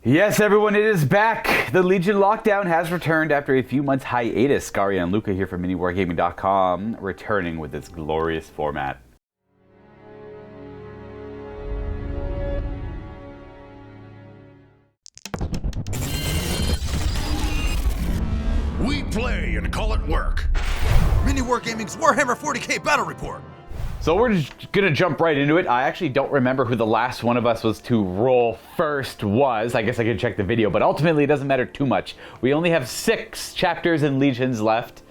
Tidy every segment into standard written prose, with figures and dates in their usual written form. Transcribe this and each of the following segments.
Yes, everyone, it is back. The Legion lockdown has returned after a few months hiatus. Skari and Luka here from MiniWarGaming.com, returning with its glorious format. We play and call it work. MiniWarGaming's Warhammer 40k battle report. So we're just gonna jump right into it. I actually don't remember who the last one of us was to roll first was. I guess I could check the video, but ultimately it doesn't matter too much. We only have 6 chapters and legions left.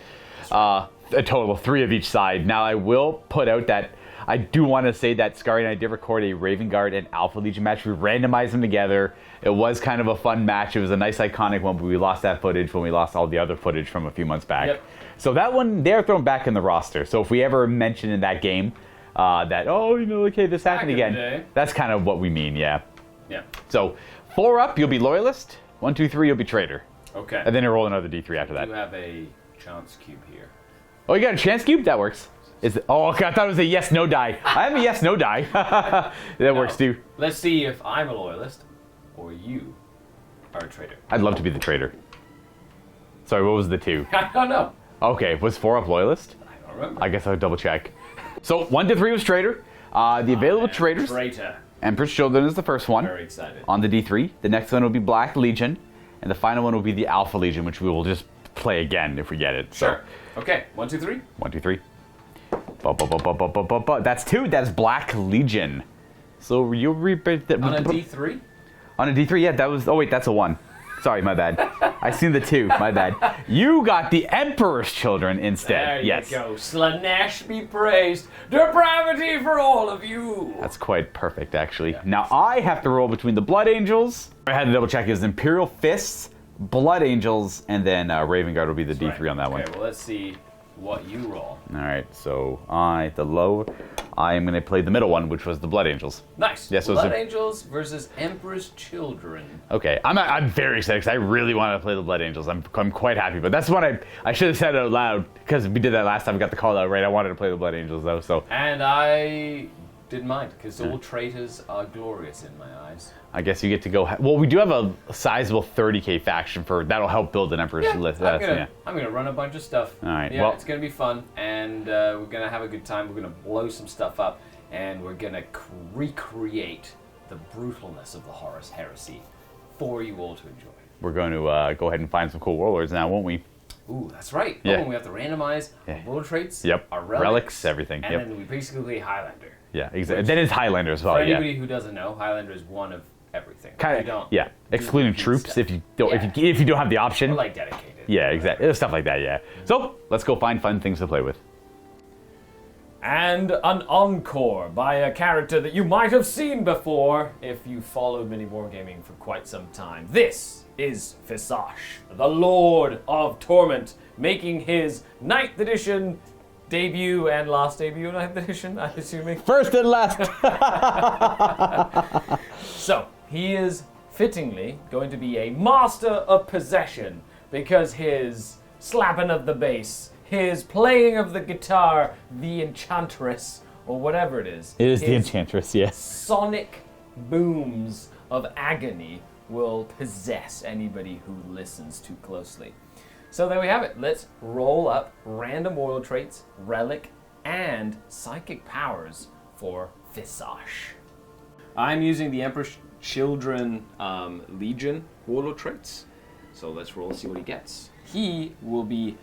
A total of 3 of each side. Now I will put out that I do want to say that Skari and I did record a Raven Guard and Alpha Legion match. We randomized them together. It was kind of a fun match. It was a nice iconic one, but we lost that footage when we lost all the other footage from a few months back. Yep. So that one, they're thrown back in the roster. So if we ever mention in that game that, oh, you know, okay, this happened again, that's kind of what we mean, yeah. Yeah. So 4 up, you'll be loyalist. 1, 2, 3, you'll be traitor. Okay. And then you roll another D3 after that. You have a chance cube here. Oh, you got a chance cube? That works. Oh, okay, I thought it was a yes-no die. I have a yes-no die. That works too. Let's see if I'm a loyalist or you are a traitor. I'd love to be the traitor. Sorry, what was the 2? I don't know. Okay, was 4 up loyalist? I don't remember. I guess I'll double check. So 1 to 3 was traitor. The available traitors. Traitor. Empress Children is the first one. Very excited. On the D3. The next one will be Black Legion. And the final one will be the Alpha Legion, which we will just play again if we get it. Sure. So, okay, 1, 2, 3. 1, 2, 3. That's 2. That's Black Legion. So you'll reap it. On a D3? On a D3, yeah, that was. Oh, wait, that's a 1. Sorry, my bad. I seen the 2, my bad. You got the Emperor's Children instead. There yes. you go. Slanesh be praised. Depravity for all of you. That's quite perfect, actually. Yeah. Now I have to roll between the Blood Angels. I had to double check. It was Imperial Fists, Blood Angels, and then Raven Guard will be the That's D3 right. on that one. Okay, well, let's see what you roll. All right, so I am going to play the middle one, which was the Blood Angels. Nice. Yeah, so Blood Angels versus Emperor's Children. Okay, I'm very excited because I really want to play the Blood Angels. I'm quite happy, but that's one I should have said it out loud because we did that last time. We got the call out right. I wanted to play the Blood Angels though, so. And I didn't mind because all traitors are glorious in my eyes. I guess you get to go. Well, we do have a sizable 30k faction that'll help build an Emperor's list. I'm gonna run a bunch of stuff. All right, Yeah, well, it's gonna be fun, and we're gonna have a good time. We're gonna blow some stuff up, and we're gonna recreate the brutalness of the Horus Heresy for you all to enjoy. we're going to go ahead and find some cool warlords now, won't we? Ooh, that's right. Yeah. Oh, and we have to randomize our world traits. Yep. Our Relics, everything. And Yep. then we basically play Highlander. Yeah, exactly. That is Highlander as well. For Yeah. anybody who doesn't know, Highlander is one of everything. Kind You of. don't Yeah. do Excluding the troops stuff. if you don't Yeah. if you don't have the Or option. like dedicated. Yeah, exactly. Stuff like that. Yeah. So let's go find fun things to play with. And an encore by a character that you might have seen before if you followed MiniWarGaming for quite some time. This is Visage, the Lord of Torment, making his 9th edition debut and last debut 9th edition, I'm assuming. First and last. So, he is fittingly going to be a master of possession because his slapping of the bass, his playing of the guitar, the enchantress, or whatever it is. It is the his Enchantress. Yes. sonic booms of agony will possess anybody who listens too closely. So there we have it. Let's roll up random warlord traits, relic, and psychic powers for Visage. I'm using the Emperor's Children Legion warlord traits. So let's roll and see what he gets. He will be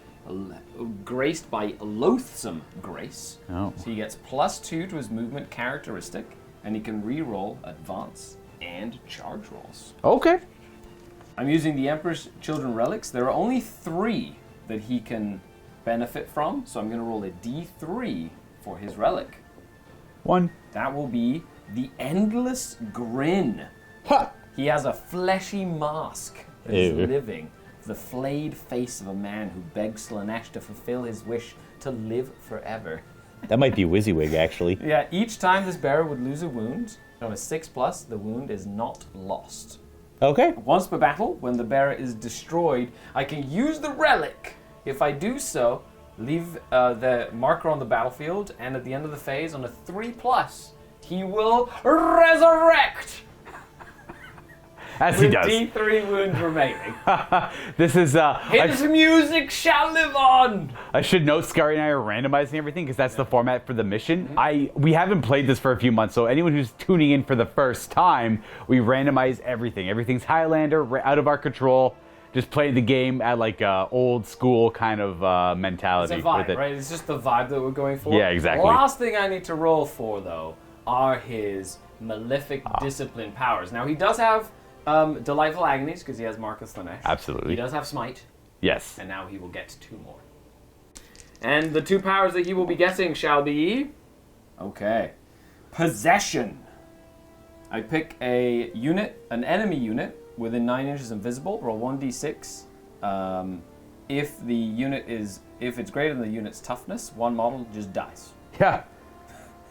graced by Loathsome Grace. Oh. So he gets +2 to his movement characteristic, and he can re-roll advance and charge rolls. Okay. I'm using the Emperor's Children relics. There are only 3 that he can benefit from, so I'm going to roll a D3 for his relic. 1. That will be the Endless Grin. Ha! He has a fleshy mask that is Ew. living, the flayed face of a man who begs Slanesh to fulfill his wish to live forever. That might be WYSIWYG actually. Yeah, each time this bearer would lose a wound, on a 6+, the wound is not lost. Okay. Once per battle, when the bearer is destroyed, I can use the relic. If I do so, leave the marker on the battlefield, and at the end of the phase, on a 3+, he will resurrect. As he with does. D3 wounds remaining. This is His music shall live on! I should note Skari and I are randomizing everything because that's the format for the mission. We haven't played this for a few months, so anyone who's tuning in for the first time, we randomize everything. Everything's Highlander, out of our control. Just play the game at like a old school kind of mentality. It's a vibe, with it. right? It's just the vibe that we're going for. Yeah, exactly. Last thing I need to roll for, though, are his malefic discipline powers. Now, he does have Delightful Agonies, because he has Marcus Lanesh. Absolutely. He does have Smite, Yes. and now he will get 2 more. And the 2 powers that he will be getting shall be... Okay. Possession. I pick a unit, an enemy unit, within 9 inches invisible, roll 1d6. If it's greater than the unit's toughness, one model just dies. Yeah.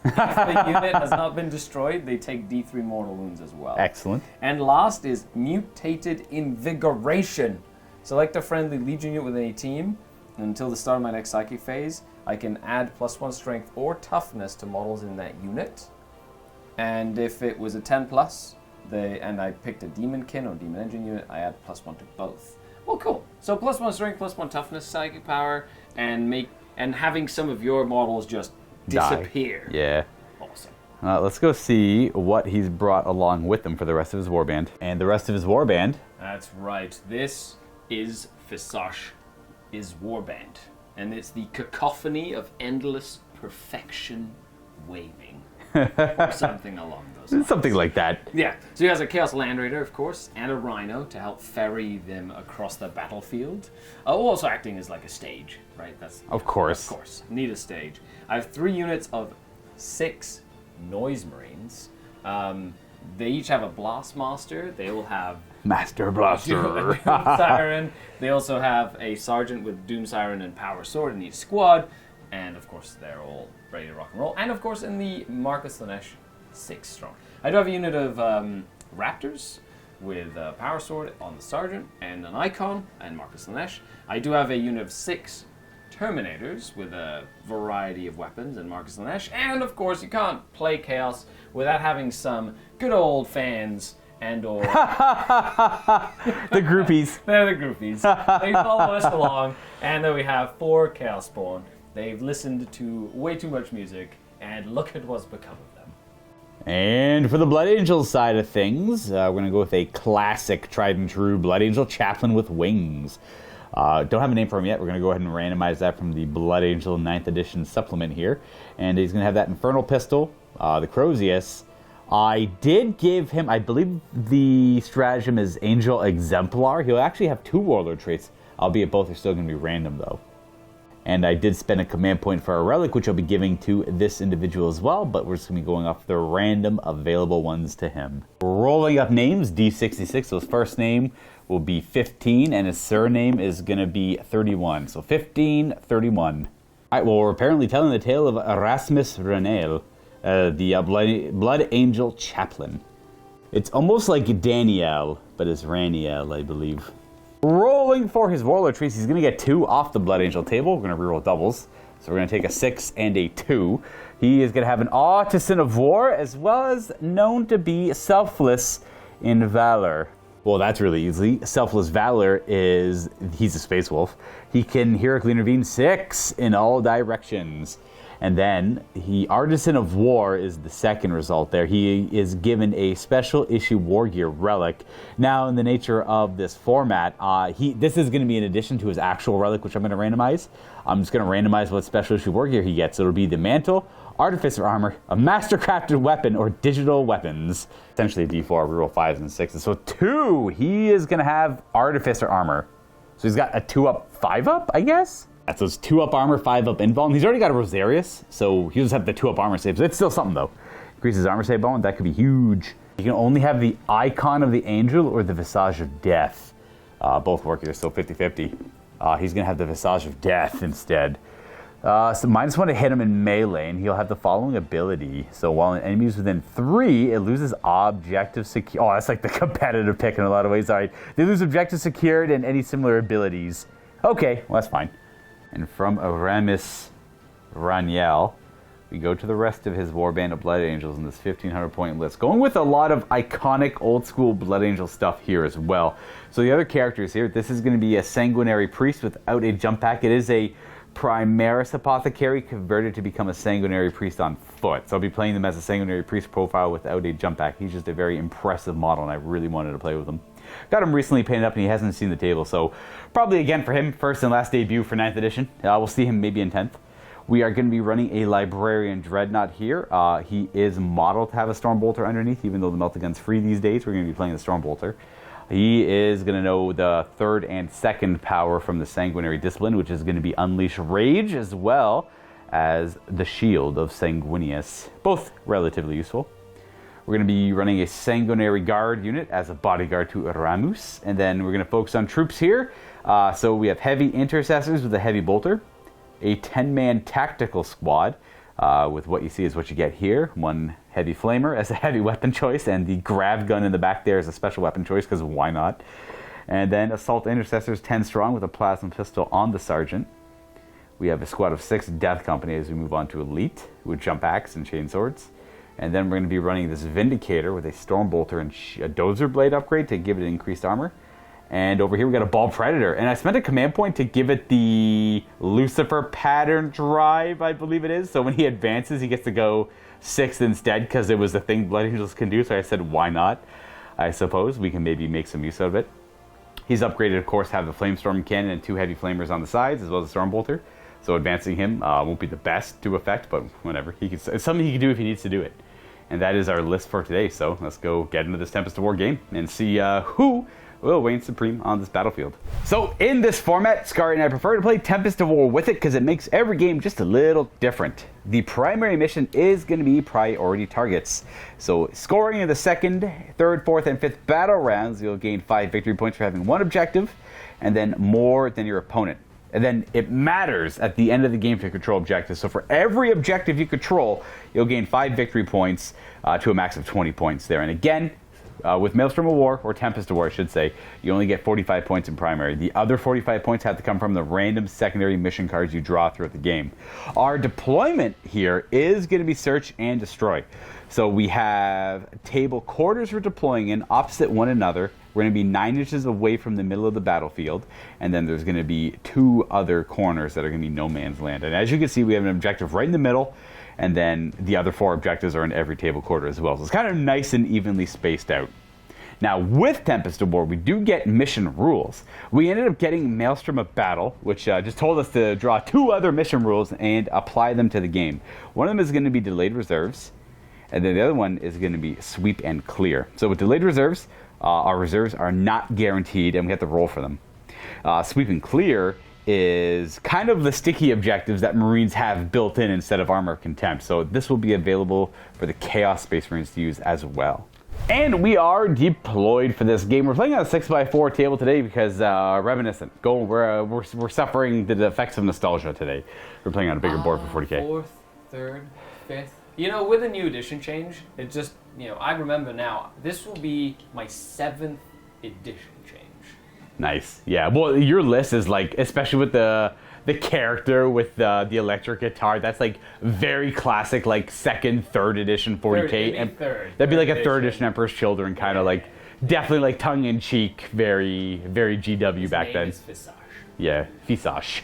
If the unit has not been destroyed, they take D3 mortal wounds as well. Excellent. And last is Mutated Invigoration. Select a friendly legion unit within a team. Until the start of my next psychic phase, I can add +1 strength or toughness to models in that unit. And if it was a 10+, and I picked a Demonkin or Demon Engine unit, I add +1 to both. Well, cool. So +1 strength, +1 toughness, psychic power, and having some of your models just disappear. Yeah. Awesome. Let's go see what he's brought along with him for the rest of his warband. And the rest of his warband. That's right. This is Fisash, is warband, and it's the cacophony of endless perfection waving. Or something along those lines. Something like that. Yeah, so he has a Chaos Land Raider, of course, and a Rhino to help ferry them across the battlefield. Also acting as like a stage, right? Of course. Of course, need a stage. I have 3 units of 6 Noise Marines. They each have a Blast Master. They will have Master a Blaster. Doom Siren. They also have a Sergeant with Doom Siren and Power Sword in each squad. And of course, they're all ready to rock and roll. And of course, in the Marcus Lanesh, 6 strong. I do have a unit of Raptors with Power Sword on the Sergeant and an Icon and Marcus Lanesh. I do have a unit of 6 Terminators with a variety of weapons and Marcus Lanesh. And of course, you can't play Chaos without having some good old fans and or... The groupies. They're the groupies. They follow us along. And then we have 4 Chaos Spawn. They've listened to way too much music, and look at what's become of them. And for the Blood Angel side of things, we're going to go with a classic, tried and true Blood Angel Chaplain with wings. Don't have a name for him yet. We're going to go ahead and randomize that from the Blood Angel 9th edition supplement here. And he's going to have that Infernal Pistol, the Crozius. I did give him, I believe the stratagem is Angel Exemplar. He'll actually have 2 Warlord traits, albeit both are still going to be random though. And I did spend a command point for a relic, which I'll be giving to this individual as well, but we're just going to be going off the random available ones to him. Rolling up names, D66, so his first name will be 15, and his surname is going to be 31. So 15, 31. All right, well, we're apparently telling the tale of Erasmus Renel, the Blood Angel Chaplain. It's almost like Daniel, but it's Raniel, I believe. Rolling for his Warlord traits, he's going to get 2 off the Blood Angel table. We're going to reroll doubles. So we're going to take a 6 and a 2. He is going to have an Artisan of War, as well as known to be selfless in valor. Well, that's really easy. Selfless valor is, he's a Space Wolf. He can heroically intervene 6 in all directions. And then, Artisan of War is the second result there. He is given a special issue War Gear relic. Now, in the nature of this format, this is going to be in addition to his actual relic, which I'm going to randomize. I'm just going to randomize what special issue War Gear he gets. It'll be the Mantle, Artificer Armor, a Mastercrafted Weapon, or Digital Weapons. Essentially a D4, reroll 5s and 6s. So 2, he is going to have Artificer Armor. So he's got a 2-up, 5-up, I guess? That's those 2-up armor, 5-up invuln. He's already got a Rosarius, so he'll just have the 2-up armor saves. It's still something, though. Increases armor save bonus, that could be huge. You can only have the Icon of the Angel or the Visage of Death. Both work here, so 50-50. He's going to have the Visage of Death instead. So -1 to hit him in melee, and he'll have the following ability. So while an enemy is within 3, it loses objective secure. Oh, that's like the competitive pick in a lot of ways. All right. They lose objective secured and any similar abilities. Okay, well, that's fine. And from Aramis Raniel, we go to the rest of his Warband of Blood Angels in this 1500 point list. Going with a lot of iconic old school Blood Angel stuff here as well. So the other characters here, this is going to be a Sanguinary Priest without a jump pack. It is a Primaris Apothecary converted to become a Sanguinary Priest on foot. So I'll be playing them as a Sanguinary Priest profile without a jump pack. He's just a very impressive model, and I really wanted to play with him. Got him recently painted up, and he hasn't seen the table, so probably again for him, first and last debut for 9th edition. We'll see him maybe in 10th. We are going to be running a Librarian Dreadnought here. He is modeled to have a Stormbolter underneath, even though the Melt-A-Gun's free these days. We're going to be playing the Stormbolter. He is going to know the 3rd and 2nd power from the Sanguinary Discipline, which is going to be Unleash Rage, as well as the Shield of Sanguinius. Both relatively useful. We're going to be running a Sanguinary Guard unit as a bodyguard to Ramus. And then we're going to focus on troops here. So we have Heavy Intercessors with a Heavy Bolter. A 10-man tactical squad. With what you see is what you get here. 1 Heavy Flamer as a heavy weapon choice, and the Grav Gun in the back there is a special weapon choice, because why not? And then Assault Intercessors 10 strong with a Plasma Pistol on the Sergeant. We have a squad of 6 Death Company as we move on to Elite with Jump Axe and Chain Swords. And then we're going to be running this Vindicator with a Stormbolter and a Dozer Blade upgrade to give it increased armor. And over here we got a Ball Predator. And I spent a command point to give it the Lucifer pattern drive, I believe it is. So when he advances, he gets to go 6th instead, because it was the thing Blood Angels can do. So I said, why not? I suppose we can maybe make some use out of it. He's upgraded, of course, to have the Flamestorm Cannon and 2 Heavy Flamers on the sides, as well as the Stormbolter. So advancing him won't be the best to effect, but whatever. It's something he can do if he needs to do it. And that is our list for today. So let's go get into this Tempest of War game and see who will reign supreme on this battlefield. So in this format, Skari and I prefer to play Tempest of War with it because it makes every game just a little different. The primary mission is going to be priority targets. So scoring in the 2nd, 3rd, 4th, and 5th battle rounds, you'll gain 5 victory points for having 1 objective, and then more than your opponent. And then it matters at the end of the game to control objectives. So for every objective you control, you'll gain 5 victory points to a max of 20 points there. And again, with Maelstrom of War, or Tempest of War I should say, you only get 45 points in primary. The other 45 points have to come from the random secondary mission cards you draw throughout the game. Our deployment here is going to be Search and Destroy. So we have table quarters we're deploying in opposite one another. We're going to be 9 inches away from the middle of the battlefield, and then there's going to be 2 other corners that are going to be no man's land. And as you can see, we have an objective right in the middle, and then the other 4 objectives are in every table quarter as well. So it's kind of nice and evenly spaced out. Now, with Tempest of War, we do get mission rules. We ended up getting Maelstrom of Battle, which just told us to draw 2 other mission rules and apply them to the game. One of them is going to be Delayed Reserves, and then the other one is going to be Sweep and Clear. So with Delayed Reserves, our reserves are not guaranteed, and we have to roll for them. Sweep and Clear is kind of the sticky objectives that Marines have built in instead of Armor of Contempt. So this will be available for the Chaos Space Marines to use as well. And we are deployed for this game. We're playing on a 6x4 table today because reminiscent. We're suffering the effects of nostalgia today. We're playing on a bigger board for 40k. 4th, 3rd, 5th. You know, with the new edition change, it just, I remember now, this will be my 7th edition change. Nice. Yeah, well, your list is like, especially with the character with the electric guitar, that's like very classic, like 2nd, 3rd edition 40k. That'd be like a 3rd edition Emperor's Children, kind of like, definitely like tongue-in-cheek, very, very GW back then. His name is Visage. Yeah, Visage.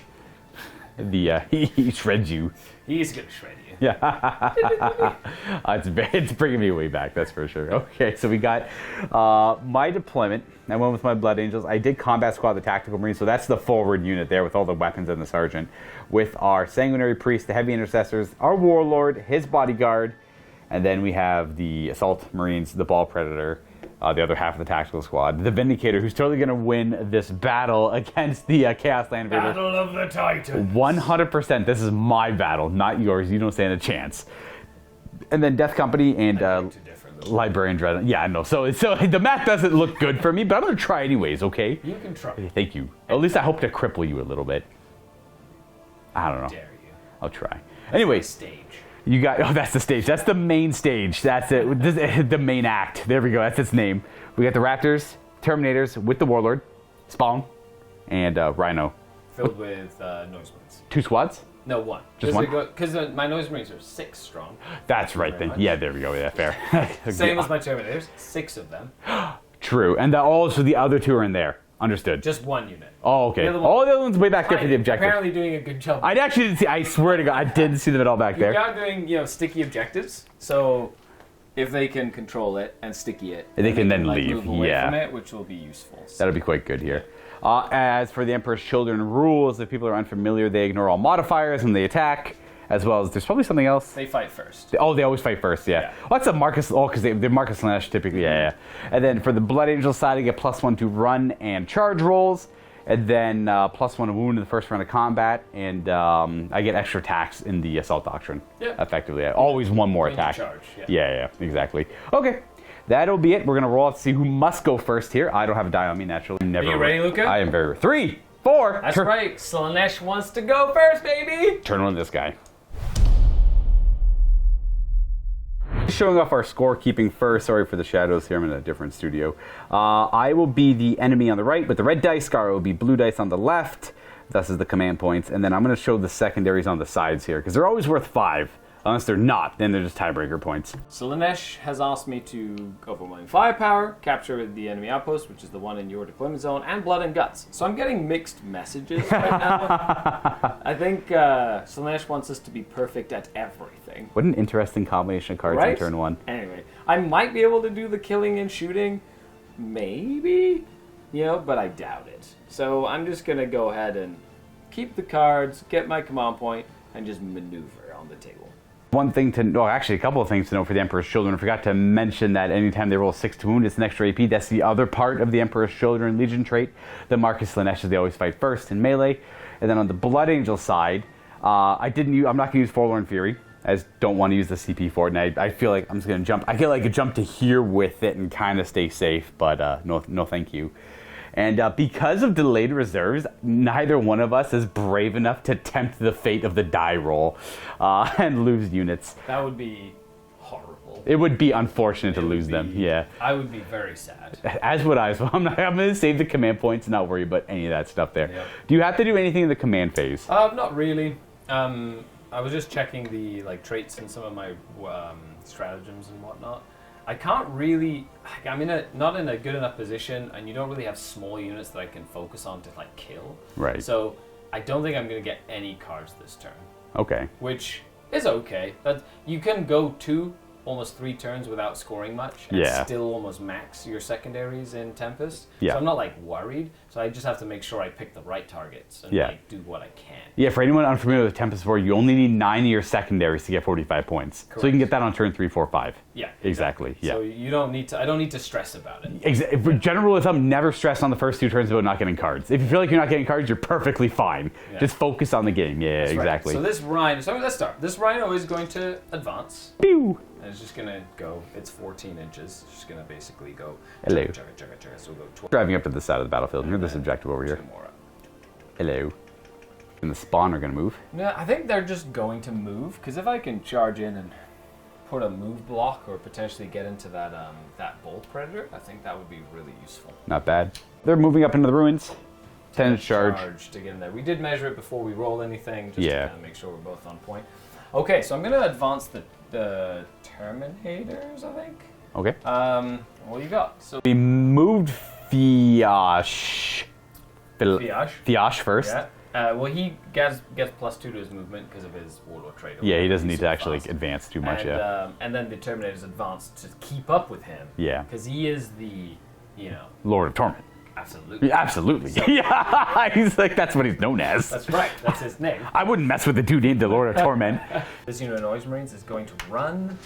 He shreds you. He's gonna shred you. Yeah, it's bringing me way back, that's for sure. Okay, so we got my deployment. I went with my Blood Angels. I did Combat Squad, the Tactical Marines, so that's the forward unit there with all the weapons and the Sergeant. With our Sanguinary Priest, the Heavy Intercessors, our Warlord, his Bodyguard, and then we have the Assault Marines, the Ball Predator, the other half of the Tactical Squad, the Vindicator, who's totally going to win this battle against the Chaos Land Invaders. Battle of the Titans. 100%. This is my battle, not yours. You don't stand a chance. And then Death Company and Librarian Dread. Yeah, I know. So the math doesn't look good for me, but I'm going to try anyways, okay? You can try. Thank you. At least I hope to cripple you a little bit. I don't know. Dare you. I'll try. Anyway. Stage. You got, oh, that's the stage. That's the main stage. That's it. The main act. There we go. That's its name. We got the Raptors, Terminators with the Warlord, Spawn, and Rhino. filled with noise marines. 2 squads? No, 1. Just 1? Because my noise marines are 6 strong. That's right then. much. Yeah, there we go. Yeah, fair. Same as my Terminators, 6 of them. True. And also the other 2 are in there. Understood. Just 1 unit. Oh, okay. The other All the other ones way back there for the objective. Apparently doing a good job. I actually didn't see. I swear to God, I didn't see them at all back there. You're now doing, sticky objectives. So if they can control it and sticky it, They can then like, leave, move away yeah. from it, which will be useful. So. That'll be quite good here. As for the Emperor's Children rules, if people are unfamiliar, they ignore all modifiers when they attack, as well as there's probably something else. They fight first. Oh, they always fight first, yeah. Well, that's a Marcus. Oh, because they're Marcus Slanesh typically, yeah. And then for the Blood Angel side, I get +1 to run and charge rolls, and then +1 to wound in the first round of combat, and I get extra attacks in the Assault Doctrine. Yeah. Effectively, always 1 more When you attack. charge, Yeah, exactly. Okay. That'll be it. We're gonna roll to see who must go first here. I don't have a die on me naturally. Never. Are you ready, Luca? I am very. 3, 4. That's right. Slanesh wants to go first, baby. Turn on this guy. Showing off our scorekeeping first. Sorry for the shadows here. I'm in a different studio. I will be the enemy on the right with the red dice. Skara will be blue dice on the left. Thus is the command points. And then I'm going to show the secondaries on the sides here because they're always worth 5. Unless they're not, then they're just tiebreaker points. Slanesh has asked me to go for 1 firepower, capture the enemy outpost, which is the one in your deployment zone, and blood and guts. So I'm getting mixed messages right now. I think Slanesh wants us to be perfect at everything. What an interesting combination of cards Right? on turn 1. Anyway, I might be able to do the killing and shooting, maybe, but I doubt it. So I'm just going to go ahead and keep the cards, get my command point, and just maneuver on the table. One thing to know, actually a couple of things to know for the Emperor's Children. I forgot to mention that anytime they roll 6 to wound, it's an extra AP. That's the other part of the Emperor's Children Legion trait. The Marcus Slanesh, they always fight first in melee. And then on the Blood Angel side, I'm not going to use Forlorn Fury. I just don't want to use the CP for it. And I feel like I'm just going to jump. I feel like I jump to here with it and kind of stay safe, but no thank you. And because of delayed reserves, neither one of us is brave enough to tempt the fate of the die roll and lose units. That would be horrible. It would be unfortunate to lose them, yeah. I would be very sad. As would I, so I'm going to save the command points and not worry about any of that stuff there. Yep. Do you have to do anything in the command phase? Not really. I was just checking the traits and some of my stratagems and whatnot. I can't really. I'm not in a good enough position, and you don't really have small units that I can focus on to kill. Right. So I don't think I'm going to get any cards this turn. Okay. Which is okay. But you can go 2, almost 3 turns without scoring much, and still almost max your secondaries in Tempest. Yeah. So I'm not worried. So I just have to make sure I pick the right targets and do what I can. Yeah, for anyone unfamiliar with Tempest 4, you only need 9 of your secondaries to get 45 points. Correct. So you can get that on turn 3, 4, 5. Yeah. Exactly. Yeah. So you don't need to. I don't need to stress about it. For general rule of thumb, never stress on the first 2 turns about not getting cards. If you feel like you're not getting cards, you're perfectly fine. Yeah. Just focus on the game. Yeah, That's right. exactly. So this rhino. So let's start. This rhino is going to advance. Pew! And it's just gonna go. It's 14 inches. It's just gonna basically go. Hello. Chugga. So we'll go 12. Driving up to the side of the battlefield. Here's this objective over here. 2 more up. Hello. And the spawn are going to move. No, I think they're just going to move, because if I can charge in and put a move block or potentially get into that bolt predator, I think that would be really useful. Not bad. They're moving up into the ruins. 10 charge. To get in there. We did measure it before we roll anything, just Yeah. to kind of make sure we're both on point. Okay, so I'm going to advance the Terminators, I think. Okay. What do you got? So We moved Fiash. Fiash first. yeah. Well, he gets +2 to his movement because of his warlord trait. Yeah, he doesn't need He's to so actually fast. advance too much, And, and then the Terminators advance to keep up with him. Yeah. Because he is the, Lord of Torment. absolutely. Yeah, absolutely. Yeah, he's like, that's what he's known as. That's right. That's his name. I wouldn't mess with the dude named the Lord of Torment. This unit of Noise Marines is going to run.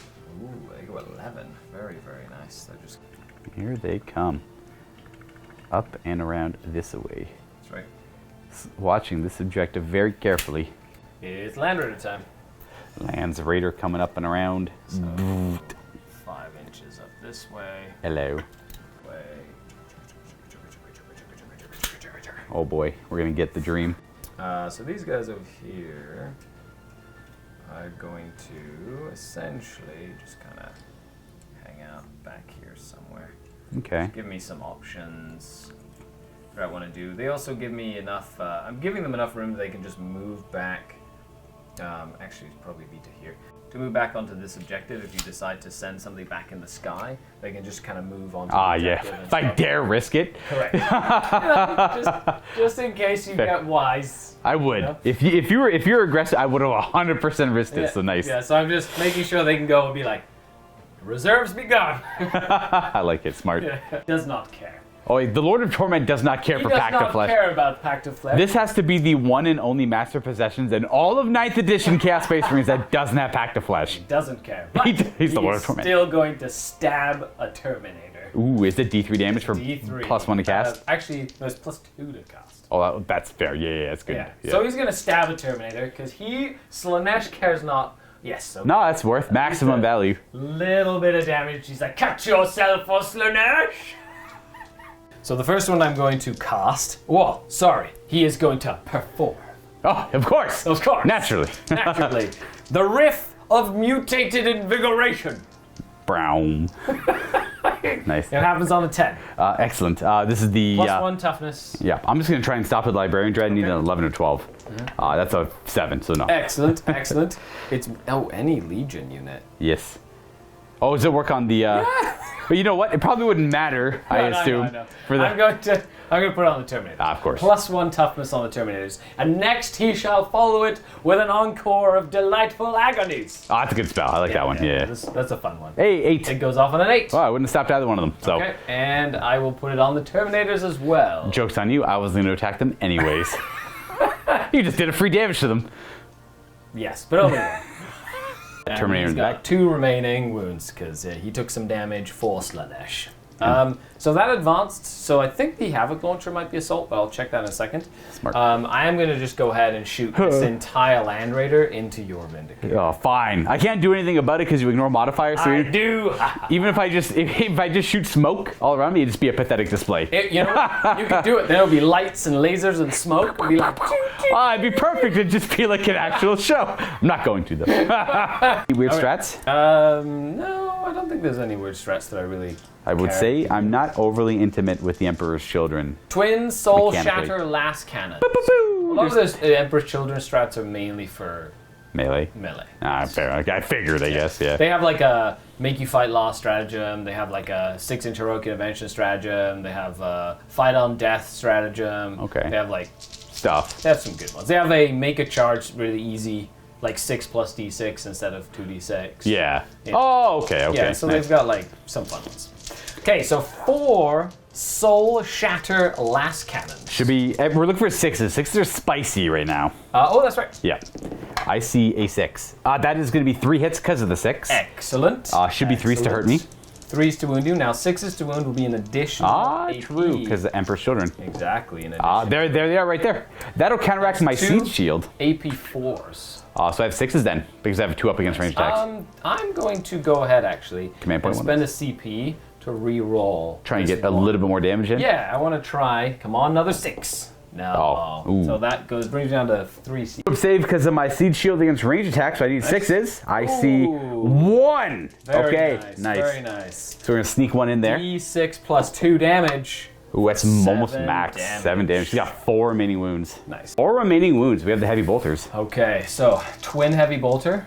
Ooh, they go 11. Very, very nice. They're just. Here they come. Up and around this way. That's right. Watching this objective very carefully. It's Land Raider time. Lands Raider coming up and around. So, 5 inches up this way. Hello. Way. Oh boy, we're gonna get the dream. So these guys over here are going to essentially just kind of hang out back here somewhere. Okay. Give me some options I want to do. They also give me enough. I'm giving them enough room that they can just move back. Actually, it's probably be to here. To move back onto this objective, if you decide to send something back in the sky, they can just kind of move on to the objective. Yeah. If I dare risk it. Correct. just in case you get wise. I would. You know? If you're aggressive, I would have 100% risked it. So nice. Yeah, so I'm just making sure they can go and be like, reserves be gone. I like it. Smart. Yeah. Does not care. Oh, wait, the Lord of Torment does not care for Pact of Flesh. He does not care about Pact of Flesh. This has to be the one and only Master of Possessions in all of 9th Edition Chaos Space Marines that doesn't have Pact of Flesh. He doesn't care. But he's the Lord of Torment. Still going to stab a Terminator. Ooh, is it D3 damage for D3. +1 to cast? Actually, there's +2 to cast. Oh, that's fair. Yeah, that's good. Yeah. So he's going to stab a Terminator because Slanesh cares not. Yes. So no, that's worth maximum value. Little bit of damage. He's like, catch yourself, for Slanesh. So the first one I'm going to cast. Whoa, sorry. He is going to perform. Oh, of course. Of course. Naturally. Naturally. The Riff of Mutated Invigoration. Brown. Nice. It happens on a 10. Excellent. This is the +1 toughness. Yeah, I'm just gonna try and stop with Librarian Dread. I need an 11 or 12. That's a 7, so no. Excellent, excellent. It's any Legion unit. Yes. Oh, does it work on the? But you know what? It probably wouldn't matter. I assume. No. For the. I'm going to put it on the Terminator. Of course. +1 toughness on the Terminators, and next he shall follow it with an encore of delightful agonies. Oh, that's a good spell. I like that one. Yeah. That's a fun one. Hey, 8. It goes off on an 8. Oh, I wouldn't have stopped either one of them. So. Okay, and I will put it on the Terminators as well. Joke's on you. I was going to attack them anyways. You just did a free damage to them. Yes, but only one. Terminator he's in the got back. 2 remaining wounds because he took some damage for Slanesh. So that advanced. So I think the Havoc Launcher might be Assault, but I'll check that in a second. Smart. I am going to just go ahead and shoot this entire Land Raider into your Vindicator. Oh, fine. I can't do anything about it because you ignore modifiers. So I do. even if I just shoot smoke all around me, it'd just be a pathetic display. You know what? You can do it. There'll be lights and lasers and smoke. It'll be like. It'd be perfect. It'd just be like an actual show. I'm not going to though. Any weird strats? No, I don't think there's any weird strats that I really. I would care. say I'm not overly intimate with the Emperor's Children. Twin Soul Mechanically. Shatter Last Cannon. A lot of those Emperor's Children strats are mainly for Melee. melee. Fair. I figured, I guess, yeah. They have like a make you fight lost stratagem. They have like a 6-inch heroic intervention stratagem. They have a fight on death stratagem. Okay. They have like Stuff. they have some good ones. They have a make a charge really easy, like 6 plus d6 instead of 2d6. Yeah. Yeah. Oh, okay. Yeah, so nice. they've got like some fun ones. Okay, so 4 Soul Shatter Last Cannon. Should be. We're looking for 6s. 6s are spicy right now. Oh, that's right. Yeah. I see a 6. That is going to be 3 hits because of the 6. Excellent. Should be 3s to hurt me. 3s to wound you. Now 6s to wound will be an additional AP. True, because the Emperor's Children. Exactly. An additional There they are right there. That'll counteract my 2 siege shield. AP 4s. So I have 6s then, because I have 2 up against ranged attacks. I'm going to go ahead actually Command point and spend a CP to re-roll. Try and this get a one. little bit more damage in. Yeah, I want to try. Come on, another 6. No. Oh, ooh. So that brings me down to 3 CP. Save because of my siege shield against ranged attacks, so I need 6s. I see 1. Very Okay, nice. Very nice. So we're going to sneak 1 in there. D6 plus 2 damage. Ooh, that's almost 7 max. damage. 7 damage. She's got 4 remaining wounds. Nice. 4 remaining wounds. We have the heavy bolters. Okay, so twin heavy bolter.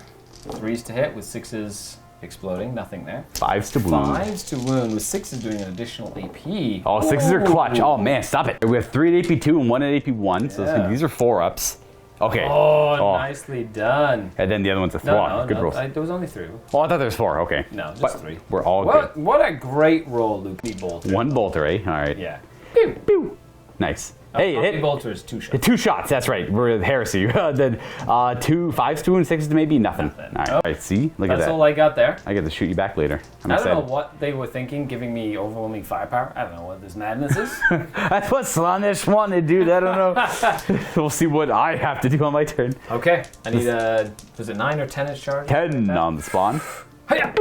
3s to hit with 6s exploding. Nothing there. 5s to wound. 5s to wound with 6s doing an additional AP. Oh, 6s are clutch. Ooh. Oh man, stop it. We have 3 at AP2 and 1 at AP1. So Yeah. these are 4-ups. Okay. Oh, nicely done. And then the other one's a No, thwart. Good rolls. there was only 3. Oh, I thought there was 4. Okay. No, just But 3. We're all good. What a great roll, Luke. Bolter. 1 bolter, eh? All right. Yeah. Pew. Nice. Hey, it Lucky hit. bolter is 2 shots. 2 shots. That's right. We're at heresy. Then 2 5s to and 6s to maybe nothing. Nothing. All right. Oh. All right. See, look at That's that. all I got there. I get to shoot you back later. I'm I don't excited. know what they were thinking, giving me overwhelming firepower. I don't know what this madness is. That's what Slanesh wanted, dude. I don't know. We'll see what I have to do on my turn. Okay, I need a, was it 9 or 10-inch charge? 10 on the spawn. Hiya!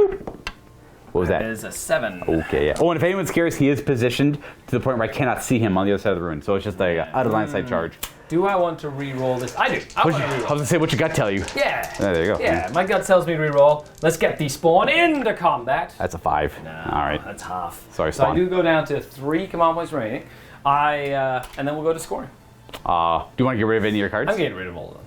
What was That that? is a 7. Okay, yeah. Oh, and if anyone's curious, he is positioned to the point where I cannot see him on the other side of the ruin. So it's just like a out of line sight charge. Do I want to re-roll this? I do. I I want to was re-roll. going to say, what your gut tell you? Yeah. There you go. Yeah, my gut tells me to re-roll. Let's get the spawn into combat. That's a 5. No, All right. that's half. Sorry, So I spawn. do go down to 3 command points remaining. And then we'll go to scoring. Do you want to get rid of any of your cards? I'm getting rid of all of them.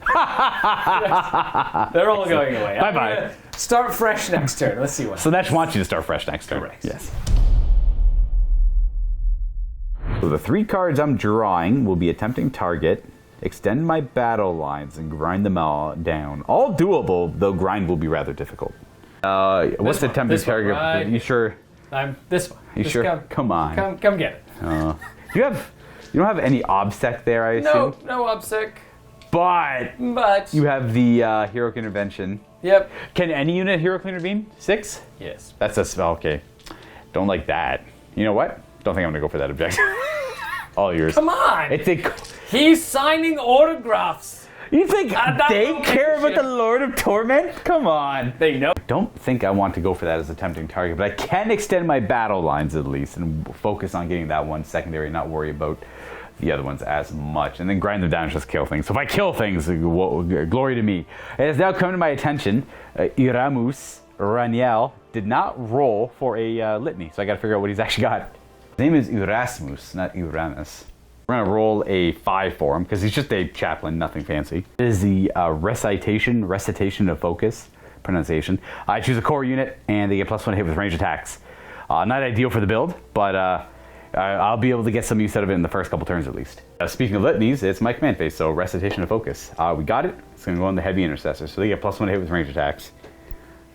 They're all going away. Bye-bye. Start fresh next turn. Let's see what So Nesh wants you to start fresh next turn. Correct. Yes. So the 3 cards I'm drawing will be attempting target, extend my battle lines, and grind them all down. All doable, though grind will be rather difficult. What's the attempting target? Right. You sure? This one. You Just sure? Come on. Come get it. You don't have any obsec there, I assume? No obsec. But you have the heroic intervention. Yep. Can any unit heroic intervene? 6? Yes. That's a spell. Okay. Don't like that. You know what? Don't think I'm gonna go for that objective. All yours. Come on. He's signing autographs. You think they care about the Lord of Torment? Come on. They know. I don't think I want to go for that as a tempting target, but I can extend my battle lines at least and focus on getting that one secondary and not worry about the other ones as much. And then grind them down and just kill things. So if I kill things, glory to me. It has now come to my attention, Iramus Raniel did not roll for a litany, so I gotta figure out what he's actually got. His name is Erasmus, not Uranus. We're gonna roll a 5 for him because he's just a chaplain, nothing fancy. It is the recitation of focus, pronunciation. I choose a core unit and they get +1 hit with range attacks. Not ideal for the build, but I'll be able to get some use out of it in the first couple turns at least. Speaking of litanies, it's my command phase, so recitation of focus. We got it. It's gonna go on the heavy intercessor, so they get +1 hit with range attacks.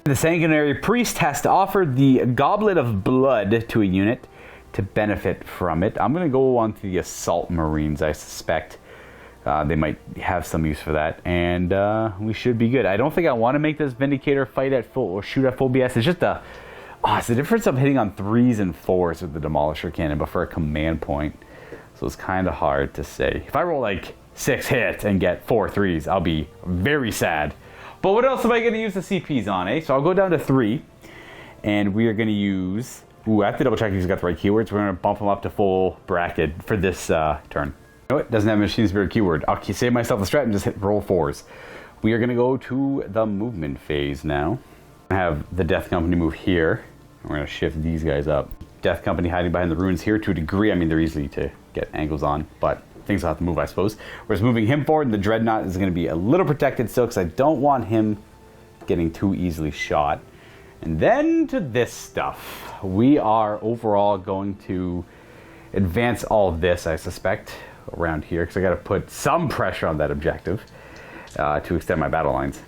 The sanguinary priest has to offer the goblet of blood to a unit to benefit from it. I'm going to go on to the assault marines, I suspect. They might have some use for that, and we should be good. I don't think I want to make this Vindicator fight at full or shoot at full BS. It's just it's the difference of hitting on 3s and 4s with the Demolisher Cannon, but for a command point. So it's kind of hard to say. If I roll like 6 hits and get 4 3s, I'll be very sad. But what else am I going to use the CPs on, eh? So I'll go down to 3, and we are going to use... Ooh, I have to double check if he's got the right keywords. We're going to bump him up to full bracket for this turn. You know what? Doesn't have a machine spirit keyword. I'll save myself the strat and just hit roll 4s. We are going to go to the movement phase now. I have the Death Company move here. We're going to shift these guys up. Death Company hiding behind the ruins here to a degree. I mean, they're easy to get angles on, but things will have to move, I suppose. Whereas moving him forward, and the Dreadnought is going to be a little protected still because I don't want him getting too easily shot. And then to this stuff. We are overall going to advance all of this, I suspect, around here, because I got to put some pressure on that objective to extend my battle lines.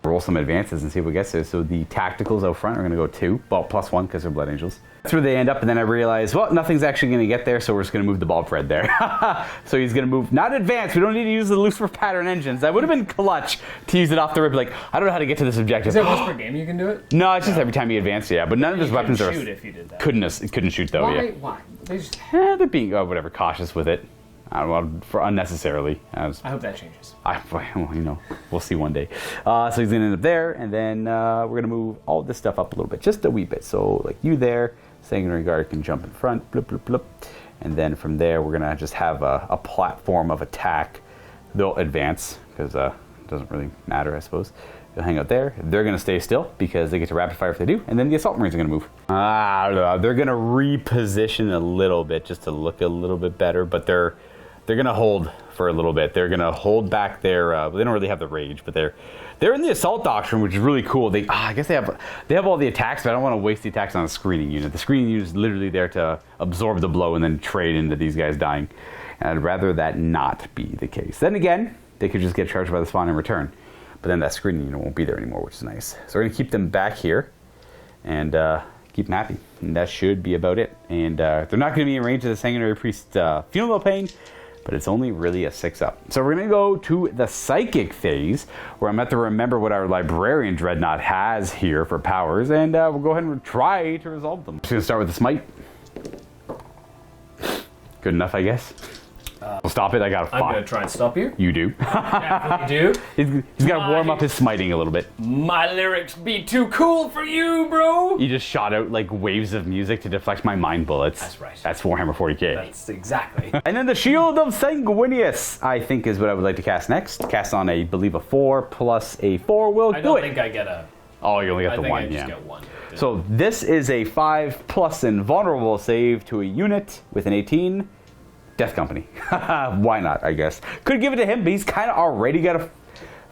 Roll some advances and see what gets there. So the tacticals out front are going to go 2, well, +1 because they're Blood Angels. That's where they end up, and then I realize, well, nothing's actually going to get there, so we're just going to move the ball Fred there. So he's going to move, not advance, we don't need to use the Lucifer pattern engines. That would have been clutch to use it off the rip, like, I don't know how to get to this objective. Is there once per game you can do it? No, it's just every time he advances, yeah, but none of his weapons are... shoot if you did that. Couldn't shoot though, yeah. Why? They just... They're being, whatever, cautious with it. I don't know, for unnecessarily. I hope that changes. Well, you know, we'll see one day. So he's going to end up there, and then we're going to move all this stuff up a little bit, just a wee bit. So, like you there, Sanguinary Guard can jump in front, blip, blip, blip. And then from there, we're going to just have a platform of attack. They'll advance, because it doesn't really matter, I suppose. They'll hang out there. They're going to stay still, because they get to rapid fire if they do. And then the Assault Marines are going to move. They're going to reposition a little bit, just to look a little bit better, but they're going to hold for a little bit. They're going to hold back their... they don't really have the rage, but they're in the Assault Doctrine, which is really cool. I guess they have all the attacks, but I don't want to waste the attacks on a screening unit. The screening unit is literally there to absorb the blow and then trade into these guys dying. And I'd rather that not be the case. Then again, they could just get charged by the spawn in return. But then that screening unit won't be there anymore, which is nice. So we're going to keep them back here and keep them happy. And that should be about it. And they're not going to be in range of the Sanguinary Priest Funeral Pain, but it's only really a 6-up. So we're going to go to the Psychic phase, where I'm going to have to remember what our Librarian Dreadnought has here for powers, and we'll go ahead and try to resolve them. Just going to start with the Smite. Good enough, I guess. We'll stop it. I got a 5. I'm going to try and stop you. You do. You do? He's got to warm up his smiting a little bit. My lyrics be too cool for you, bro. You just shot out like waves of music to deflect my mind bullets. That's right. That's Warhammer 40k. That's exactly. And then the Shield of Sanguinius, I think, is what I would like to cast next. Cast on, I believe, a 4 plus a 4 will do it. I don't think I get a... Oh, you only got the 1, I just yeah. get 1. So this is a 5 plus invulnerable save to a unit with an 18. Death Company. Why not, I guess. Could give it to him, but he's kind of already got a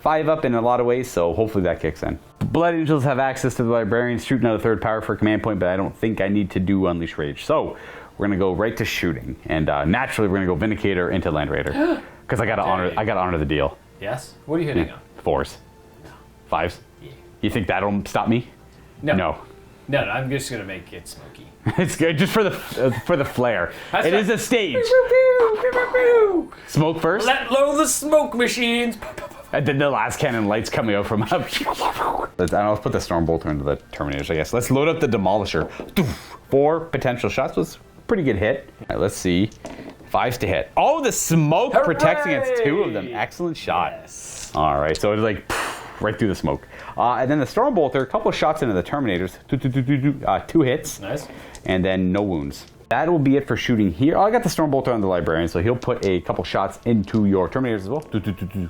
5-up in a lot of ways, so hopefully that kicks in. Blood Angels have access to the Librarians, shooting out a 3rd power for command point, but I don't think I need to do Unleash Rage. So we're gonna go right to shooting, and naturally we're gonna go Vindicator into Land Raider, because I gotta honor the deal. Yes. What are you hitting on? 4s. 5s. Yeah. You think that'll stop me? No. No. No, I'm just gonna make it smoky. It's good just for the flair. That's it right. is a stage. Smoke first, Let low the smoke machines. and then the last cannon lights coming out from up. Let's put the Stormbolter into the Terminators, I guess. Let's load up the Demolisher. 4 potential shots was a pretty good hit. All right, let's see. 5s to hit. Oh, the smoke protects against 2 of them. Excellent shot. Yes. All right, so it's like right through the smoke. And then the Stormbolter, a couple of shots into the Terminators. 2 hits. Nice. And then no wounds. That will be it for shooting here. Oh, I got the Stormbolter on the Librarian, so he'll put a couple shots into your Terminators as well.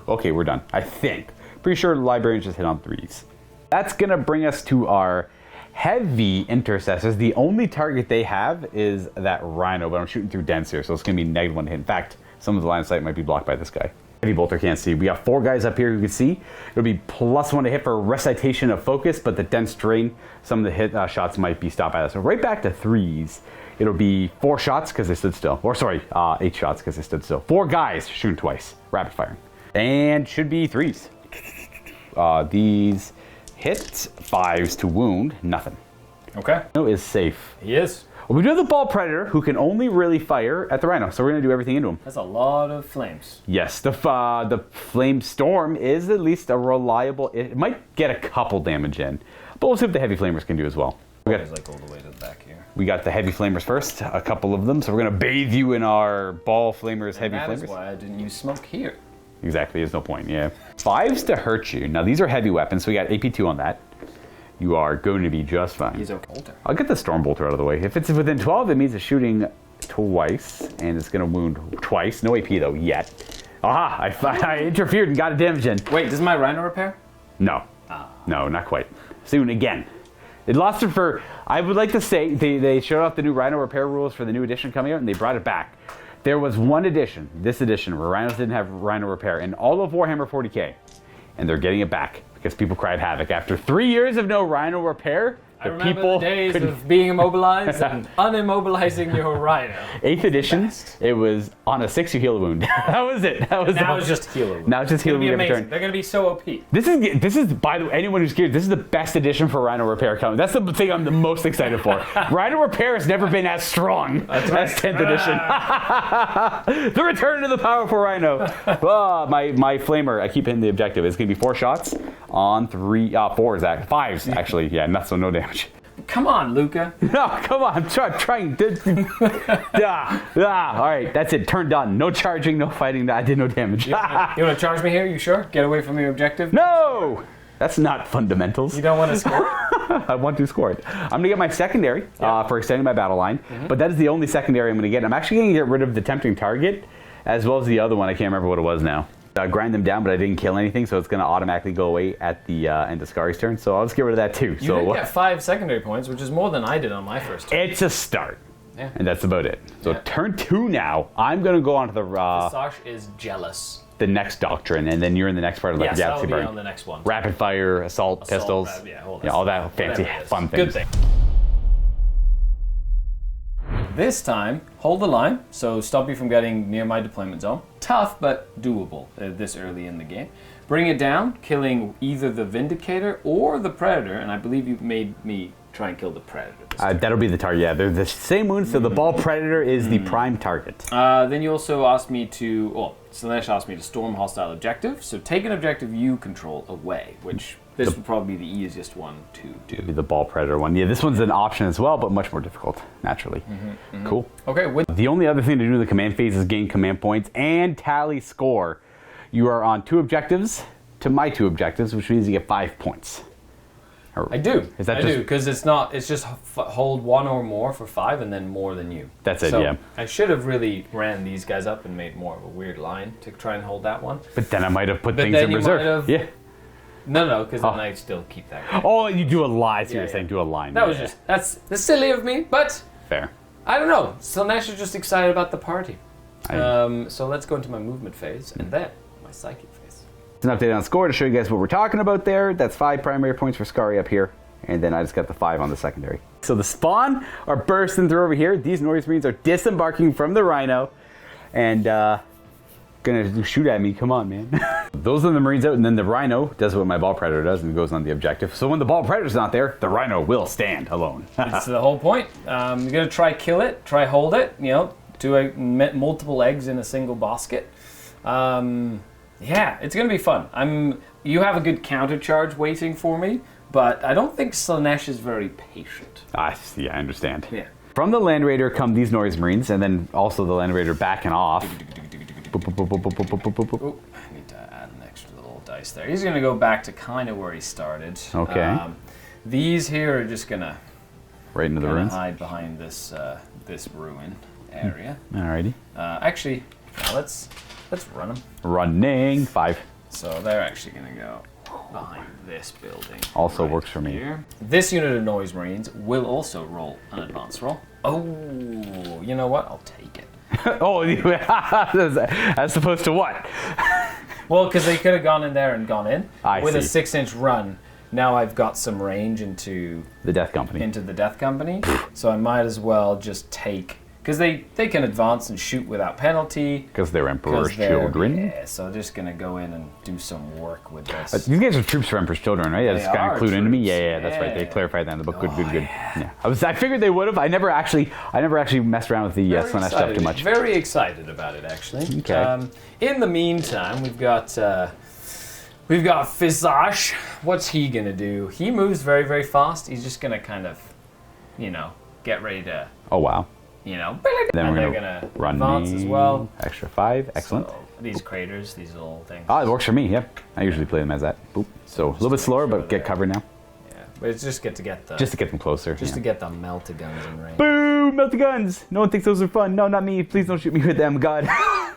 Okay, we're done, I think. Pretty sure the Librarians just hit on 3s. That's gonna bring us to our heavy intercessors. The only target they have is that Rhino, but I'm shooting through dense here, so it's gonna be -1 to hit. In fact, some of the line of sight might be blocked by this guy. Heavy Bolter can't see. We got 4 guys up here who can see. It'll be +1 to hit for recitation of focus, but the dense terrain, some of the hit shots might be stopped by that. So right back to 3s. It'll be 4 shots because they stood still. Or sorry, 8 shots because they stood still. 4 guys shooting twice, rapid firing. And should be 3s. These hit 5s to wound, nothing. Okay. Rhino is safe. He is. Well, we do have the Ball Predator who can only really fire at the Rhino, so we're gonna do everything into him. That's a lot of flames. Yes, the Flame Storm is at least a reliable. It might get a couple damage in, but we'll see what the Heavy Flamers can do as well. It's like all the way to the back here. We got the Heavy Flamers first, a couple of them. So we're gonna bathe you in our Ball Flamers, Heavy That Flamers. is why I didn't use smoke here. Exactly, there's no point. Yeah, 5s to hurt you. Now these are heavy weapons, so we got AP2 on that. You are going to be just fine. He's okay. I'll get the Stormbolter out of the way. If it's within 12, it means it's shooting twice, and it's gonna wound twice. No AP though yet. Aha! I interfered and got a damage in. Wait, does my Rhino repair? No, no, not quite. Soon again. It lost it for. I would like to say they showed off the new Rhino repair rules for the new edition coming out, and they brought it back. There was one edition, this edition, where Rhinos didn't have Rhino repair in all of Warhammer 40k, and they're getting it back because people cried havoc. After 3 years of no Rhino repair, I remember the days of being immobilized and unimmobilizing your Rhino. 8th edition, it was on a 6 you heal a wound. That was it. That was Now it's just heal a wound. Now it's just heal a wound every turn. They're gonna be so OP. This is by the way, anyone who's curious, this is the best edition for Rhino repair coming. That's the thing I'm the most excited for. Rhino repair has never been as strong as 10th edition. The return to the powerful Rhino. My flamer, I keep hitting the objective. It's gonna be 4 shots on 5s actually. Yeah, not so no damage. Come on, Luka. No, come on. I'm trying. All right, that's it. Turn done. No charging, no fighting. I did no damage. You want to charge me here? You sure? Get away from your objective? No! That's not fundamentals. You don't want to score? I want to score it. I'm going to get my secondary for extending my battle line, but that is the only secondary I'm going to get. I'm actually going to get rid of the tempting target as well as the other one. I can't remember what it was now. Grind them down, but I didn't kill anything, so it's going to automatically go away at the end of Skari's turn. So I'll just get rid of that too. You did get 5 secondary points, which is more than I did on my first turn. It's a start. Yeah. And that's about it. So turn 2 now. I'm going to go on to the Sash is jealous. The next doctrine, and then you're in the next part of Yes, Galaxy I'll be Burn. on the next one. Rapid fire, assault pistols, all that fancy fun things. Good thing. This time, hold the line, so stop you from getting near my deployment zone. Tough, but doable this early in the game. Bring it down, killing either the Vindicator or the Predator, and I believe you made me try and kill the Predator this time. That'll be the target, yeah. They're the same wounds, so the Ball Predator is the prime target. Then you also asked me to, Slanesh asked me to storm hostile objective, so take an objective you control away, which this would probably be the easiest one to do. The Ball Predator one. Yeah, this one's an option as well, but much more difficult, naturally. Cool. Okay, The only other thing to do in the command phase is gain command points and tally score. You are on 2 objectives to my 2 objectives, which means you get 5 points. I do. Is that I do, because it's just hold 1 or more for 5 and then more than you. That's it, so yeah. I should have really ran these guys up and made more of a weird line to try and hold that one. But then I might have put But things then in you reserve. might have- Yeah. No, because then I still keep that guy. Oh, you do a lie, so Yeah, you're saying do a line. That was that's silly of me, but fair. I don't know. Slanesh is just excited about the party. So let's go into my movement phase and then my psychic phase. It's an update on score to show you guys what we're talking about there. That's 5 primary points for Skari up here. And then I just got the 5 on the secondary. So the spawn are bursting through over here. These Noise Marines are disembarking from the Rhino. And gonna shoot at me. Come on, man. Those are the Marines out, and then the Rhino does what my Ball Predator does and goes on the objective. So when the Ball Predator's not there, the Rhino will stand alone. That's the whole point. You're gonna try kill it, try hold it. You know, do multiple eggs in a single basket. Yeah, it's gonna be fun. You have a good counter charge waiting for me, but I don't think Slanesh is very patient. I see. I understand. Yeah. From the Land Raider come these Noise Marines, and then also the Land Raider backing off. Ooh, I need to add an extra little dice there. He's going to go back to kind of where he started. Okay. These here are just going to Right into the ruins. hide behind this this ruin area. Alrighty. Actually, let's run them. Running 5. So they're actually going to go behind this building. Also works for me. Here. This unit of Noise Marines will also roll an advance roll. Oh, you know what? I'll take it. Oh, as opposed to what? Well, because they could have gone in there and gone in. With see. a 6-inch run, now I've got some range into The Death Company. the Death Company. So I might as well just take... Because they can advance and shoot without penalty. Because they're Emperor's 'cause they're- children. Yeah, so I'm just going to go in and do some work with this. These guys are troops for Emperor's children, right? That's They kind are of clued into me. troops, Yeah, that's right. They yeah. clarified that in the book. Good. Yeah. I figured they would have. I never actually messed around with the Very Slanesh stuff excited. too much. Very excited about it, actually. Okay. In the meantime, we've got Visage. What's he gonna do? He moves very, very fast. He's just gonna kind of, get ready to, Oh wow. Then Then they're we're gonna run advance as well. Extra 5. Excellent. So these craters, these little things. It works for me. Yep. I usually play them as that. Boop. So a little bit slower, but get covered now. Yeah, but it's just to get the Just to get them closer. to yeah. get the melta guns in range. Boom! Melt the guns! No one thinks those are fun. No, not me. Please don't shoot me with them, God.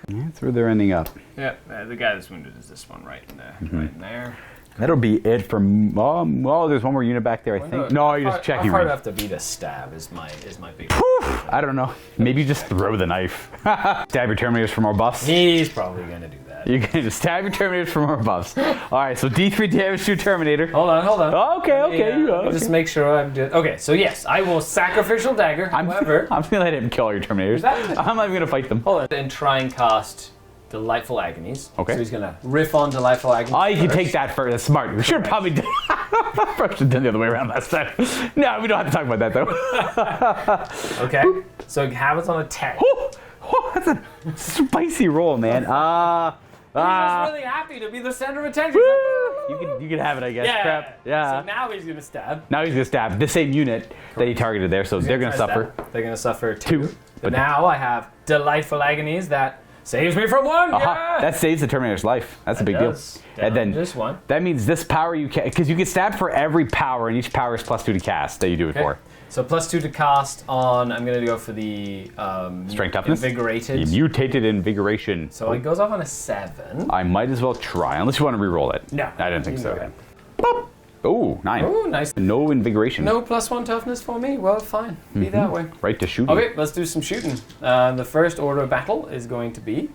That's where they're ending up. Yeah, the guy that's wounded is this one right in there. That'll be it from. There's one more unit back there, I think. No, you're just checking. How hard range. have to be to stab is my big. I don't know. Maybe just throw the knife. Stab your Terminators for more buffs. He's probably gonna do that. You can just stab your Terminators for more buffs. Alright, so D3 damage to your Terminator. Hold on. Okay. Let me just make sure I'm doing. Okay, so yes, I will sacrificial dagger. However, I'm just gonna let him kill all your Terminators. I'm not even gonna fight them. hold on, and try and cast Delightful Agonies. Okay. So he's gonna riff on Delightful Agonies. You can take that first. That's smart. We should have probably done, probably should have done the other way around last time. No, we don't have to talk about that though. Okay. So have it on a 10. That's a spicy roll, man. He was really happy to be the center of attention. You can have it, I guess. Yeah. Crap. Yeah. So now he's gonna stab. Now he's gonna stab the same unit that he targeted there, so they're gonna Try suffer. stab. They're gonna suffer 2. But But now I have Delightful Agonies that saves me from 1. Yeah. That saves the Terminator's life. That's a big deal. And then just 1. that means this power you can, because you can stab for every power, and each power is +2 to cast that you do it for. So +2 to cast on. I'm gonna go for the Strength toughness. Invigorated. Mutated invigoration. So it goes off on a 7. I might as well try, unless you want to re-roll it. No, I didn't think you so. can Boop. Oh, 9. Oh, nice. No invigoration. No +1 toughness for me. Well, fine. Be that way. Right to shooting. Okay, let's do some shooting. The first order of battle is going to be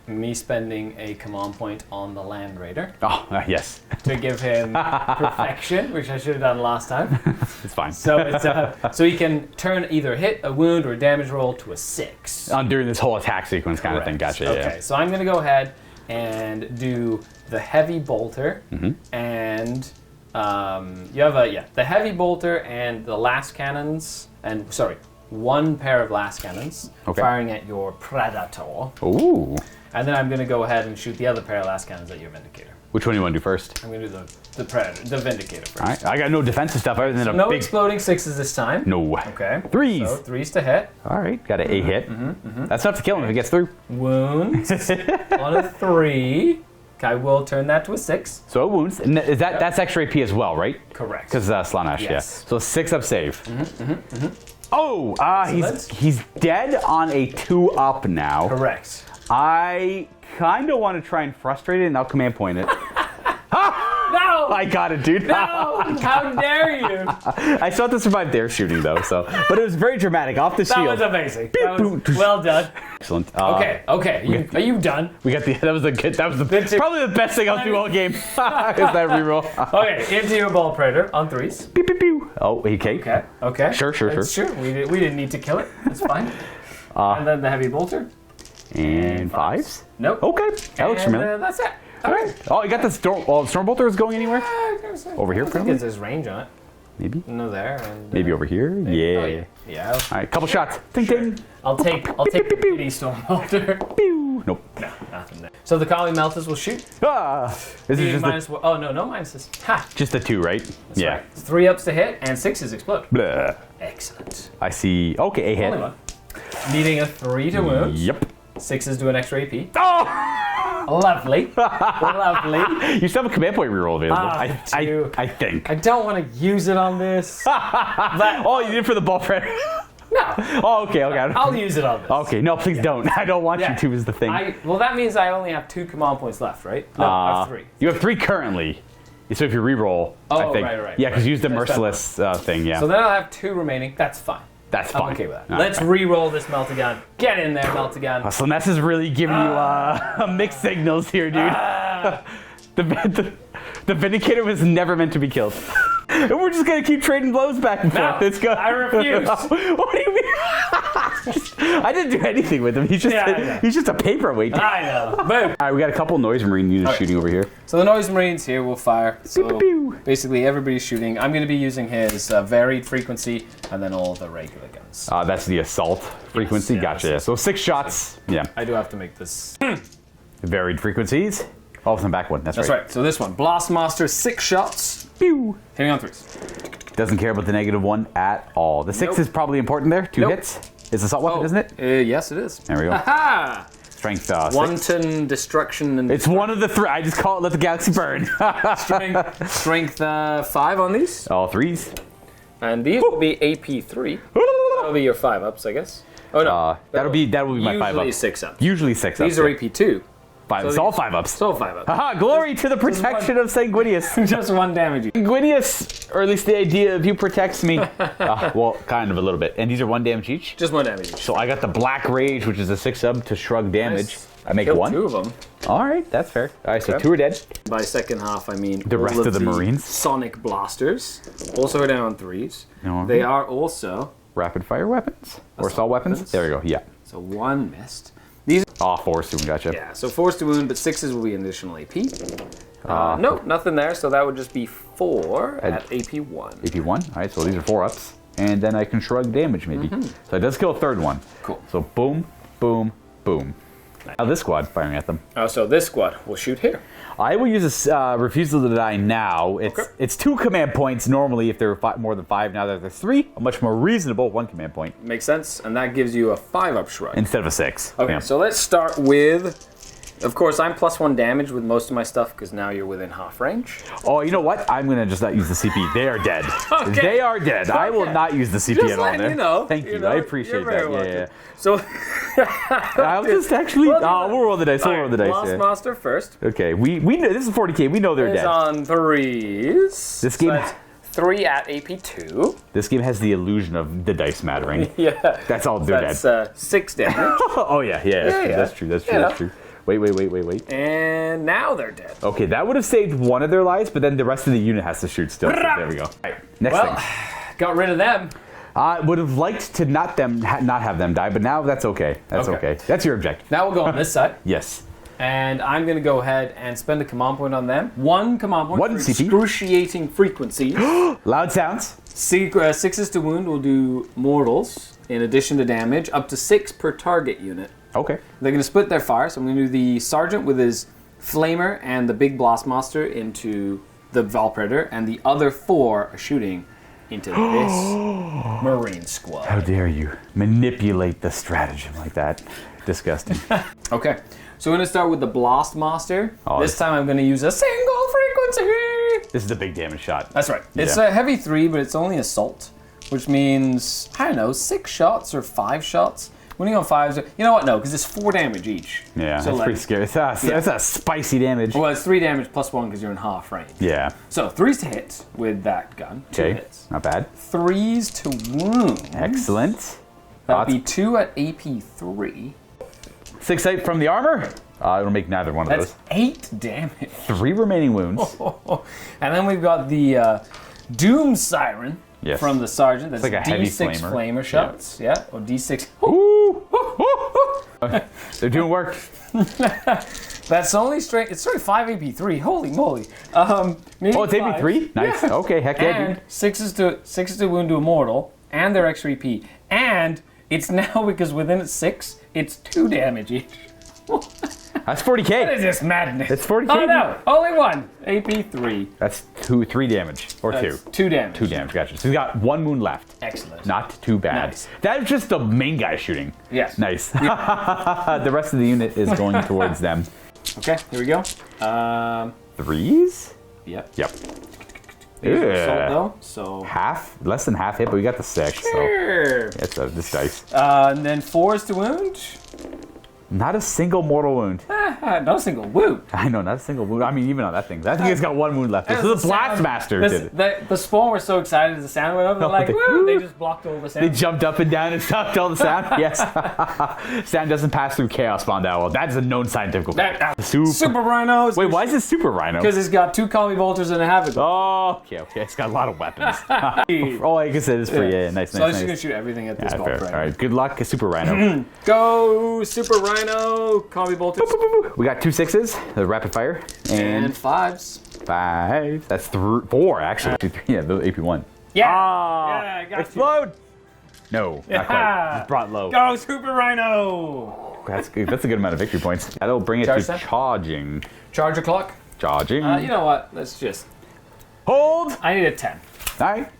me spending a command point on the Land Raider Oh, yes. to give him perfection, which I should have done last time. It's fine. So it's so he can turn either a hit, a wound, or a damage roll to a 6. During this whole attack sequence kind of thing. Correct. Gotcha, Okay, so I'm going to go ahead and do the heavy bolter, and you have the heavy bolter and the last cannons, and one pair of last cannons firing at your Predator. Ooh. And then I'm going to go ahead and shoot the other pair of last cannons at your Vindicator. Which one do you want to do first? I'm going to do the Predator, the Vindicator first. All right. I got no defensive stuff other than a No big... exploding 6s this time. No. Okay. 3s. So 3s to hit. All right. Got an 8 hit. That's enough to kill him if he gets through. Wounds on a 3. I will turn that to a 6. So wounds. And is that's extra AP as well, right? Correct. Because Slanesh, Yes. yeah. So 6 up save. Oh, Excellent. he's dead on a 2 up now. Correct. I kind of want to try and frustrate it, and I'll command point it. No! No! I got it, dude. No! How dare you? I still have to survive their shooting though, but it was very dramatic off the That shield. was amazing. That was well done. Excellent. Okay. Are you done? We got that was probably the best thing I'll do all game. Is that reroll? Okay, into your ball predator on 3s. Pew, pew, pew. Oh, okay. Okay. Sure. Sure. We didn't need to kill it. It's fine. And then the heavy bolter. And 5s? Nope. Okay. That looks familiar. That's it. All right. Oh, you got the storm. Oh, the storm bolter is going anywhere? Over here, I think probably? there's range on it. Maybe. No, there. And, Maybe over here. Yeah. Yeah. All right. Couple shots. Ding ding. I'll take the pity storm bolter. Pew. Nope. No, nothing there. So the colony melters will shoot. Ah. This is just Minus one. Oh no, no minuses. Ha. just the 2, right? That's yeah. right. 3 ups to hit and 6s explode. Blah. Excellent. I see. Okay, a Only hit. one. Needing a 3 to wound. Yep. 6s do an extra AP. Oh! Lovely. Lovely. You still have a command point reroll available. I think. I don't want to use it on this. Oh, you did it for the ball predator. No. Oh, okay. I'll use it on this. Okay, no, please don't. I don't want you to is the thing. Well, that means I only have 2 command points left, right? No, I have 3. You have 3 currently. So if you reroll, I think. right. Yeah, because use the That's merciless thing, yeah. So then I'll have 2 remaining. That's fine. That's fine. I'm okay with that. All Let's right. re-roll this Meltagun. Get in there, Meltagun. Slyness is really giving you mixed signals here, dude. The Vindicator was never meant to be killed. And we're just going to keep trading blows back and forth. Let's go. I refuse. What do you mean? I didn't do anything with him. He's just a paperweight. I know. Boom. All right, we got a couple noise marine units shooting over here. So the Noise Marines here will fire. So Pew, pew, pew. basically everybody's shooting. I'm going to be using his varied frequency and then all the regular guns. That's the assault frequency. Yes, gotcha. Yeah. So 6 shots. Yeah. I do have to make this. Varied frequencies. Oh, it's the back one. That's right. So this one, Blastmaster, 6 shots. Pew. Hitting on 3s. Doesn't care about the -1 at all. The 6 Nope. is probably important there. 2 Nope. hits. It's assault weapon, isn't it? Yes, it is. There we go. Ha! Strength 6. Wanton destruction and It's one of the 3. I just call it let the galaxy burn. strength 5 on these. All 3s. And these will be AP3. That'll be your 5 ups, I guess. Oh no. That will be my 5 usually ups. 6 ups. Usually 6 ups. These are AP2. 5. It's all 5 ups. So 5 ups. Haha, glory to the protection of Sanguinius. Just 1 damage. Sanguinius, or at least the idea of you protects me. Well, kind of a little bit. And these are 1 damage each. Just 1 damage. So I got the Black Rage, which is a 6 sub to shrug damage. Nice. I make Killed 1. 2 of them. All right, that's fair. All right, so Okay. 2 are dead. By second half, I mean The rest all of the Marines. Sonic blasters. Also are down on 3s. No. They are also Rapid fire weapons or assault weapons. weapons. There we go. Yeah. so 1 missed. These Oh, 4 soon. Gotcha. yeah, so 4s to wound, but 6s will be an additional AP. Nope, nothing there. So that would just be 4 at AP1. AP1. All right, so these are 4 ups, and then I can shrug damage maybe. So it does kill a 3rd one. Cool. So boom, boom, boom. Now this squad firing at them. So this squad will shoot here. I will use a refusal to die now. It's 2 command points normally if there are more than 5. Now that there's 3, a much more reasonable 1 command point Makes sense, and that gives you a 5-up shrug. instead of a 6. Okay, Yeah. so let's start with. Of course, I'm +1 damage with most of my stuff because now you're within half range. Oh, you know what? I'm gonna just not use the CP. They are dead. Okay. They are dead. I will Okay. not use the CP Just at all letting there. you know. Thank you. know, I appreciate you're very that. welcome. Yeah. So I'll just actually. We'll roll the dice. We'll roll the dice. Yeah. Blastmaster first. Okay. We know this is 40k. We know they're Is dead. on 3s. This game- So that's 3 at AP2. This game has the illusion of the dice mattering. Yeah. That's all. They're That's dead. 6 damage. Oh yeah. That's true. That's true. Yeah. That's true. Wait. And now they're dead. Okay, that would have saved one of their lives, but then the rest of the unit has to shoot still. So there we go. All right, next Well, thing. got rid of them. I would have liked to not have them die, but now that's okay. That's okay. That's your objective. Now we'll go on this side. Yes. And I'm going to go ahead and spend a command point on them. 1 command point 1 for CP. excruciating frequency. Loud sounds. 6s to wound will do mortals in addition to damage, up to 6 per target unit. Okay. They're going to split their fire, so I'm going to do the sergeant with his flamer and the big blastmaster into the Valpredator, and the other 4 are shooting into this Marine squad. How dare you manipulate the stratagem like that? Disgusting. Okay, so I'm going to start with the Blastmaster. Oh, this time I'm going to use a single frequency. This is a big damage shot. That's right. It's Yeah. a heavy 3, but it's only assault, which means, I don't know, 6 shots or 5 shots. Wounding on 5s. You know what? No, because it's 4 damage each. Yeah, so that's pretty scary. That's a spicy damage. Well, it's 3 damage plus 1 because you're in half range. Yeah. So 3s to hit with that gun. 2 hits. Not bad. 3s to wound. Excellent. That would be 2 at AP 3. 6 8 from the armor. It'll make neither one of That's those. 8 damage. 3 remaining wounds. And then we've got the Doom Siren from the Sergeant. That's like a heavy D6 flamer. flamer shots. Yeah, or D6. Ooh. They're doing work. That's only straight. It's only 5 AP3. Holy moly. Oh, it's AP3? Nice. Yeah. Okay, heck yeah, And dude. 6 to wound to a mortal, and their extra EP. And it's now, because within 6, it's 2 damage each. That's 40k. What is this madness? It's 40k. Oh no, only 1. AP3. That's 3 damage. Or That's 2. 2 damage. 2 damage, gotcha. So he's got 1 wound left. Excellent. Not too bad. Nice. That's just the main guy shooting. Yes. Nice. The rest of the unit is going towards them. Okay, here we go. 3s? Yep. Yep. These are Yeah. assault though, so. Half, less than half hit, but we got the 6. Sure. So it's this dice. And then 4s to wound. Not a single mortal wound. Not a single wound. I know, not a single wound. I mean, even on that thing. That thing has got 1 wound left. This is a blast master. The spawn were so excited as the sound went up. They're like, woo! They just blocked all the sound. They jumped up and down and stopped all the sound. Yes. Sound doesn't pass through chaos spawn that well. That is a known scientific fact. Super rhinos. Wait, why is it super rhino? Because it's got 2 colony bolters and a havoc. Oh, okay. It's got a lot of weapons. Oh, I guess it is free. Yeah, nice, So I'm nice. just going to shoot everything at this ball. Fair. All right, good luck, super rhino. Go, super rhino, colony bolters. We got 2 6s, the rapid fire, And 5s. 5. That's 4 actually. 2 3. Yeah, the AP1. Yeah. Ah, Yeah, I got explode. No, not quite. Just brought low. Go, super rhino. That's good. That's a good amount of victory points. That'll bring it Charge to set? charging. Charger clock. Charging. You know what? Let's just. Hold. I need a 10. All right.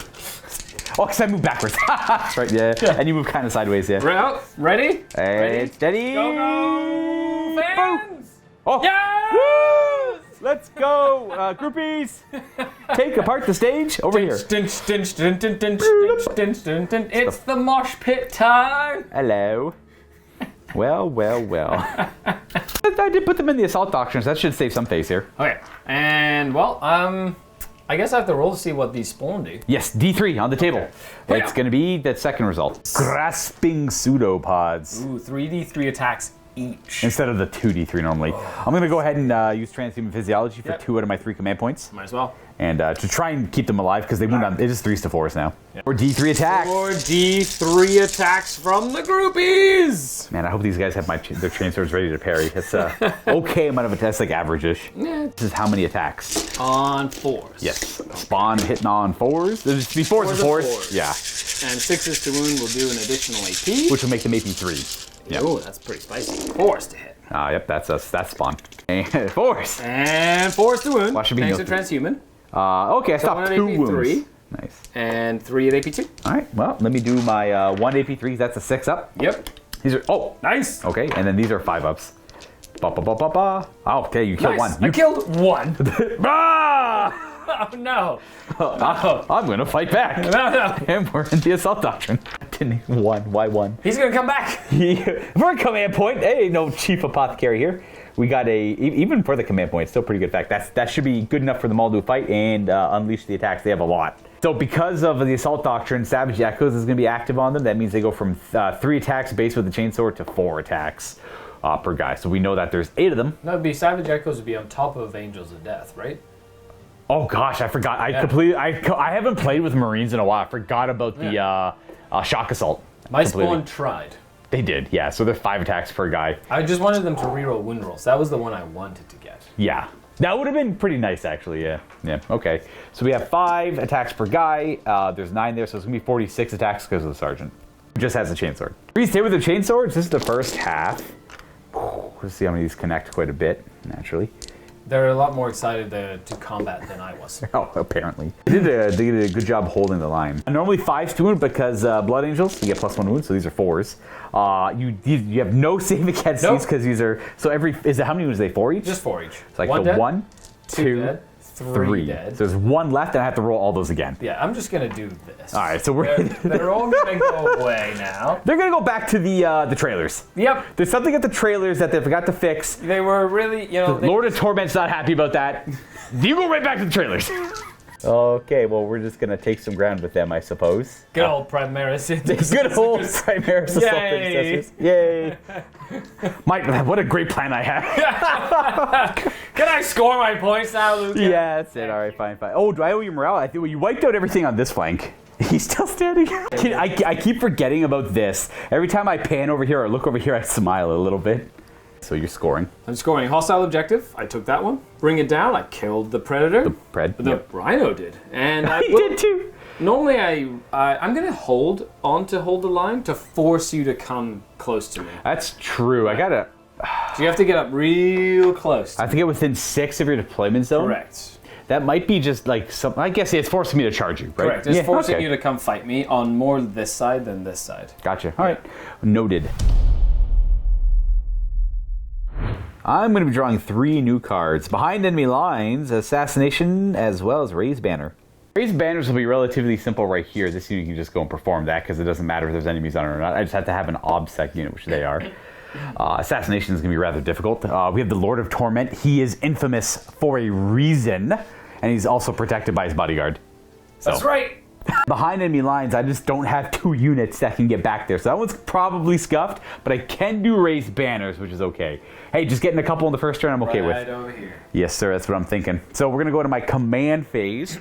Oh, because I moved backwards. That's right, yeah. And you move kind of sideways, yeah. Out. Ready? Ready? Steady. Go, go. Fans. Oh. Yes! Woo! Let's go, groupies. Take apart the stage over here. It's the mosh pit time. Hello. Well. I did put them in the assault doctrines. That should save some face here. Okay. And, well, I guess I have to roll to see what these spawn do. Yes, D3 on the table. Okay. It's going to be the second result. Grasping pseudopods. Ooh, 3d3 attacks each. Instead of the 2d3 normally. I'm going to go ahead and use transhuman physiology for 2 out of my 3 command points. Might as well. And to try and keep them alive because they wound on. It is 3s to 4s now. Yep. Or D3 attacks. 4d3 attacks from the groupies. Man, I hope these guys have their chain swords ready to parry. That's okay amount of attacks, like average-ish. Yeah. This is how many attacks? On 4s. Yes. Spawn hitting on 4s. There's be 4s and 4s. Yeah. And 6s to wound will do an additional AP. Which will make them AP3. Yep. Oh, that's pretty spicy. 4s to hit. Yep, that's us. That's spawn. And 4s. And 4s to wound. Well, should be thanks no to transhuman. Okay, I stopped one 2 AP3. wounds. Nice. And 3 at AP2. All right, well, let me do my 1 AP3. That's a 6 up. Yep. These are, Nice. Okay, and then these are 5 ups. Ba ba ba ba ba. Oh, okay, you killed Nice. one. I killed 1. Ah! Oh, no. I'm gonna fight back. No. And we're in the assault doctrine. 1. Why 1? He's going to come back. For a command point, hey, no chief apothecary here. We got even for the command point, still pretty good fact. That should be good enough for them all to fight and unleash the attacks. They have a lot. So because of the assault doctrine, Savage Echoes is going to be active on them. That means they go from 3 attacks base with the chainsaw to 4 attacks per guy. So we know that there's 8 of them. That would be Savage Echoes would be on top of Angels of Death, right? Oh gosh, I forgot. I haven't played with Marines in a while. I forgot about the shock assault. My spawn tried. They did, yeah. So they're 5 attacks per guy. I just wanted them to reroll win rolls. That was the one I wanted to get. Yeah. That would have been pretty nice, actually, yeah. Yeah, okay. So we have 5 attacks per guy. There's 9 there, so it's going to be 46 attacks because of the sergeant. Who just has a chainsword. 3 stay with the chainswords. This is the first half. Let's see how many of these connect quite a bit, naturally. They're a lot more excited to combat than I was. Oh, apparently. They did a good job holding the line. Normally 5's to wound because Blood Angels, you get +1 wound, so these are 4s. You have no save against these because these are, so how many wounds are they? 4 each? Just 4 each. It's like 1 dead, 1, 2, dead, 3 dead. So there's 1 left, and I have to roll all those again. Yeah, I'm just gonna do this. All right, so they're all gonna go away now. They're gonna go back to the trailers. Yep. There's something at the trailers that they forgot to fix. They were really, Lord of Torment's not happy about that. You go right back to the trailers. Okay, well, we're just gonna take some ground with them, I suppose. Good old Primaris. Good old Primaris assault intercessors. Yay! What a great plan I have. Can I score my points now, Luka? Yeah, that's it. All right, fine. Oh, do I owe you morale? I think you wiped out everything on this flank. He's still standing. I keep forgetting about this. Every time I pan over here or look over here, I smile a little bit. So you're scoring. I'm scoring hostile objective. I took that one. Bring it down. I killed the predator. The rhino did, and I did too. Normally, I'm gonna hold the line to force you to come close to me. That's true. I gotta. So you have to get up real close. I have to get within 6 of your deployment zone. Correct. That might be just like some. I guess it's forcing me to charge you, right? Correct. It's forcing you to come fight me on more this side than this side. Gotcha. All right. Noted. I'm going to be drawing 3 new cards. Behind enemy lines, assassination, as well as raise banner. Raise banners will be relatively simple right here. This unit can just go and perform that because it doesn't matter if there's enemies on it or not. I just have to have an obsec unit, which they are. Assassination is going to be rather difficult. We have the Lord of Torment. He is infamous for a reason, and he's also protected by his bodyguard. So. That's right. Behind enemy lines, I just don't have 2 units that can get back there. So that one's probably scuffed, but I can do raise banners, which is okay. Hey, just getting a couple in the first turn, I'm okay with. Right over here. Yes, sir, that's what I'm thinking. So we're going to go to my command phase.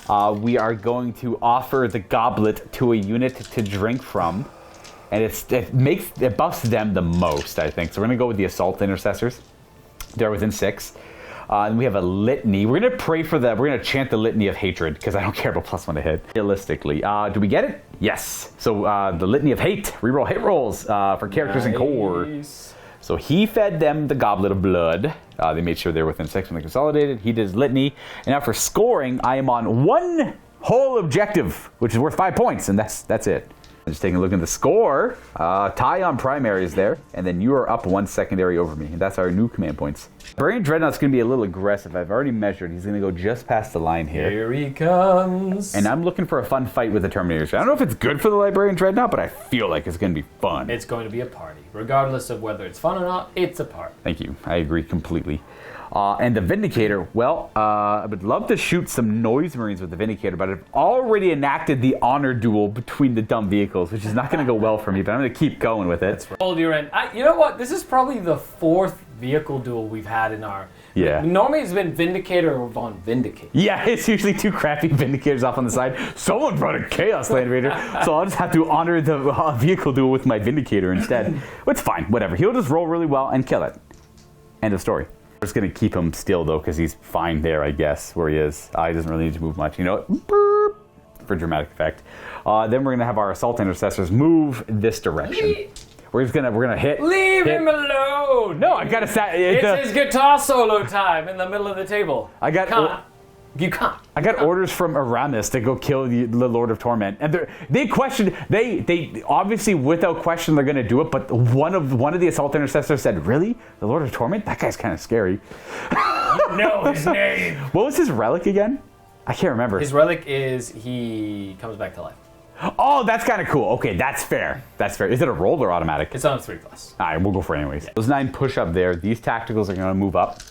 We are going to offer the goblet to a unit to drink from. And it buffs them the most, I think. So we're going to go with the assault intercessors. They're within 6. And we have a litany. We're going to pray for that. We're going to chant the litany of hatred because I don't care about +1 to hit. Realistically. Do we get it? Yes. So the litany of hate. Reroll hit rolls for characters and core. So he fed them the goblet of blood. They made sure they were within 6 when they consolidated. He did his litany. And now for scoring, I am on 1 whole objective, which is worth 5 points. And that's it. Just taking a look at the score. Tie on primaries there, and then you are up 1 secondary over me. And that's our new command points. Librarian Dreadnought's going to be a little aggressive. I've already measured. He's going to go just past the line here. Here he comes. And I'm looking for a fun fight with the Terminators. I don't know if it's good for the Librarian Dreadnought, but I feel like it's going to be fun. It's going to be a party. Regardless of whether it's fun or not, it's a party. Thank you. I agree completely. And the Vindicator, well, I would love to shoot some Noise Marines with the Vindicator, but I've already enacted the honor duel between the dumb vehicles, which is not going to go well for me, but I'm going to keep going with it. Hold your end. You know what? This is probably the 4th vehicle duel we've had in our... Yeah. Normally it's been Vindicator or Von Vindicate. Yeah, it's usually 2 crappy Vindicators off on the side. Someone brought a Chaos Land Raider, so I'll just have to honor the vehicle duel with my Vindicator instead. It's fine, whatever. He'll just roll really well and kill it. End of story. I'm just going to keep him still, though, because he's fine there, I guess, where he is. He doesn't really need to move much. You know what? Burp, for dramatic effect. Then we're going to have our Assault Intercessors move this direction. We're gonna hit. Leave him alone! No, I got to... It's his guitar solo time in the middle of the table. You can't. I got orders from Aramis to go kill the Lord of Torment, and they questioned. They obviously, without question, they're going to do it. But one of the Assault Intercessors said, "Really, the Lord of Torment? That guy's kind of scary." You know his name. What was his relic again? I can't remember. His relic is he comes back to life. Oh, that's kind of cool. Okay, that's fair. That's fair. Is it a roll or automatic? It's on a 3+. All right, we'll go for it anyways. Those 9 push up there. These tacticals are going to move up.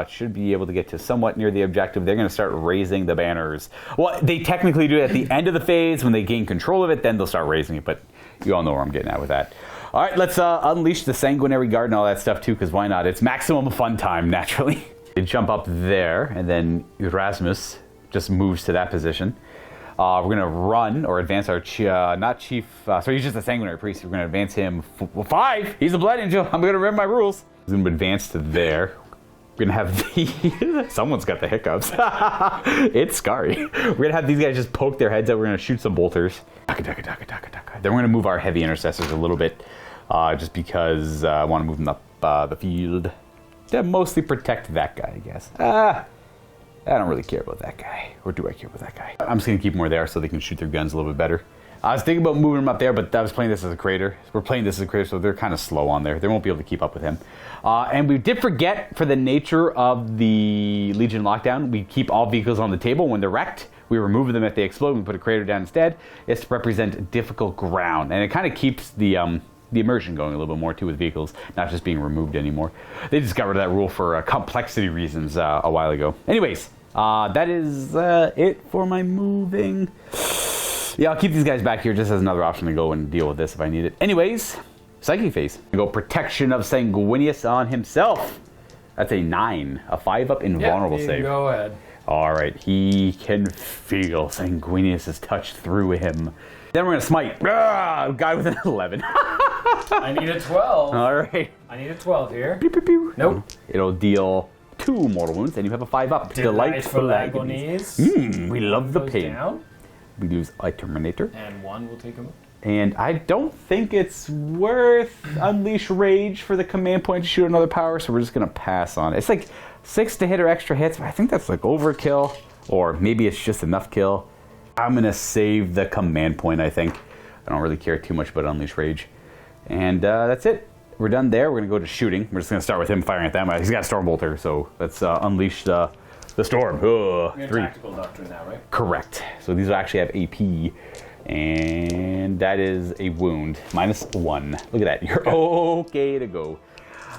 Should be able to get to somewhat near the objective. They're going to start raising the banners. Well, they technically do it at the end of the phase. When they gain control of it, then they'll start raising it. But you all know where I'm getting at with that. All right, let's unleash the Sanguinary Guard and all that stuff too, because why not? It's maximum fun time, naturally. They jump up there, and then Erasmus just moves to that position. We're going to run or advance our so he's just a Sanguinary Priest. We're going to advance him 5. He's a Blood Angel. I'm going to remember my rules. He's going to advance to there. We're going to have someone's got the hiccups. It's Skari. We're going to have these guys just poke their heads out. We're going to shoot some bolters. Then we're going to move our heavy intercessors a little bit, just because I want to move them up the field to mostly protect that guy, I guess. I don't really care about that guy. Or do I care about that guy? I'm just going to keep more there so they can shoot their guns a little bit better. I was thinking about moving them up there, but I was playing this as a crater. We're playing this as a crater, so they're kind of slow on there. They won't be able to keep up with him. And we did forget, for the nature of the Legion lockdown, we keep all vehicles on the table. When they're wrecked, we remove them if they explode. We put a crater down instead. It's to represent difficult ground, and it kind of keeps the immersion going a little bit more too with vehicles, not just being removed anymore. They just got rid of that rule for complexity reasons a while ago. Anyways, that is it for my moving. Yeah, I'll keep these guys back here just as another option to go and deal with this if I need it. Anyways, psychic phase. We go protection of Sanguinius on himself. That's a 9, a 5-up invulnerable save. Go ahead. All right, he can feel Sanguinius' touch through him. Then we're gonna smite. Guy with an 11. I need a 12. All right. I need a 12 here. Pew, pew, pew. Nope. It'll deal 2 mortal wounds, and you have a 5-up. Delightful agonies. We love the Goes pain. down, We lose a Terminator. and 1 will take him. And I don't think it's worth Unleash Rage for the command point to shoot another power, so we're just going to pass on it. It's like 6 to hit or extra hits, but I think that's like overkill, or maybe it's just enough kill. I'm going to save the command point, I think. I don't really care too much about Unleash Rage. And that's it. We're done there. We're going to go to shooting. We're just going to start with him firing at them. He's got a Stormbolter, so let's unleash the storm. You're 3. tactical doctrine now, right? Correct. So these will actually have AP. And that is a wound. -1. Look at that. You're okay to go.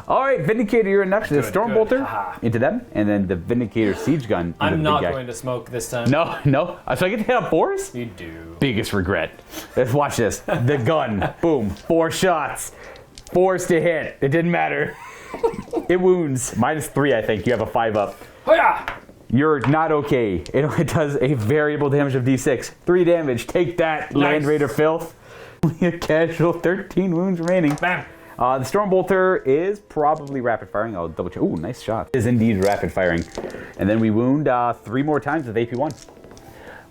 All right, Vindicator, you're next. The Stormbolter Haha. into them. And then the Vindicator Siege Gun into I'm the not big guy. going to smoke this time. No. So I get to hit on 4s? You do. Biggest regret. Let's watch this. The gun. Boom. 4 shots. 4s to hit. It didn't matter. It wounds. -3, I think. You have a 5-up. Hoya! You're not okay. It does a variable damage of d6. 3 damage. Take that, Nice. Land Raider filth. Only a casual 13 wounds remaining. Bam! The Stormbolter is probably rapid firing. I'll double check. Ooh, nice shot. It is indeed rapid firing. And then we wound 3 more times with AP1.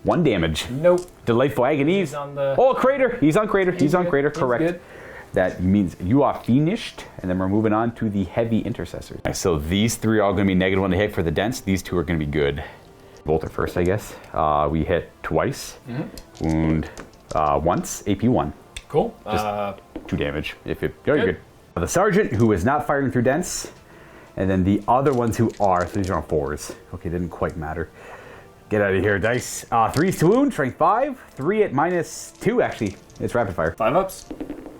1 damage. Nope. Delightful Agonies. He's on the... Oh, Crater. He's on Crater. He's on good. Crater. He's Correct. good. That means you are finished, and then we're moving on to the Heavy Intercessors. Right, so these 3 are all going to be -1 to hit for the dense. These 2 are going to be good. Bolter first, I guess. We hit twice. Wound once. AP1. Cool. 2 damage. Very good. The Sergeant, who is not firing through dense, and then the other ones who are. So these are on 4s. Okay, didn't quite matter. Get out of here, dice. 3s to wound, strength 5. 3 at -2, actually. It's rapid fire. 5-ups.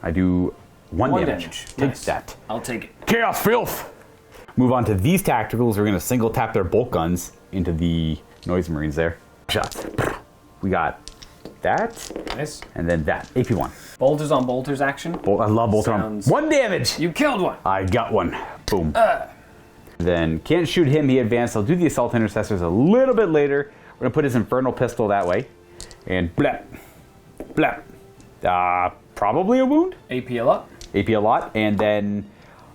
I do 1 damage. Take Nice. that. I'll take it. Chaos Filth! Move on to these tacticals. We're going to single tap their bolt guns into the Noise Marines there. Shots. We got that, Nice. and then that. AP1. Bolters on bolters action. I love Bolter on. Sounds- 1 damage! You killed one. I got 1. Boom. Then can't shoot him. He advanced. I'll do the Assault Intercessors a little bit later. We're going to put his Infernal Pistol that way. And blap. Blap. Probably a wound. AP a lot. AP a lot, and then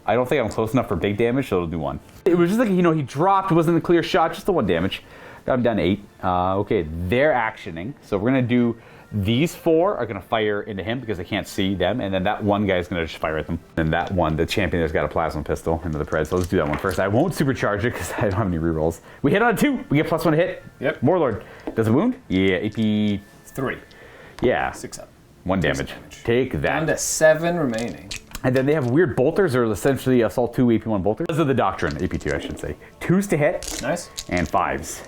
I don't think I'm close enough for big damage, so it'll do 1. It was just like, he dropped, it wasn't a clear shot, just the 1 damage. Got him down to 8. Okay, they're actioning. So we're going to do, these 4 are going to fire into him because they can't see them, and then that one guy is going to just fire at them. And that one, the champion, there's got a plasma pistol into the Prez, so let's do that one first. I won't supercharge it because I don't have any rerolls. We hit on a 2, we get +1 hit. Yep. Warlord. Does it wound? Yeah, AP, 3. yeah. 6 up. 1 damage. Take that. Down to 7 remaining. And then they have weird bolters, or essentially Assault 2, AP1 bolters. Those are the Doctrine, AP2, I should say. 2s to hit, Nice. and 5s.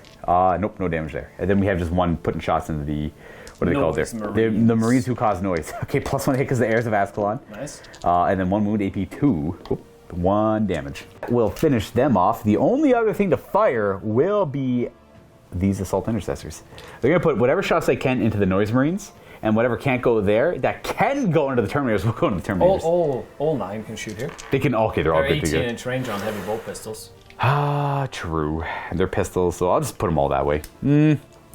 Nope, no damage there. And then we have just 1 putting shots into the, what are they called there? Noise Marines. The Marines who cause noise. Okay, +1 hit because the heirs of Ascalon. Nice. And then 1 wound, AP2. Oop, 1 damage. We'll finish them off. The only other thing to fire will be these Assault Intercessors. They're going to put whatever shots they can into the Noise Marines, and whatever can't go there, that can go into the Terminators, will go into the Terminators. All 9 can shoot here. They can, okay, they're all They're good to go. 18-inch range on heavy bolt pistols. True. And they're pistols, so I'll just put them all that way.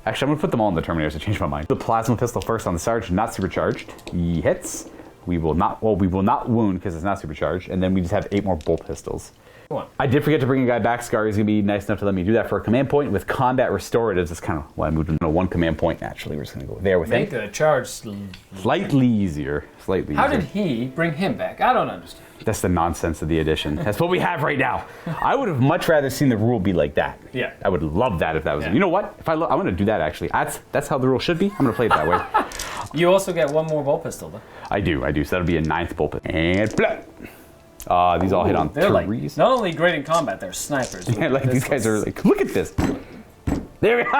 Actually, I'm going to put them all in the Terminators to change my mind. The Plasma Pistol first on the Sergeant, not supercharged. He hits. We will not wound because it's not supercharged, and then we just have 8 more bolt pistols. Come on. I did forget to bring a guy back. Skari is going to be nice enough to let me do that for a command point with combat restoratives. That's kind of why I moved into 1 command point. Naturally, we're just going to go there with Make him. the charge. Slightly easier. Slightly How easier. did he bring him back? I don't understand. That's the nonsense of the edition. That's what we have right now. I would have much rather seen the rule be like that. Yeah. I would love that if that was. Yeah. You know what? I'm going to do that actually. That's how the rule should be. I'm going to play it that way. You also get one more ball pistol, though. I do. So that'll be a 9th bull pit. And blah. These all hit on They're threes. not only great in combat, they're snipers. Yeah, like these guys are like, look at this. There we go.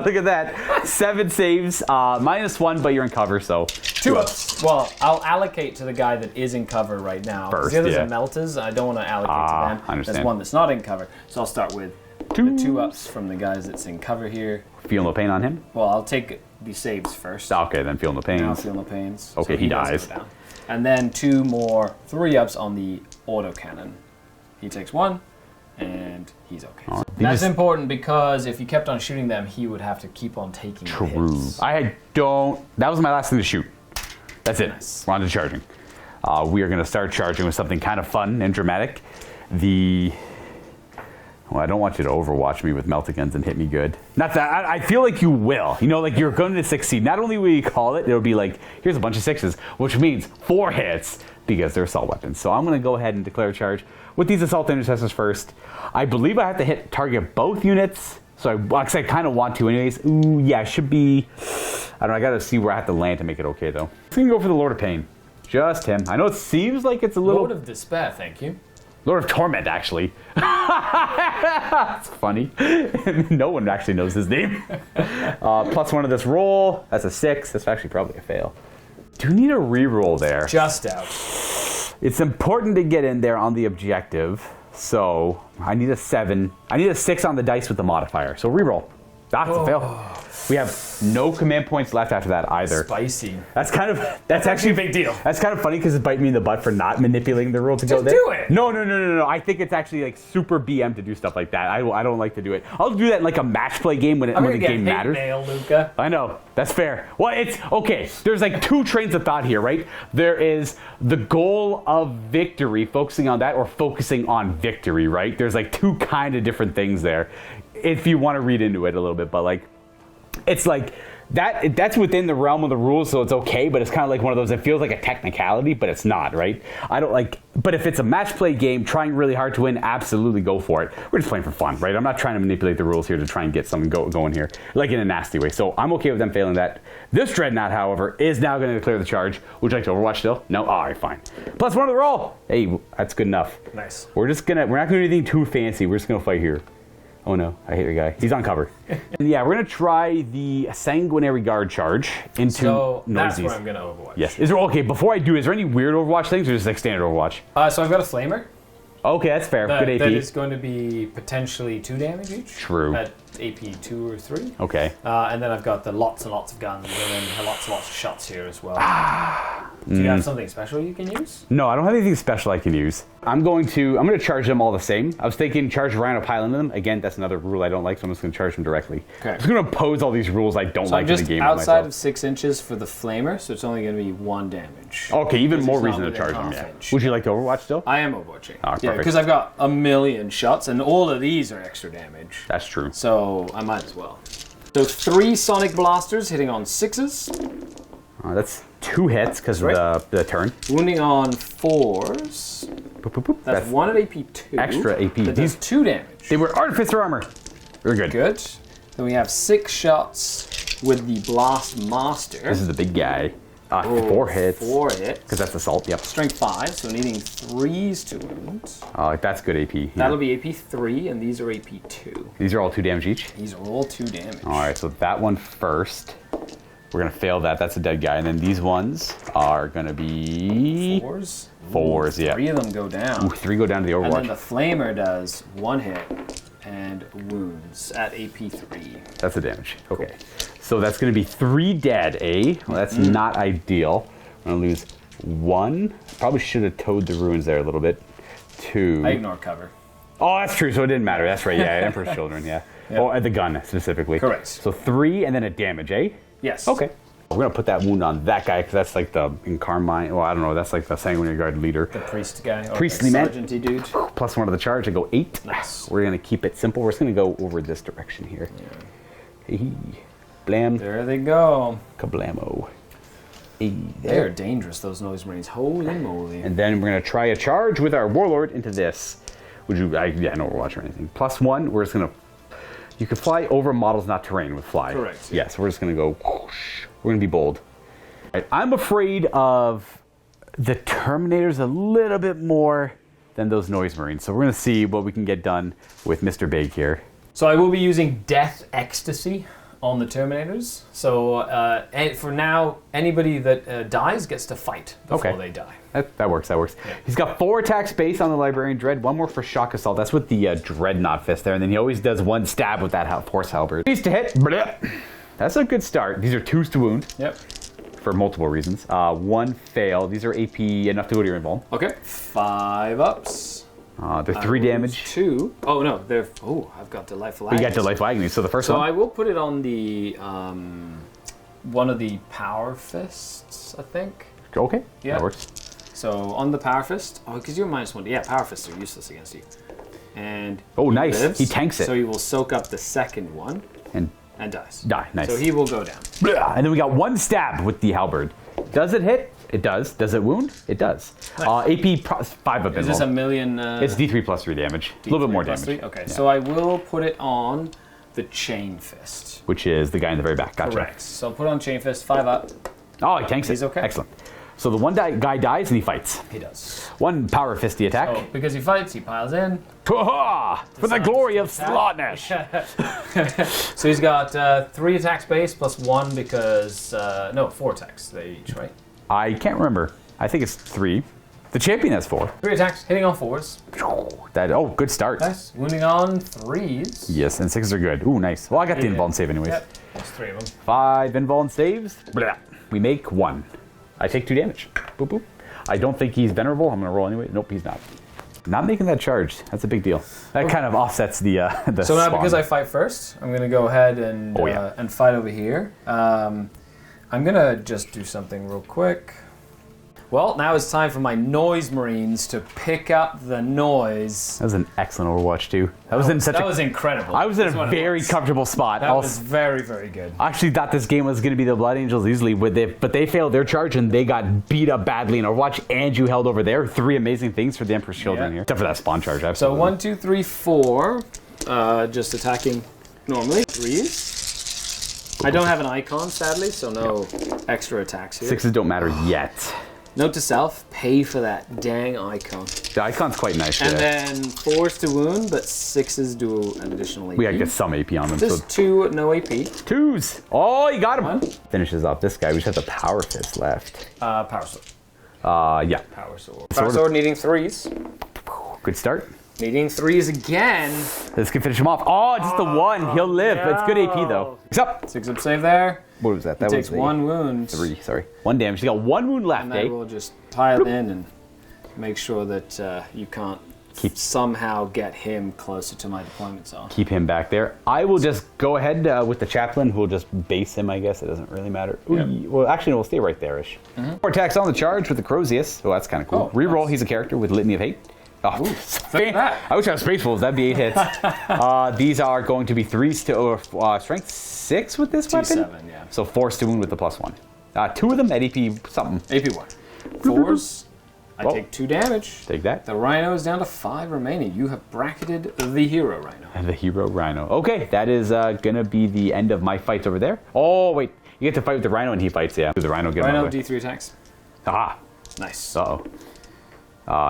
Look at that. 7 saves, -1, but you're in cover, so. 2 ups. Well, I'll allocate to the guy that is in cover right now. First, the others yeah. are melters. I don't want to allocate to them. I understand. There's one that's not in cover. So I'll start with the 2 ups from the guys that's in cover here. Feel no pain on him? Well, I'll take the saves first. Okay, then feel no pain. I'll feel no pains. Okay, So he does dies. go down. And then 2 more 3 ups on the autocannon. He takes 1. And he's okay. Right. That's important because if you kept on shooting them, he would have to keep on taking the hits. That was my last thing to shoot. That's it. Nice. We're on to charging. We are going to start charging with something kind of fun and dramatic. Well, I don't want you to overwatch me with melted guns and hit me good. Not that, I feel like you will. You know, like you're going to succeed. Not only will you call it, it'll be like, here's a bunch of 6s, which means 4 hits because they're assault weapons. So I'm going to go ahead and declare a charge with these assault intercessors first. I believe I have to target both units. So I kind of want to anyways. Ooh, yeah, it should be, I don't know, I got to see where I have to land to make it okay though. I'm going to go for the Lord of Pain. Just him. I know it seems like it's a little... Lord of Despair, thank you. Lord of Torment, actually. That's funny. No one actually knows his name. +1 of this roll. That's a 6. That's actually probably a fail. Do you need a reroll there? Just out. It's important to get in there on the objective. So I need a 7. I need a 6 on the dice with the modifier. So reroll. That's a fail. We have no command points left after that either. Spicy. That's actually a big deal. That's kind of funny because it bite me in the butt for not manipulating the rule to go there. Just do it. No. I think it's actually like super BM to do stuff like that. I don't like to do it. I'll do that in like a match play game when the game matters. Mail, Luka. I know. That's fair. Well, it's okay. There's like 2 trains of thought here, right? There is the goal of victory, focusing on that, or focusing on victory, right? There's like 2 kind of different things there if you want to read into it a little bit, but like it's like that's within the realm of the rules, so it's okay, but it's kind of like one of those, it feels like a technicality, but it's not, right? I don't like, but if it's a match play game, trying really hard to win, absolutely go for it. We're just playing for fun, right? I'm not trying to manipulate the rules here to try and get something going here, like in a nasty way. So I'm okay with them failing that. This Dreadnought, however, is now going to declare the charge. Would you like to overwatch still? No? All right, fine. +1 of the roll. Hey, that's good enough. Nice. We're not going to do anything too fancy. We're just going to fight here. Oh no, I hate the guy. He's on cover. And yeah, we're going to try the Sanguinary Guard charge into So that's Noisies. where I'm going to overwatch. Yes. Okay, before I do, is there any weird Overwatch things or just like standard Overwatch? So I've got a Flamer. Okay, that's fair. Good AP. That is going to be potentially 2 damage each. True. At AP 2 or 3. Okay. And then I've got the lots and lots of guns and then lots and lots of shots here as well. Do you have something special you can use? No, I don't have anything special I can use. I'm going to charge them all the same. I was thinking charge Rhino Pile into them. Again, that's another rule I don't like, so I'm just going to charge them directly. Okay. I'm just going to oppose all these rules I don't So like I'm just in the game. outside of 6 inches for the Flamer, so it's only going to be 1 damage. Okay, even Because more he's not reason to within charge them. half Yeah. inch. Would you like to Overwatch still? I am overwatching. Oh, Yeah, perfect. because I've got a million shots, and all of these are extra damage. That's true. So I might as well. So 3 Sonic Blasters hitting on 6s. That's 2 hits because of the turn. Wounding on 4s. Boop, boop, boop. That's 1 at AP 2. extra AP. That does 2 damage. They were Artificer Armor. Very good. Good. Then we have 6 shots with the Blast Master. This is the big guy. 4 hits. 4 hits. Because that's assault, yep. Strength 5, so needing 3s to wound. That's good AP. Yeah. That'll be AP 3, and these are AP 2. These are all 2 damage each? These are all 2 damage. All right, so that one first. We're going to fail that. That's a dead guy. And then these ones are going to be... 4s? 4s, yeah. 3 of them go down. Ooh, 3 go down to the And Overwatch. then the Flamer does 1 hit and wounds at AP 3. That's the damage. Okay. So that's going to be 3 dead, eh? Well, that's not ideal. I'm going to lose 1. Probably should have towed the ruins there a little bit. 2. I ignore cover. Oh, that's true. So it didn't matter. That's right. Yeah, Emperor's Children, yeah. Yeah. Oh, the gun specifically. Correct. So 3 and then a damage, eh? Yes. Okay. We're going to put that wound on that guy because that's like the Incarmine. Well, I don't know. That's like the Sanguinary Guard leader. The priest guy. Or Priestly the man. sergeant-y dude. +1 of the charge. I go 8. Nice. We're going to keep it simple. We're just going to go over this direction here. Hey, blam. There they go. Kablamo. Hey, They're there. dangerous, those noise marines. Holy moly. And then we're going to try a charge with our Warlord into this. Would you, yeah, no Overwatch or anything. +1, we're just going to, you can fly over models, not terrain with fly. Correct. Yes, we're just going to go, whoosh. We're going to be bold. Right, I'm afraid of the Terminators a little bit more than those Noise Marines. So we're going to see what we can get done with Mr. Big here. So I will be using Death Ecstasy on the Terminators. So for now, anybody that dies gets to fight before they die. That works. Yeah. He's got 4 attacks base on the Librarian Dread, 1 more for Shock Assault. That's with the Dreadnought Fist there. And then he always does 1 stab with that Force Halberd. 3s to hit. That's a good start. These are 2s to wound. Yep. For multiple reasons. 1 fail. These are AP enough to go to your invuln. Okay. 5 ups. They're 3 damage. 2. Oh no, they're. Oh, I've got Delightful Agony. You got Delightful Agony. So the first one. So I will put it on the one of the Power Fists, I think. Okay. Yeah. That works. So on the Power Fist. Oh, because you're -1. Yeah, Power Fists are useless against you. And oh, nice. Lives, he tanks it. So he will soak up the second one. And dies. Nice. So he will go down. And then we got 1 stab with the halberd. Does it hit? It does. Does it wound? It does. Nice. AP 5 up. Is this a million? It's D3 plus 3 damage. A little bit more damage. 3? Okay, so I will put it on the Chain Fist. Which is the guy in the very back. Gotcha. Correct. So I'll put on Chain Fist, 5 up. Oh, he tanks it. He's okay. Excellent. So the one guy dies and he fights. He does. 1 power fisty attack. Oh, because he fights, he piles in. For the glory of Slotnesh. So he's got 3 attacks base plus 1 because... no, 4 attacks they each, right? I can't remember. I think it's 3. The champion has 4. 3 attacks, hitting on 4s. Good start. Nice. Wounding on 3s. Yes, and 6s are good. Ooh, nice. Well, I got the invuln save anyways. Yep, that's 3 of them. 5 invuln saves. Blah. We make 1. I take 2 damage. Boop, boop. I don't think he's venerable. I'm going to roll anyway. Nope, he's not. Not making that charge. That's a big deal. That kind of offsets the So now spawn. because I fight first, I'm going to go ahead and and fight over here. I'm going to just do something real quick. Well, now it's time for my Noise Marines to pick up the noise. That was an excellent Overwatch too. That was incredible. I was in a very comfortable spot. That was very, very good. I actually thought this game was going to be the Blood Angels easily, but they failed their charge and they got beat up badly in Overwatch. And you held over there. 3 amazing things for the Emperor's Children here. Except for that spawn charge. Absolutely. So 1, 2, 3, 4. Just attacking normally. 3s. I don't have an icon, sadly, so no extra attacks here. 6s don't matter yet. Note to self, pay for that dang icon. The icon's quite nice. And then 4s to wound, but 6s do an additional AP. We gotta get some AP on them. Just 2, no AP. 2s. Oh, you got him. 1. Finishes off this guy. We just have the Power Fist left. Power Sword. Yeah. Power Sword. Power Sword needing 3s. Good start. Needing 3s again. This can finish him off. Oh, just the 1. He'll live. No. It's good AP though. 6 up. 6 up save there. What was that? He That takes was 1 wound. 3. Sorry. 1 damage. You got 1 wound left, And I will just pile in and make sure that you can't somehow get him closer to my deployment zone. Keep him back there. I will just go ahead with the chaplain, who will just base him, I guess. It doesn't really matter. Yep. Well, actually, we'll stay right there-ish. 4 attacks on the charge with the Crozius. Oh, that's kind of cool. Oh, Reroll, nice. he's a character with Litany of Hate. Oh, at that. I wish I was Space Wolves. That'd be 8 hits. These are going to be 3s to strength 6 with this weapon. 7, yeah. So 4s to wound with the +1. 2 of them at AP something. AP 1. 4s. I Whoa. take 2 damage. Take that. The Rhino is down to 5 remaining. You have bracketed the Hero Rhino. And the Hero Rhino. Okay, that is gonna be the end of my fights over there. Oh wait, you get to fight with the Rhino and he fights. Yeah, do the Rhino get him Rhino out of the way. D3 attacks. Aha. Nice. Uh-oh.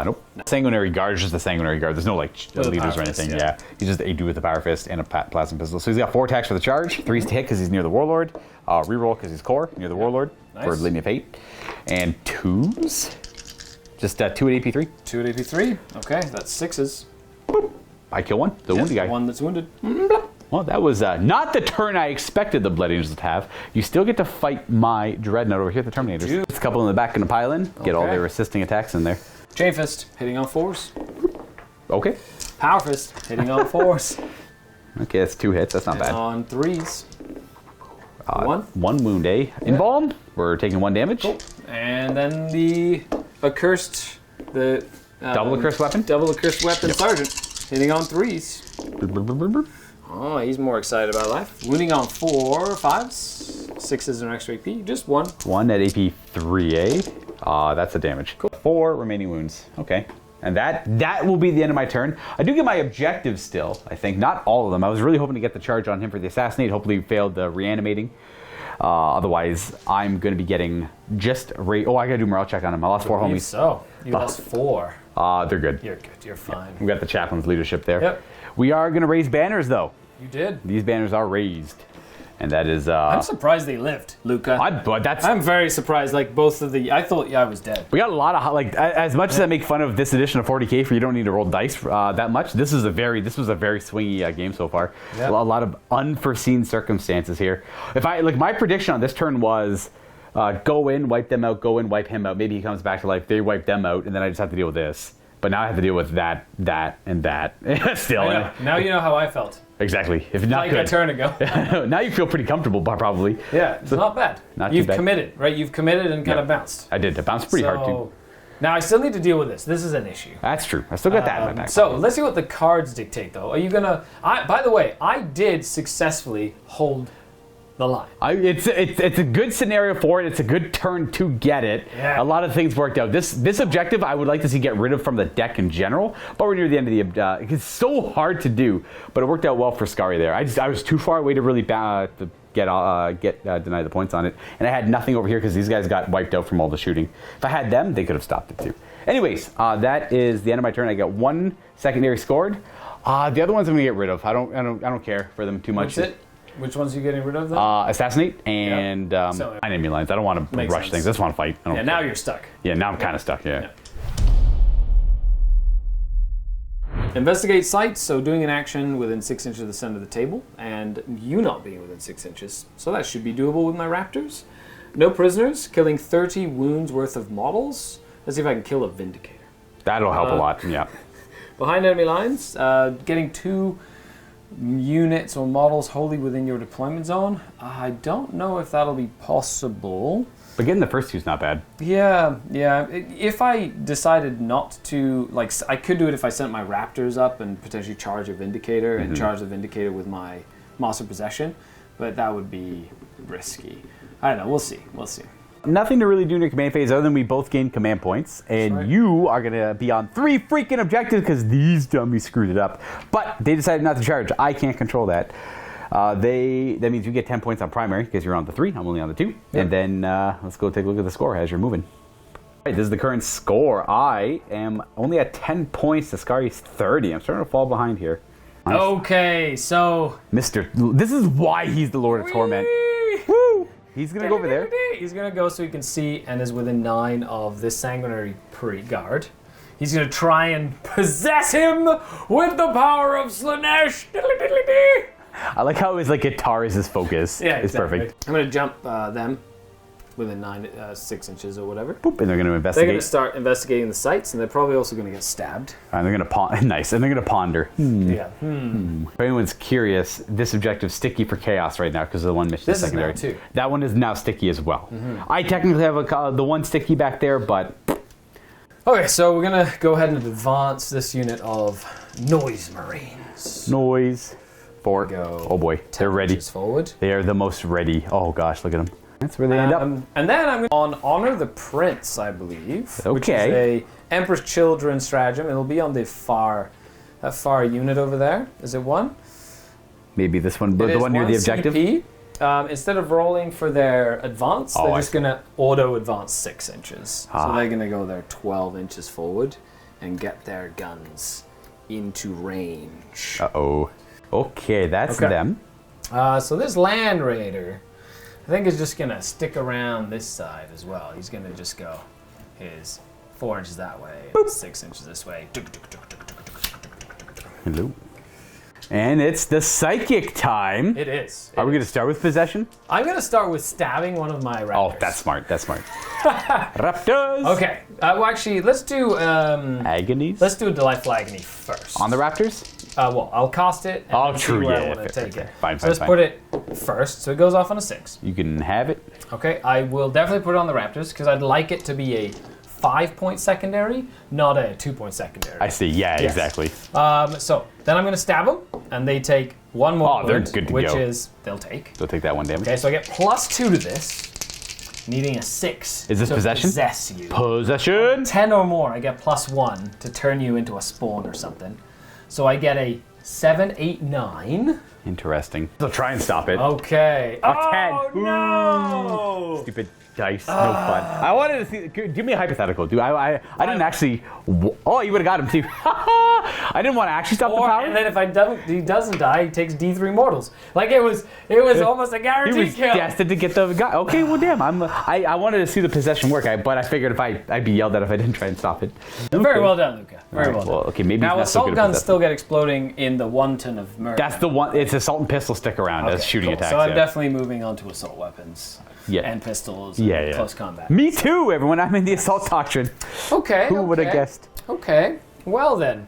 Nope. Sanguinary Guard is just a Sanguinary Guard. There's no like leaders or anything. Fist, yeah. He's just a dude with a Power Fist and a Plasma Pistol. So he's got 4 attacks for the charge, 3s to hit because he's near the Warlord, reroll because he's core near the Warlord for Nice. Litany of Hate, and 2s. Just 2 at AP3. 2 at AP3. Okay, that's 6s. I kill 1. The wounded guy. 1 that's wounded. Well, that was not the turn I expected the Blood Angels to have. You still get to fight my Dreadnought over here, the Terminators. Dude. There's a couple in the back going to pile in, get all Okay. their assisting attacks in there. Chain Fist, hitting on 4s. Okay. Power Fist, hitting on 4s. Okay, that's 2 hits. That's not And bad. on 3s. 1. 1 wound, eh? Invuln. We're taking 1 damage. Cool. And then the accursed, Double accursed weapon? Double accursed weapon sergeant, hitting on 3s. Oh, he's more excited about life. Wounding on 4, 5s, 6s and extra AP. Just 1. 1 at AP3, eh? That's a damage. Cool. 4 remaining wounds. Okay. And that will be the end of my turn. I do get my objectives still, I think. Not all of them. I was really hoping to get the charge on him for the assassinate. Hopefully failed the reanimating. Otherwise, I'm going to be getting just I got to do morale check on them. I lost 4 homies. So, you lost 4. They're good. You're good. You're fine. We got the chaplain's leadership there. Yep. We are going to raise banners, though. You did. These banners are raised. And that is... I'm surprised they lived, Luca. That's... I'm very surprised. Like, both of the... I thought I was dead. We got a lot of... Like, as much as I make fun of this edition of 40k for you don't need to roll dice that much, this was a very swingy game so far. Yep. A lot of unforeseen circumstances here. My prediction on this turn was... go in, wipe them out, go in, wipe him out. Maybe he comes back to life. They wipe them out, and then I just have to deal with this. But now I have to deal with that, and that. Still. I know. Now you know how I felt. Exactly. If not like good. a turn ago. Now you feel pretty comfortable, probably. Yeah, it's not bad. Not too You've bad. committed, right? You've committed and kind of bounced. I did. It bounced pretty hard, too. Now I still need to deal with this. This is an issue. That's true. I still got that in my back. So let's see what the cards dictate, though. Are you gonna? By the way, I did successfully hold the line. It's a good scenario for it. It's a good turn to get it. Yeah. A lot of things worked out. This objective I would like to see get rid of from the deck in general, but we're near the end of the it's so hard to do, but it worked out well for Skari there. I was too far away to really to get deny the points on it, and I had nothing over here because these guys got wiped out from all the shooting. If I had them, they could have stopped it too. Anyways, that is the end of my turn. I got 1 secondary scored. The other ones I'm gonna get rid of. I don't care for them too much. That's it. Which ones are you getting rid of, then? Assassinate and enemy lines. I don't want to rush sense. things. I just want to fight. I don't now care. you're stuck. Yeah, now I'm kind of stuck, yeah. Investigate sites, so doing an action within 6 inches of the center of the table, and you not being within 6 inches. So that should be doable with my raptors. No prisoners, killing 30 wounds worth of models. Let's see if I can kill a Vindicator. That'll help a lot, yeah. Behind enemy lines, getting 2 units or models wholly within your deployment zone. I don't know if that'll be possible. But getting the first 2's not bad. Yeah. If I decided not to, I could do it if I sent my Raptors up and potentially charge a Vindicator and charge the Vindicator with my Master Possession, but that would be risky. I don't know. We'll see. Nothing to really do in your command phase other than we both gained command points, and right. you are going to be on 3 freaking objectives because these dummies screwed it up. But they decided not to charge. I can't control that. That means you get 10 points on primary because you're on the 3. I'm only on the 2. Yep. And then let's go take a look at the score as you're moving. All right, this is the current score. I am only at 10 points to Skari's 30. I'm starting to fall behind here. Nice. Okay, so... This is why he's the Lord of Torment. Woo! He's going to go over there. He's going to go so he can see and is within 9 of this sanguinary guard. He's going to try and possess him with the power of Slanesh. I like how his guitar is his focus. Yeah, it's exactly. perfect. I'm going to jump them within 6 inches or whatever. Boop, and they're going to They're investigate. going to start investigating the sites, and they're probably also going to get stabbed. And they're going to nice. And they're going to ponder. Yeah. If anyone's curious, this objective's sticky for chaos right now because of the one mission This is secondary. now too. That one is now sticky as well. I technically have the one sticky back there, but Okay, so we're going to go ahead and advance this unit of Noise Marines. noise. Fort. Go. Oh boy, they're ready. Inches forward. They are the most ready. Oh gosh, look at them. That's where they end up. And then I'm going to honor the prince, I believe, which is Okay. a Emperor's Children stratagem. It'll be on that far unit over there. Is it 1? Maybe this one, but It the is one near the objective. CP. Instead of rolling for their advance, Oh, they're I just see. going to auto advance 6 inches. Ah. So they're going to go there 12 inches forward and get their guns into range. Uh-oh. Okay, that's Okay. them. So this Land Raider, I think, is just going to stick around this side as well. He's going to just go his 4 inches that way, and 6 inches this way. Hello. And it's the psychic time. It is. Are we going to start with possession? I'm going to start with stabbing one of my raptors. Oh, that's smart. That's smart. Raptors. Okay. Well, actually, let's do Agonies. let's do a Delightful Agony first. On the Raptors? Well, I'll cast it. And Oh, then see true, where yeah, I want to fair, take fair, it. fair. Fine, so fine, let's fine. put it first. So it goes off on a 6. You can have it. Okay. I will definitely put it on the Raptors because I'd like it to be a 5-point secondary, not a 2-point secondary. I see. Yeah, Yes. exactly. So then I'm going to stab them, and they take 1 more Oh, they're wound, good to which go. is they'll take. So take that one damage. Okay, so I get +2 to this, needing a 6. Is this to possession? Possess you. Possession. 10 or more, I get +1 to turn you into a spawn or something. So I get a 7, 8, 9. Interesting. So try and stop it. Okay. A Oh 10. no! Stupid dice. No fun. I wanted to see. Give me a hypothetical. I didn't actually. Oh, you would have got him too. I didn't want to actually stop the power. And then if he doesn't die, he takes D3 mortals. Like it was almost a He guaranteed was kill. destined to get the guy. Okay, well, damn. I wanted to see the possession work, but I figured if I'd be yelled at if I didn't try and stop it. Very well done, Luca. Very well done. Well, okay, maybe Now he's not so assault good at guns possessing. still get exploding in the 1 ton of murder. That's the one. It's assault and pistol stick around as shooting cool. attacks. So I'm yeah. definitely moving on to assault weapons. Yeah. And pistols. And close combat. Me too, everyone. I'm in the assault doctrine. Okay. Who would have guessed? Okay. Well then,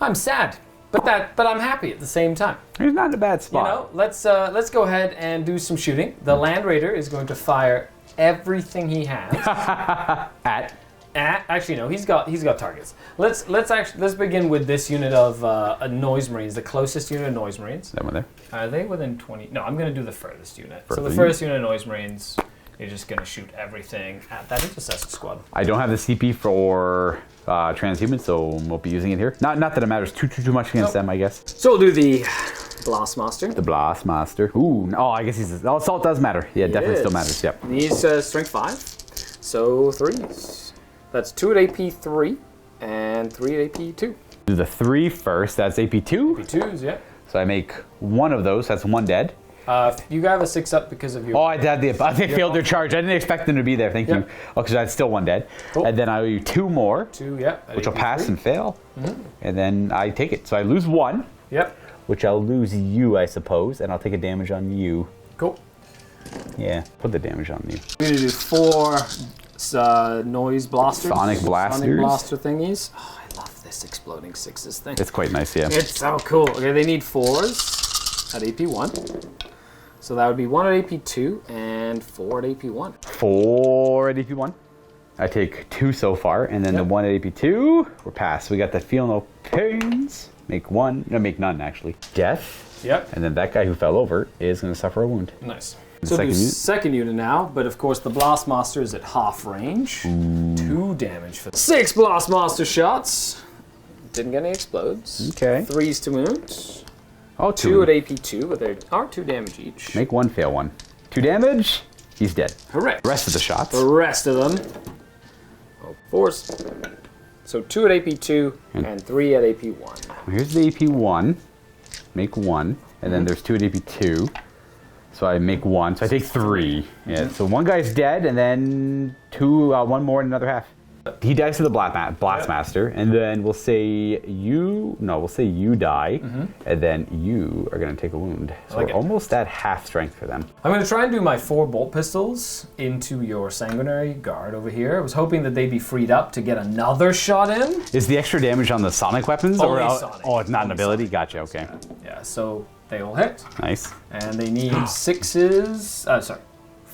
I'm sad, but I'm happy at the same time. He's not in a bad You spot. know, let's go ahead and do some shooting. The Land Raider is going to fire everything he has At actually no, he's got targets. Let's begin with this unit of Noise Marines, the closest unit of Noise Marines. that one there. Are they within 20? No, I'm going to do the furthest unit. So the Furthest furthest unit of Noise Marines, you're just going to shoot everything at that intercessor squad. I don't have the CP for transhuman, so won't be using it here. Not that it matters too much against them, I guess. So we'll do the Blastmaster. The Blastmaster. Ooh, oh, I guess he's. Assault does matter. Yeah, definitely still matters. Yep. He's strength 5, so 3s. That's 2 at AP 3 and 3 at AP 2. Do the 3 first. That's AP 2. AP2s, yeah. So I make one of those. That's one dead. You have a 6 up because of your. Oh, I did. They failed their charge. I didn't expect them to be there. Thank you. Oh, because that's still one dead. Cool. And then I do 2 more. 2, yeah. Which will pass 3. and fail. And then I take it. So I lose 1. Yep. Which I'll lose you, I suppose, and I'll take a damage on you. Cool. Yeah, put the damage on you. We're gonna do 4 noise blasters. Sonic blasters. Sonic blaster thingies. Oh, I love this exploding 6s thing. It's quite nice, yeah. It's so cool. Okay, they need 4s at AP 1. So that would be 1 at AP 2 and 4 at AP 1. 4 at AP1. I take 2 so far, and then the 1 at AP2, we're past. We got the feel no pains. Make 1, no, make none actually. Death. Yep. And then that guy who fell over is going to suffer a wound. Nice. The So second do unit? second unit now, but of course the Blastmaster is at half range. 2 damage for 6 Blastmaster shots. Didn't get any explodes. Okay. 3s to wound. Oh, 2 at AP2, but they are 2 damage each. Make 1, fail 1. 2 damage, he's dead. Correct. Rest of the shots. The rest of them. 4s. So 2 at AP2 and 3 at AP1. Here's the AP1. Make 1, and then there's 2 at AP2. So I make 1, so I take 3. Yeah, so 1 guy's dead, and then 1 more in another half. He dies to the Blastmaster, and then we'll say you die, and then you are going to take a wound. So like we're it. almost at half strength for them. I'm going to try and do my 4 bolt pistols into your Sanguinary Guard over here. I was hoping that they'd be freed up to get another shot in. Is the extra damage on the Sonic weapons? Only or Sonic. Oh, it's not an Only ability? Sonic. Gotcha, okay. Yeah, so they all hit. Nice. And they need 6s,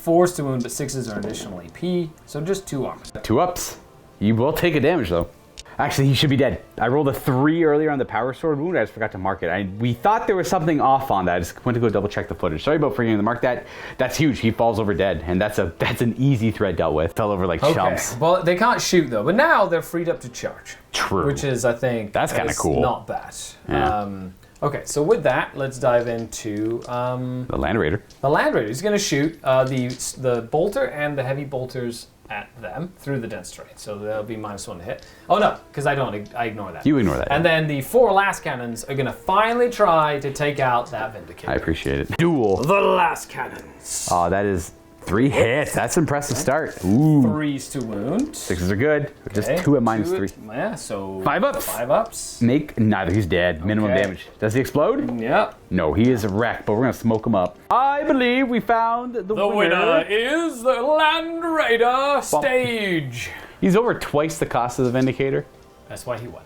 4s to wound, but 6s are additional AP. So just 2 armor. 2 ups. You will take a damage, though. Actually, he should be dead. I rolled a 3 earlier on the Power Sword wound. I just forgot to mark it. We thought there was something off on that. I just went to go double check the footage. Sorry about forgetting to mark that. That's huge. He falls over dead, and that's an easy threat dealt with. Fell over like chumps. Well, they can't shoot though, but now they're freed up to charge. True. Which is, I think, That's kinda cool. Not bad. Yeah. Okay, so with that, let's dive into The Land Raider. the Land Raider. He's going to shoot the bolter and the heavy bolters at them through the dense terrain. So they'll be -1 to hit. Oh no, because I ignore that. You ignore that. And then the 4 last cannons are going to finally try to take out that Vindicator. I appreciate it. Duel. The last cannons. Oh, that is 3 hits. That's an impressive start. Ooh. 3s to wound. 6s are good. Just Okay, 2 at -3. Yeah, so 5 ups. 5 ups. Make neither. He's dead. Minimum Okay. damage. Does he explode? Yep. No, he is a wreck, but we're going to smoke him up. I believe we found the The winner is the Land Raider stage. He's over twice the cost of the Vindicator. That's why he won.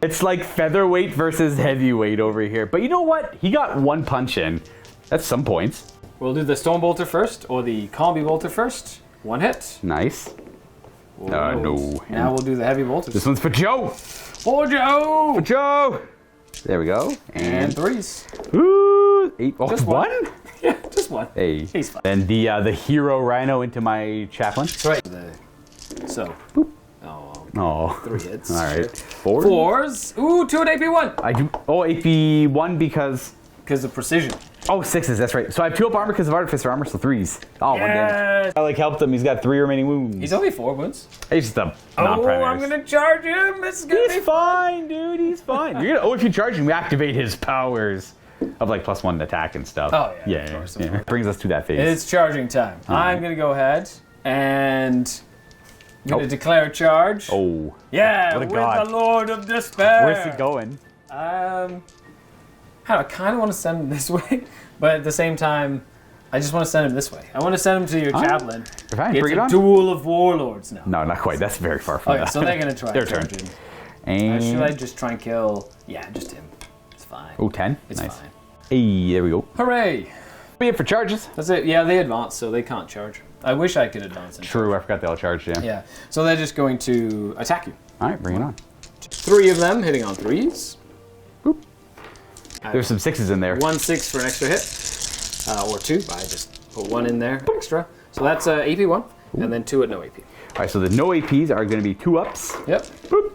It's like featherweight versus heavyweight over here. But you know what? He got 1 punch in. That's some points. We'll do the Stone Bolter first, or the Combi Bolter first. 1 hit. Nice. Whoa. No. Now we'll do the Heavy Bolters. This one's for Joe. For Joe! For Joe. There we go. And 3s. Ooh, 8. Oh, Just 1? Yeah, just 1. Hey. He's fine. And the hero rhino into my chaplain. That's right. So. Oh, Oh. 3 hits. All right. Sure. 4? 4s. Ooh, 2 at AP1. I do. Oh, AP1 because because of precision. Oh, 6s, that's right. So I have 2 up armor because of artificer armor, so 3s. Oh, 1 damage. I like helped him. He's got 3 remaining wounds. He's only 4 wounds. He's just a Oh, non-primary. I'm gonna charge him. This is gonna be fine, dude. He's fine. If you charge him, we activate his powers of like +1 attack and stuff. Oh, yeah, Yeah, of course, yeah. Brings us to that phase. It's charging time. I'm gonna go ahead and I'm gonna declare a charge. Oh. Yeah, What a with god. the Lord of Despair. Where's he going? I kind of want to send him this way, but at the same time, I just want to send him this way. I want to send him to your chaplain. Fine, It's bring it a on. duel of warlords now. No, not quite. That's very far from Okay, that. so they're gonna try. Their and turn. charge him. And Should I just try and kill? Yeah, just him. It's fine. Oh, 10? It's Nice. fine. Hey, there we go. Hooray! Be it for charges. That's it. Yeah, they advance, so they can't charge. I wish I could advance. And True, I forgot they all charged, yeah. Yeah. So they're just going to attack you. All right, bring it on. 3 of them hitting on 3s. Boop. There's some 6s in there. 1 6 for an extra hit, or 2. I just put 1 in there extra. So that's AP 1, and then 2 at no AP. All right, so the no APs are going to be 2 ups. Yep. Boop.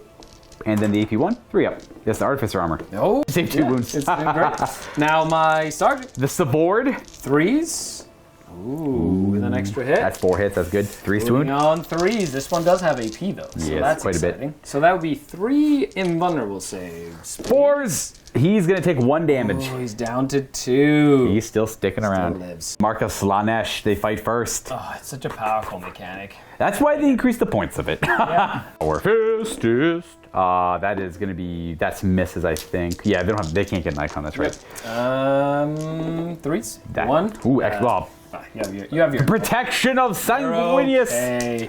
And then the AP 1, 3 up. That's the artificer armor. Oh, Save 2 wounds. It's been great. Now my sergeant. The sword. 3s. Ooh, with an extra hit. That's 4 hits. That's good. 3s to Moving wound. on 3s. This one does have AP though, so Yes, that's quite a bit. exciting. So that would be 3 invulnerable saves. 4s. He's going to take 1 damage. Oh, he's down to 2. He's still sticking around. lives. Marcus Slanesh, they fight first. Oh, it's such a powerful mechanic. That's why they increased the points of it. Yeah. Or fistest. That is going to be, that's misses, I think. Yeah, they can't get an icon, that's right. 3s. That, 1. Ooh, well, You have your Protection of Sanguinius. Okay.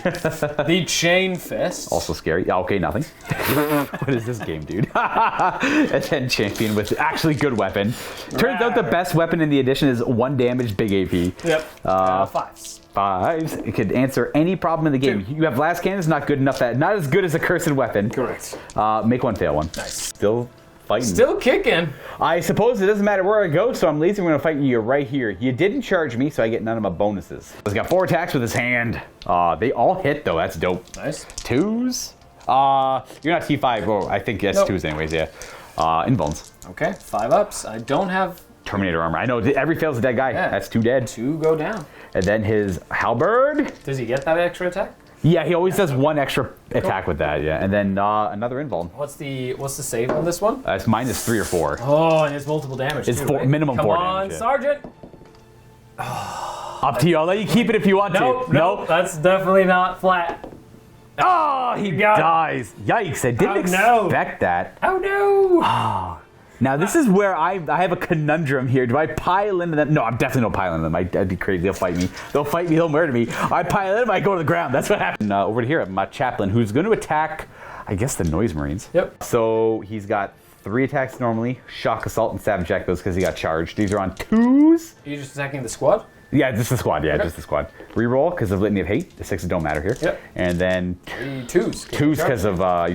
The chain fist. Also scary. Yeah, okay, nothing. What is this game, dude? And then champion with actually good weapon. Turns out the best weapon in the edition is 1 damage, big AP. Yep. 5s. 5s. It could answer any problem in the game. 2. You have last cannons, not good enough. Not as good as a cursed weapon. Correct. Make 1, fail 1. Nice. Still fighting. Still kicking. I suppose it doesn't matter where I go, so I'm lazy. I'm going to fight you right here. You didn't charge me, so I get none of my bonuses. He's got 4 attacks with his hand. They all hit, though. That's dope. Nice. 2s. You're not T5. Oh, I think that's Nope. 2s anyways, yeah. Invulns. Okay, 5 ups. I don't have Terminator armor. I know, every fail's a dead guy. Yeah. That's 2 dead. 2 go down. And then his halberd. Does he get that extra attack? Yeah, he always does 1 extra attack with that, yeah. And then another invuln. What's the save on this one? It's -3 or 4. Oh, and it's multiple damage. It's too, 4 right? minimum Come 4 on, damage. Yeah. Sergeant. Up to you. I'll let you keep it if you want Nope, to. nope, that's definitely not flat. Oh, he got it. dies. Yikes, I didn't Oh, no. expect that. Oh no! Now, this is where I have a conundrum here. Do I pile into them? No, I'm definitely not piling them. I'd be crazy. They'll fight me. They'll fight me. They'll murder me. I pile in them, I go to the ground. That's what happened. Over here, my chaplain, who's going to attack, I guess, the noise marines. Yep. So he's got 3 attacks normally. Shock, assault, and savage echoes because he got charged. These are on 2s. Are you just attacking the squad? Yeah, just the squad. Yeah, Okay. just the squad. Reroll because of Litany of Hate. The 6s don't matter here. Yep. And then 2s. 2s because of, oh,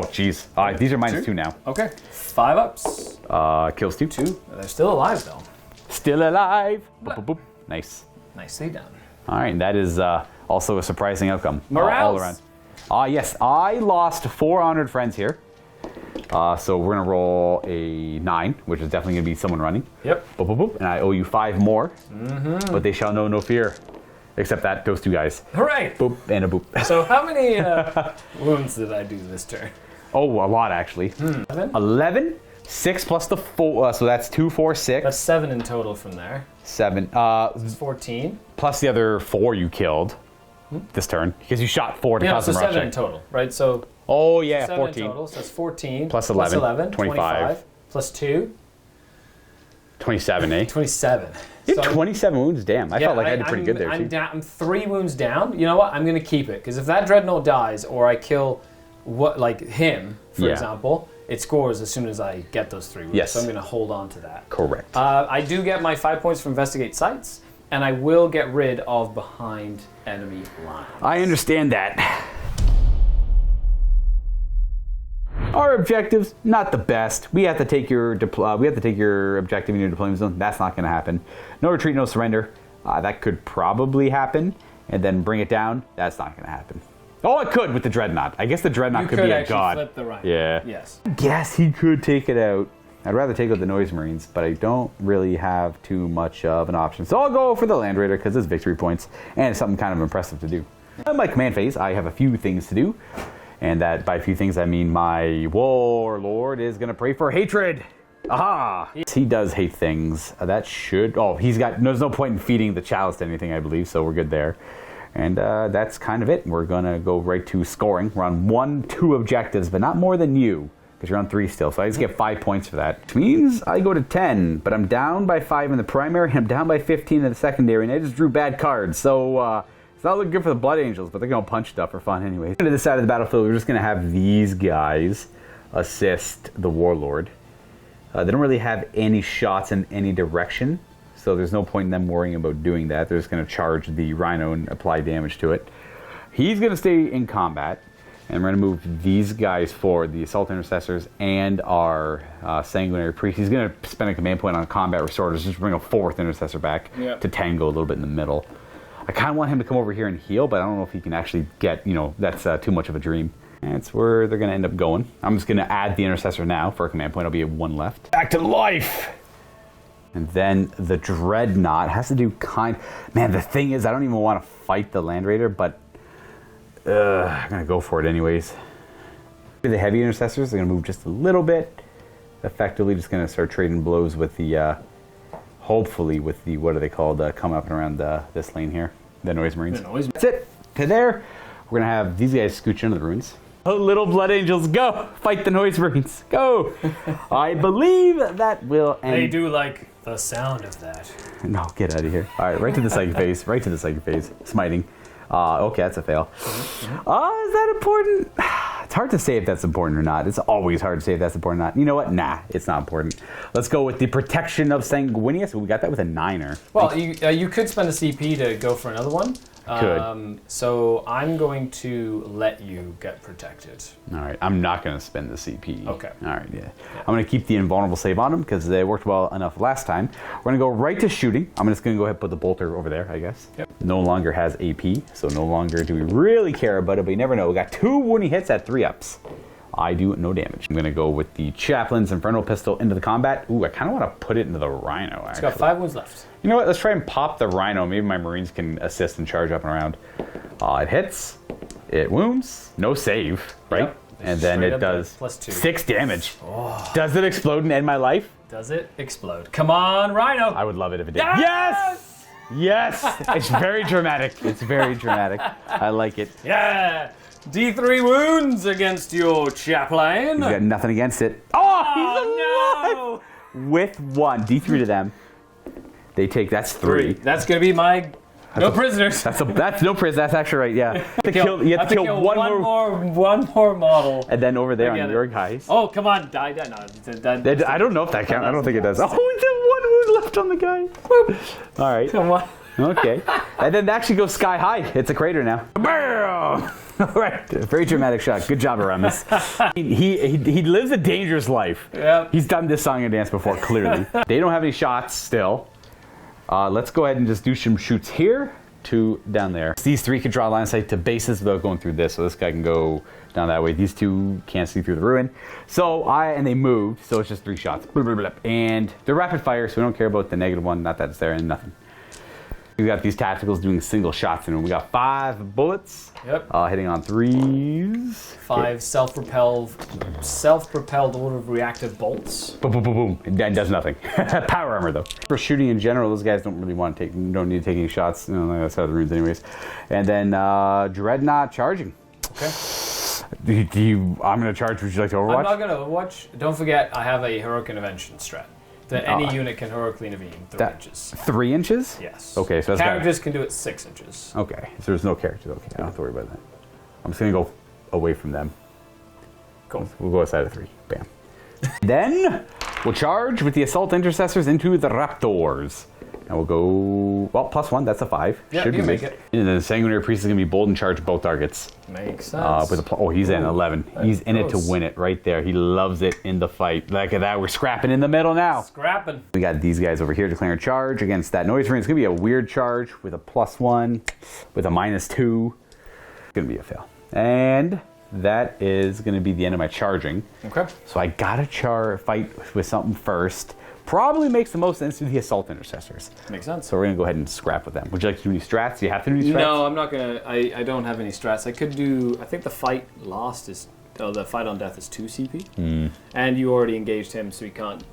jeez. These are -2 now. Okay. 5 ups. Kills 2. 2. They're still alive though. Still alive. Boop, boop, boop. Nice. Nicely done. All right, that is also a surprising outcome. Morales. All around. Yes, I lost 4 honored friends here. So we're going to roll a 9, which is definitely going to be someone running. Yep. Boop, boop, boop. And I owe you 5 more. But they shall know no fear. Except those 2 guys. Hooray! Boop and a boop. So how many wounds did I do this turn? Oh, a lot actually. 11? 11? 6 plus the 4, so that's 2, 4, 6. That's 7 in total from there. 7. It's 14. Plus the other 4 you killed this turn. Because you shot 4 to Yeah, cause so them 7 rushing. in total, right? So Oh yeah, 7 14. in total, so that's 14. Plus plus 11, 25. Plus 2, 27, eh? 27. You have 27 wounds, damn. I felt like I did pretty good there, I'm too. down, I'm 3 wounds down. You know what? I'm going to keep it. Because if that Dreadnought dies, or I kill him, for Yeah. example, it scores as soon as I get those 3 wounds. Yes. So I'm going to hold on to that. Correct. I do get my 5 points for Investigate Sites, and I will get rid of behind enemy lines. I understand that. Our objectives, not the best. We have to take your objective in your deployment zone. That's not going to happen. No retreat, no surrender. That could probably happen. And then bring it down. That's not going to happen. Oh, it could with the Dreadnought. I guess the Dreadnought You could could be a actually god. flip the rank. Yeah. Yes. Guess he could take it out. I'd rather take out the Noise Marines, but I don't really have too much of an option. So I'll go for the Land Raider because it's victory points and it's something kind of impressive to do. In my command phase, I have a few things to do. And that by a few things, I mean my warlord is going to pray for hatred. Aha! He does hate things. That should... Oh, there's no point in feeding the chalice to anything, I believe, so we're good there. And that's kind of it. We're going to go right to scoring. We're on 2 objectives, but not more than you, because you're on 3 still. So I just get 5 points for that, which means I go to 10, but I'm down by 5 in the primary, and I'm down by 15 in the secondary, and I just drew bad cards. So it's not looking good for the Blood Angels, but they're going to punch stuff for fun anyway. To this side of the battlefield, we're just going to have these guys assist the warlord. They don't really have any shots in any direction, so there's no point in them worrying about doing that. They're just going to charge the Rhino and apply damage to it. He's going to stay in combat, and we're going to move these guys forward, the Assault Intercessors and our Sanguinary Priest. He's going to spend a command point on Combat Restorers, just bring a 4th Intercessor back to tango a little bit in the middle. I kind of want him to come over here and heal, but I don't know if he can actually get, that's too much of a dream. That's where they're going to end up going. I'm just going to add the Intercessor now for a command point. I'll be at 1 left. Back to life! And then the Dreadnought has to do Man, the thing is, I don't even want to fight the Land Raider, but I'm going to go for it anyways. The Heavy Intercessors, they're going to move just a little bit. Effectively just going to start trading blows with the, hopefully with the, what are they called, coming up and around this lane here. The Noise Marines. That's it. To there. We're going to have these guys scooch into the ruins. Oh, little Blood Angels, go! Fight the Noise Marines, go! I believe that will end. They do like the sound of that. No, get out of here. All right, right to the psychic phase, right to the psychic phase. Smiting. Okay, that's a fail. Is that important? It's hard to say if that's important or not. It's always hard to say if that's important or not. You know what? Nah, it's not important. Let's go with the protection of Sanguinius. We got that with a 9er. Well, you could spend a CP to go for another one. So I'm going to let you get protected. All right, I'm not going to spend the CP. Okay. All right, yeah. I'm going to keep the invulnerable save on him because they worked well enough last time. We're going to go right to shooting. I'm just going to go ahead and put the bolter over there, I guess. Yep. No longer has AP, so no longer do we really care about it, but you never know. We got 2 wounding hits at 3-ups. I do no damage. I'm going to go with the Chaplain's Infernal Pistol into the combat. Ooh, I kind of want to put it into the Rhino, actually. It's got 5 wounds left. You know what? Let's try and pop the Rhino. Maybe my Marines can assist and charge up and around. It hits. It wounds. No save, right? Yep. And then it does +2. 6 damage. Oh. Does it explode and end my life? Does it explode? Come on, Rhino! I would love it if it did. Yes! Yes! It's very dramatic. It's very dramatic. I like it. Yeah! D3 wounds against your Chaplain. He's got nothing against it. Oh, he's alive! No! With 1. D3 to them. They take, that's 3. That's going to be my no prisoners. That's no prisoners. That's actually right, yeah. You have to kill one more model. And then over there on your guys. Oh, come on. Die. No, I don't know if that counts. I don't think it does. Oh, it's 1 wound left on the guy. Boop. All right. Come on. Okay. And then it actually goes sky high. It's a crater now. Bam! All right. Very dramatic shot. Good job, Aramis. He lives a dangerous life. Yep. He's done this song and dance before, clearly. They don't have any shots still. Let's go ahead and just do some shoots here to down there. These 3 can draw line of sight to bases without going through this, so this guy can go down that way. These 2 can't see through the ruin. And they moved, so it's just 3 shots. And they're rapid fire, so we don't care about the negative 1, not that it's there, and nothing. We got these tacticals doing single shots in them. We got 5 bullets. Yep. Hitting on 3s. 5 self-propelled order of reactive bolts. Boom, boom, boom, boom. It does nothing. Power armor though. For shooting in general, those guys don't really want to don't need to take any shots. That's how the runes anyways. And then Dreadnought charging. Okay. I'm going to charge. Would you like to Overwatch? I'm not going to Overwatch. Don't forget, I have a heroic intervention strat. That any unit can heroically intervene 3 inches. 3 inches? Yes. Okay, so that's characters can do it 6 inches. Okay, so there's no characters. Okay, I don't have to worry about that. I'm just gonna go away from them. Cool. We'll go outside of 3. Bam. Then we'll charge with the Assault Intercessors into the Raptors. And we'll go, well, +1, that's a 5. Yeah, Should you make it. And then the Sanguinary Priest is going to be bold and charge both targets. Makes sense. He's in 11. He's in it to win it right there. He loves it in the fight. Look at that. We're scrapping in the middle now. Scrapping. We got these guys over here declaring charge against that Noise Marine. It's going to be a weird charge with a +1, with a -2. It's going to be a fail. And that is going to be the end of my charging. Okay. So I gotta fight with something first. Probably makes the most sense to the assault intercessors. Makes sense. So we're gonna go ahead and scrap with them. Would you like to do any strats? Do you have to do any strats? No, I'm not gonna. I don't have any strats. I could do. I think the fight lost is. Oh, the fight on death is 2 CP. And you already engaged him, so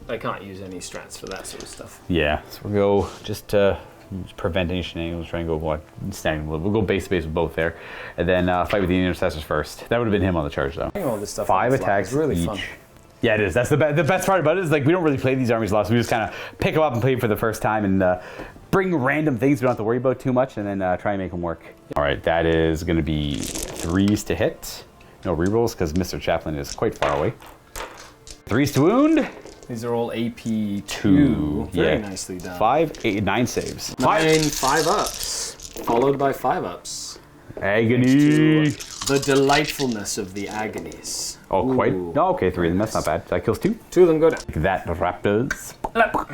I can't use any strats for that sort of stuff. Yeah. So we'll go just to prevent any shenanigans. We'll try and go standing. We'll go base to base with both there, and then fight with the intercessors first. That would have been him on the charge though. All this stuff. 5 attacks is really each. fun. Yeah, it is. That's the best part about it is like we don't really play these armies a lot, so we just kind of pick them up and play for the first time and bring random things we don't have to worry about too much, and then try and make them work. All right, that is going to be 3s to hit. No rerolls because Mr. Chaplain is quite far away. 3s to wound. These are all AP 2. Very nicely done. 5, 8, 9 saves. 5 ups, followed by 5 ups. Agony. The delightfulness of the agonies. Oh, quite. Ooh. No, okay, 3 of them. That's not bad. That kills 2. 2 of them go down. Like that, Raptors.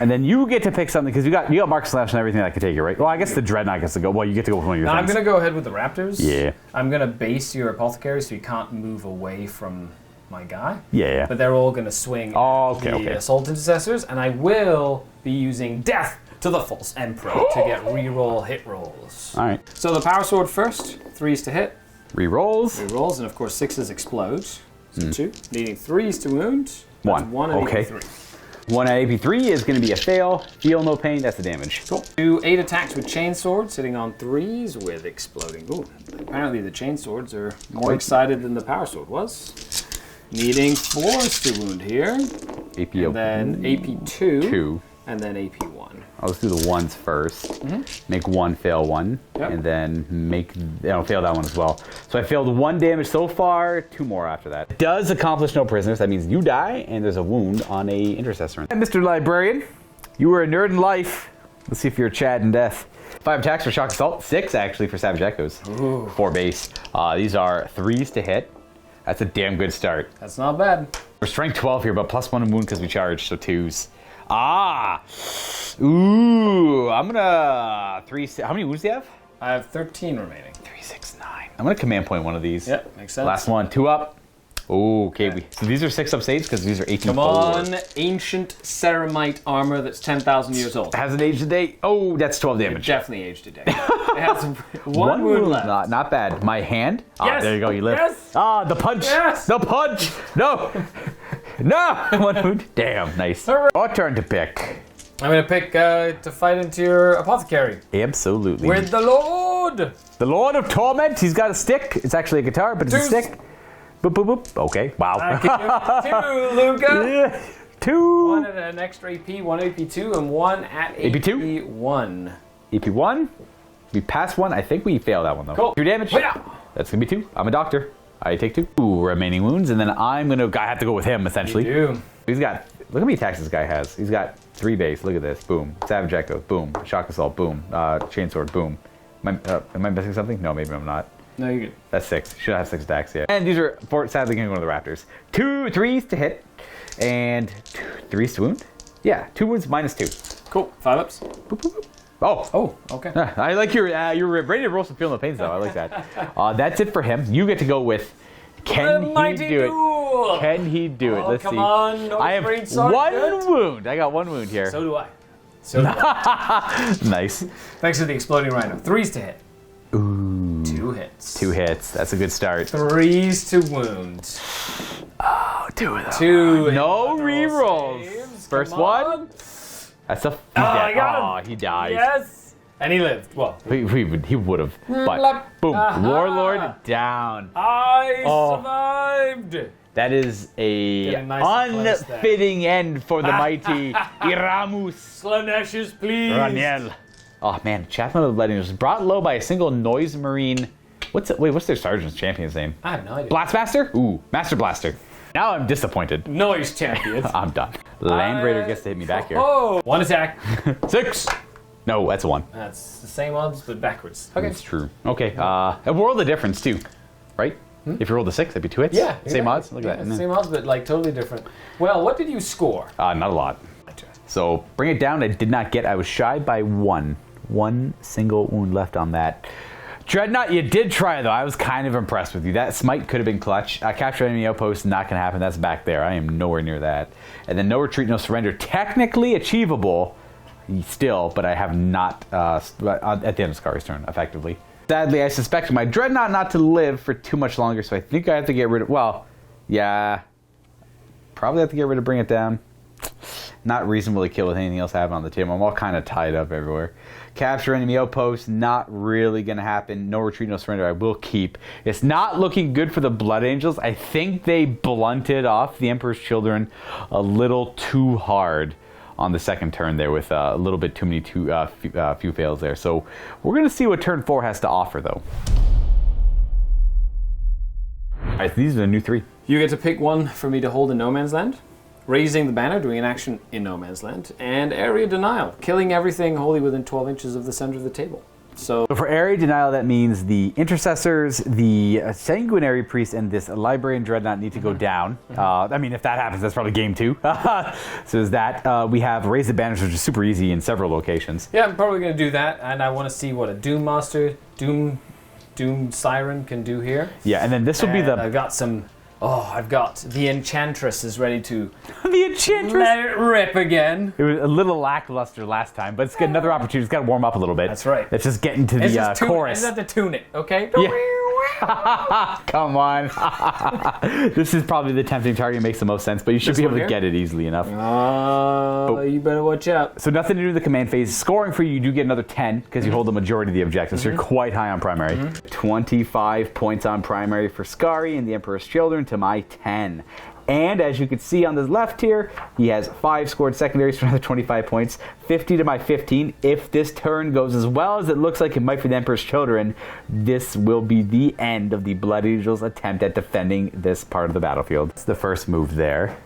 And then you get to pick something because you got Mark Slash and everything that can take it, right? Well, I guess the Dreadnought gets to go. Well, you get to go with one of your Now, I'm things. going to go ahead with the Raptors. Yeah. I'm going to base your Apothecary so you can't move away from my guy. Yeah. But they're all going to swing Oh, at okay. the Assault Intercessors, and I will be using Death to the False Emperor to get reroll hit rolls. All right. So the Power Sword first, 3s to hit, Rerolls. rerolls, and of course 6s explode. So 2, needing 3s to wound. That's 1. 1 and Okay. AP3. 1 at AP3 is going to be a fail. Feel no pain. That's the damage. Cool. Do 8 attacks with chainswords, sitting on 3s with exploding. Ooh, apparently the chainswords are more excited than the power sword was. Needing 4s to wound here, AP and then AP2, 2. and then AP1. Let's do the 1s first. Make 1 fail 1, Yep. and then fail that one as well. So I failed 1 damage so far. 2 more after that. It does accomplish no prisoners. That means you die, and there's a wound on a intercessor. And Mr. Librarian, you were a nerd in life. Let's see if you're a Chad in death. 5 attacks for shock assault. 6 actually for savage echoes. Ooh. 4 base. These are 3s to hit. That's a damn good start. That's not bad. We're strength 12 here, but +1 in wound because we charged, so 2s. Ooh, I'm gonna how many wounds do you have? I have 13 remaining. 3, 6, 9. I'm gonna command point one of these. Yep, makes sense. Last one, 2 up. Ooh, okay. So these are 6 up saves because these are 18. Come on, ancient ceramite armor that's 10,000 years old. Hasn't aged a day. Oh, that's 12 It damage. definitely aged a day. It has one wound left. Not bad. My hand. Yes. There you go. You live. Yes. The punch. Yes. The punch. No. No. 1 wound. Damn. Nice. Hooray. Our turn to pick. I'm going to pick to fight into your Apothecary. Absolutely. With the Lord. The Lord of Torment. He's got a stick. It's actually a guitar, but it's a stick. Boop, boop, boop. Okay. Wow. 2, Luka. Yeah. 2. 1 at an extra AP, 1 AP2, and 1 at AP2? AP1. EP1. We passed 1. I think we failed that one though. Cool. 2 damage. Wait up. That's gonna be 2. I'm a doctor. I take 2. 2 remaining wounds, and then I have to go with him essentially. You do. He's got. Look how many attacks this guy has. He's got 3 base. Look at this. Boom. Savage Echo. Boom. Shock Assault. Boom. Chainsword. Boom. Am I missing something? No, maybe I'm not. No, you're good. That's 6. Should have 6 attacks, yeah. And these are, sadly, going to go to the Raptors. 2 3s to hit, and 3s to wound. Yeah, 2 wounds -2. Cool. 5 ups. Boop, boop, boop. Oh. Oh, okay. I like you're ready to roll some feel no pains, though. I like that. That's it for him. You get to go with, can he mighty do it? duel. Can he do it? Oh, Let's come see. on. No I have afraid 1 sergeant. wound. I got 1 wound here. So do I. So do I. Nice. Thanks for the exploding rhino. 3s to hit. Ooh. 2 hits. 2 hits. That's a good start. 3s to wound. Oh, 2 of them. 2. No hit rerolls. saves. First Come one. on. That's a. I got him. Oh, he died. Yes. And he lived. Well, He would have. But Blap. boom, Aha. Warlord down. I Oh. survived. That is a Getting nice and close there. unfitting end for the mighty Iramus Slaneshes, please. Raniel. Oh man, Chaplain of the Lightning was brought low by a single noise marine. What's their sergeant's champion's name? I have no idea. Blastmaster? Ooh, Master Blaster. Now I'm disappointed. Noise champion. I'm done. Land Raider gets to hit me back here. Oh, 1 attack. 6. No, that's a 1. That's the same odds, but backwards. Okay. That's true. Okay, a world of difference too, right? If you rolled a 6, that'd be 2 hits. Yeah. Same exactly. odds. Look at that. Same odds, but like totally different. Well, what did you score? Not a lot. So bring it down. I did not get. I was shy by 1. 1 single wound left on that Dreadnought, you did try, though. I was kind of impressed with you. That smite could have been clutch. Capture enemy outpost, not going to happen. That's back there. I am nowhere near that. And then no retreat, no surrender. Technically achievable still, but I have not at the end of Skari's turn, effectively. Sadly, I suspect my Dreadnought not to live for too much longer, so I think I have to get rid of... Well, yeah. Probably have to get rid of Bring It Down. Not reasonably kill with anything else I have on the table. I'm all kind of tied up everywhere. Capture enemy outpost, not really going to happen. No retreat, no surrender. I will keep. It's not looking good for the Blood Angels. I think they blunted off the Emperor's Children a little too hard on the second turn there with a little bit too many few fails there. So we're going to see what turn 4 has to offer, though. All right, these are the new 3. You get to pick one for me to hold in No Man's Land. Raising the banner, doing an action in No Man's Land, and area denial, killing everything wholly within 12 inches of the center of the table. So for area denial, that means the intercessors, the sanguinary priest, and this librarian dreadnought need to go down. I mean, if that happens, that's probably game 2. So there's that. We have raise the banners, which is super easy in several locations. Yeah, I'm probably going to do that, and I want to see what a Doom Master, Doom Siren can do here. Yeah, and then this will be the... I've got some... Oh, I've got the Enchantress is ready to the Enchantress let it rip again. It was a little lackluster last time, but it's got another opportunity. It's got to warm up a little bit. That's right. Let's just get into the chorus. I just have to tune it, okay? Yeah. Come on. This is probably the tempting target. Makes the most sense, but you should be able to get it easily enough. You better watch out. So nothing to do with the command phase. Scoring for you do get another 10 because you hold the majority of the objectives. So you're quite high on primary. 25 points on primary for Skari and the Emperor's Children to my 10. And as you can see on the left here, he has 5 scored secondaries for another 25 points, 50 to my 15. If this turn goes as well as it looks like it might for the Emperor's Children, this will be the end of the Blood Angels' attempt at defending this part of the battlefield. That's the first move there.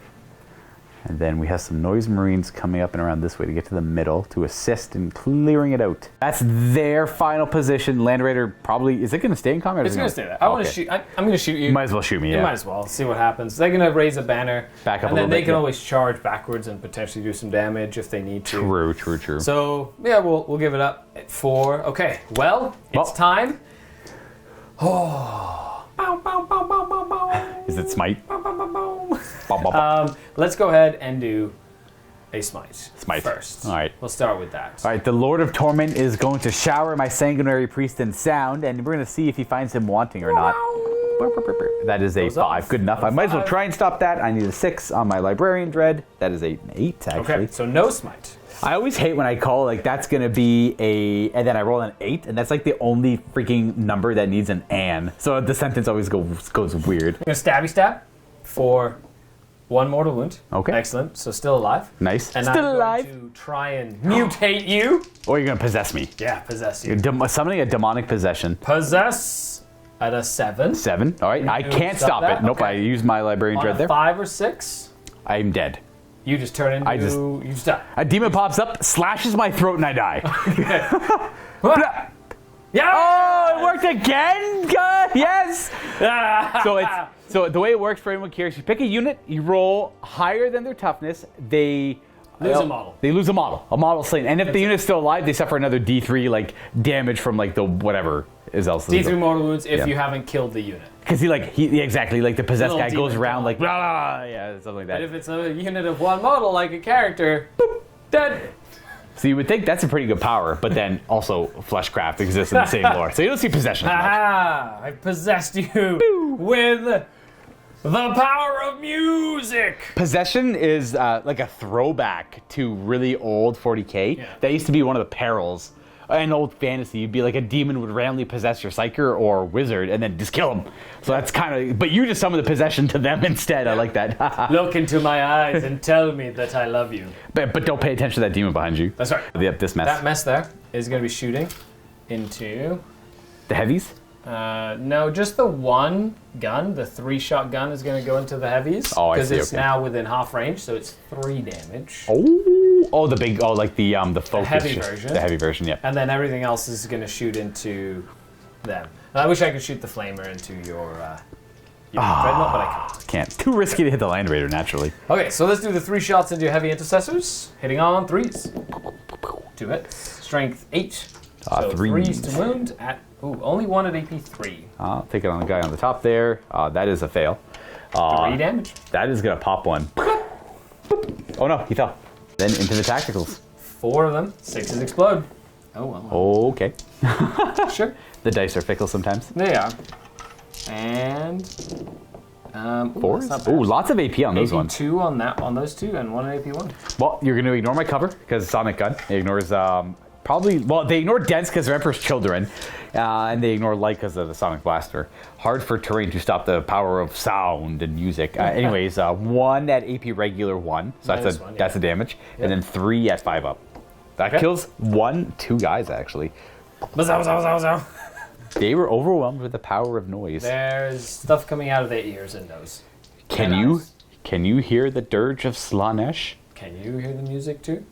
And then we have some Noise Marines coming up and around this way to get to the middle to assist in clearing it out. That's their final position. Land Raider probably... Is it going to stay in combat? It's going to stay there. I want to shoot... I'm going to shoot you. You might as well shoot me, yeah. You might as well. See what happens. They're going to raise a banner. Back up and a little bit. And then they can always charge backwards and potentially do some damage if they need to. True. So, yeah, we'll give it up at 4. Okay, well, it's time. Oh... Is it smite? Let's go ahead and do a smite first. All right. We'll start with that. All right, the Lord of Torment is going to shower my sanguinary priest in sound, and we're going to see if he finds him wanting or not. That is a 5. Good enough. I might as well try and stop that. I need a 6 on my Librarian Dread. That is an 8, actually. Okay, so no smite. I always hate when I call, like, that's going to be and then I roll an 8, and that's like the only freaking number that needs an and. So the sentence always goes weird. I'm going to stabby stab for 1 mortal wound. Okay. Excellent. So still alive. Nice. And still I'm alive. going to try and mutate you. Or you're going to possess me. Yeah, possess you. You're summoning a demonic possession. Possess at a 7. 7. All right. I can't stop it. Nope. Okay. I use my Librarian Dread there. 5 or 6. I'm dead. You just turn into... you just die. A demon pops up, slashes my throat, and I die. Okay. Yeah! Oh, it worked again? God, yes! So the way it works for anyone cares, you pick a unit, you roll higher than their toughness, they... Lose a model. They lose a model slain. And if the unit's still alive, they suffer another D3 like damage from like the whatever is else. D3 mortal wounds if you haven't killed the unit. Because exactly, like the possessed guy goes around like, blah, blah, yeah, something like that. But if it's a unit of 1 model, like a character, boop, dead. So you would think that's a pretty good power, but then also Fleshcraft exists in the same lore. So you don't see possession as much. I possessed you with the power of music. Possession is like a throwback to really old 40k. Yeah. That used to be one of the perils in old fantasy. You'd be like a demon would randomly possess your psyker or wizard and then just kill him. So that's kind of, but you just summon the possession to them instead. I like that. Look into my eyes and tell me that I love you. But don't pay attention to that demon behind you. That's right. Yep, this mess. That mess there is going to be shooting into... The heavies? No, just the 1 gun. The 3-shot gun is going to go into the heavies. Oh, I see. Because it's now within half range, so it's 3 damage. Oh, the big, like the focus. Heavy version. The heavy version, yeah. And then everything else is going to shoot into them. And I wish I could shoot the flamer into your dreadnought, but I can't. Too risky to hit the Land Raider, naturally. Okay, so let's do the 3 shots into your heavy intercessors. Hitting on 3s. 2 hits. Strength 8. So 3s 3s to wound at Ooh, only one at AP 3. I'll take it on the guy on the top there. That is a fail. 3 damage. That is going to pop one. Oh no, he fell. Then into the tacticals. 4 of them. 6s explode. Oh well. Okay. Sure. The dice are fickle sometimes. They are. And... ooh, 4s? that's not bad. Ooh, lots of AP on those AP ones. 2 on those 2, and 1 at AP 1. Well, you're going to ignore my cover because Sonic Gun. It ignores probably, well, they ignore Dense because they're Emperor's Children, and they ignore Light because of the Sonic Blaster. Hard for terrain to stop the power of sound and music. Anyways, 1 at AP regular 1, so that's -1, that's a damage, and then 3 at 5 up. That kills 2 guys actually. Bazow. They were overwhelmed with the power of noise. There's stuff coming out of their ears and nose. Can you hear the dirge of Slanesh? Can you hear the music too?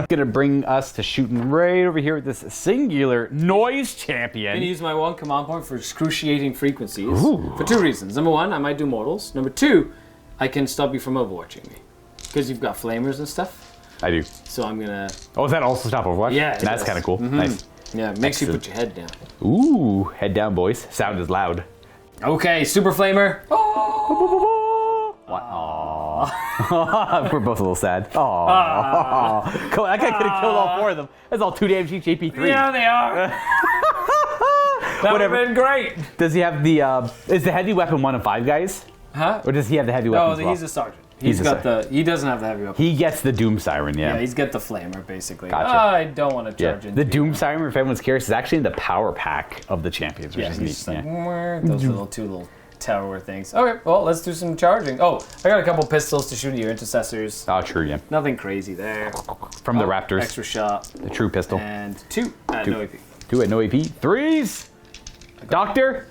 Gonna bring us to shooting right over here with this singular noise I'm gonna champion. use my 1 command point for excruciating frequencies. Ooh. For 2 reasons. Number 1, I might do mortals. Number 2, I can stop you from overwatching me. Because you've got flamers and stuff. I do. So I'm gonna... Oh, is that also stop Overwatch? Yeah, it That's does. kind of cool. Nice. Yeah, it makes you Excellent. put your head down. Ooh, head down, boys. Sound is loud. Okay, super flamer. What? Aww. We're both a little sad. Aww. Cool. That guy could have killed all 4 of them. That's all 2 damage each, AP3. Yeah, they are. That would have been great. Does he have the, is the heavy weapon 1 of 5 guys? Huh? Or does he have the heavy weapon No, as well? he's a sergeant. He's a got the... He doesn't have the heavy weapon. He gets the Doom Siren, Yeah, he's got the flamer, basically. Gotcha. I don't want to Yeah. charge into The you. Doom Siren, if anyone's curious, is actually in the power pack of the champions, which Yeah, is he's neat. just like, Yeah. those little 2 little tower things. Okay, well, let's do some charging. Oh, I got a couple pistols to shoot at your intercessors. Oh, true, yeah. Nothing crazy there. From the Raptors, Extra shot. the true pistol. And 2 at no AP. 2 at no AP. 3s! Doctor!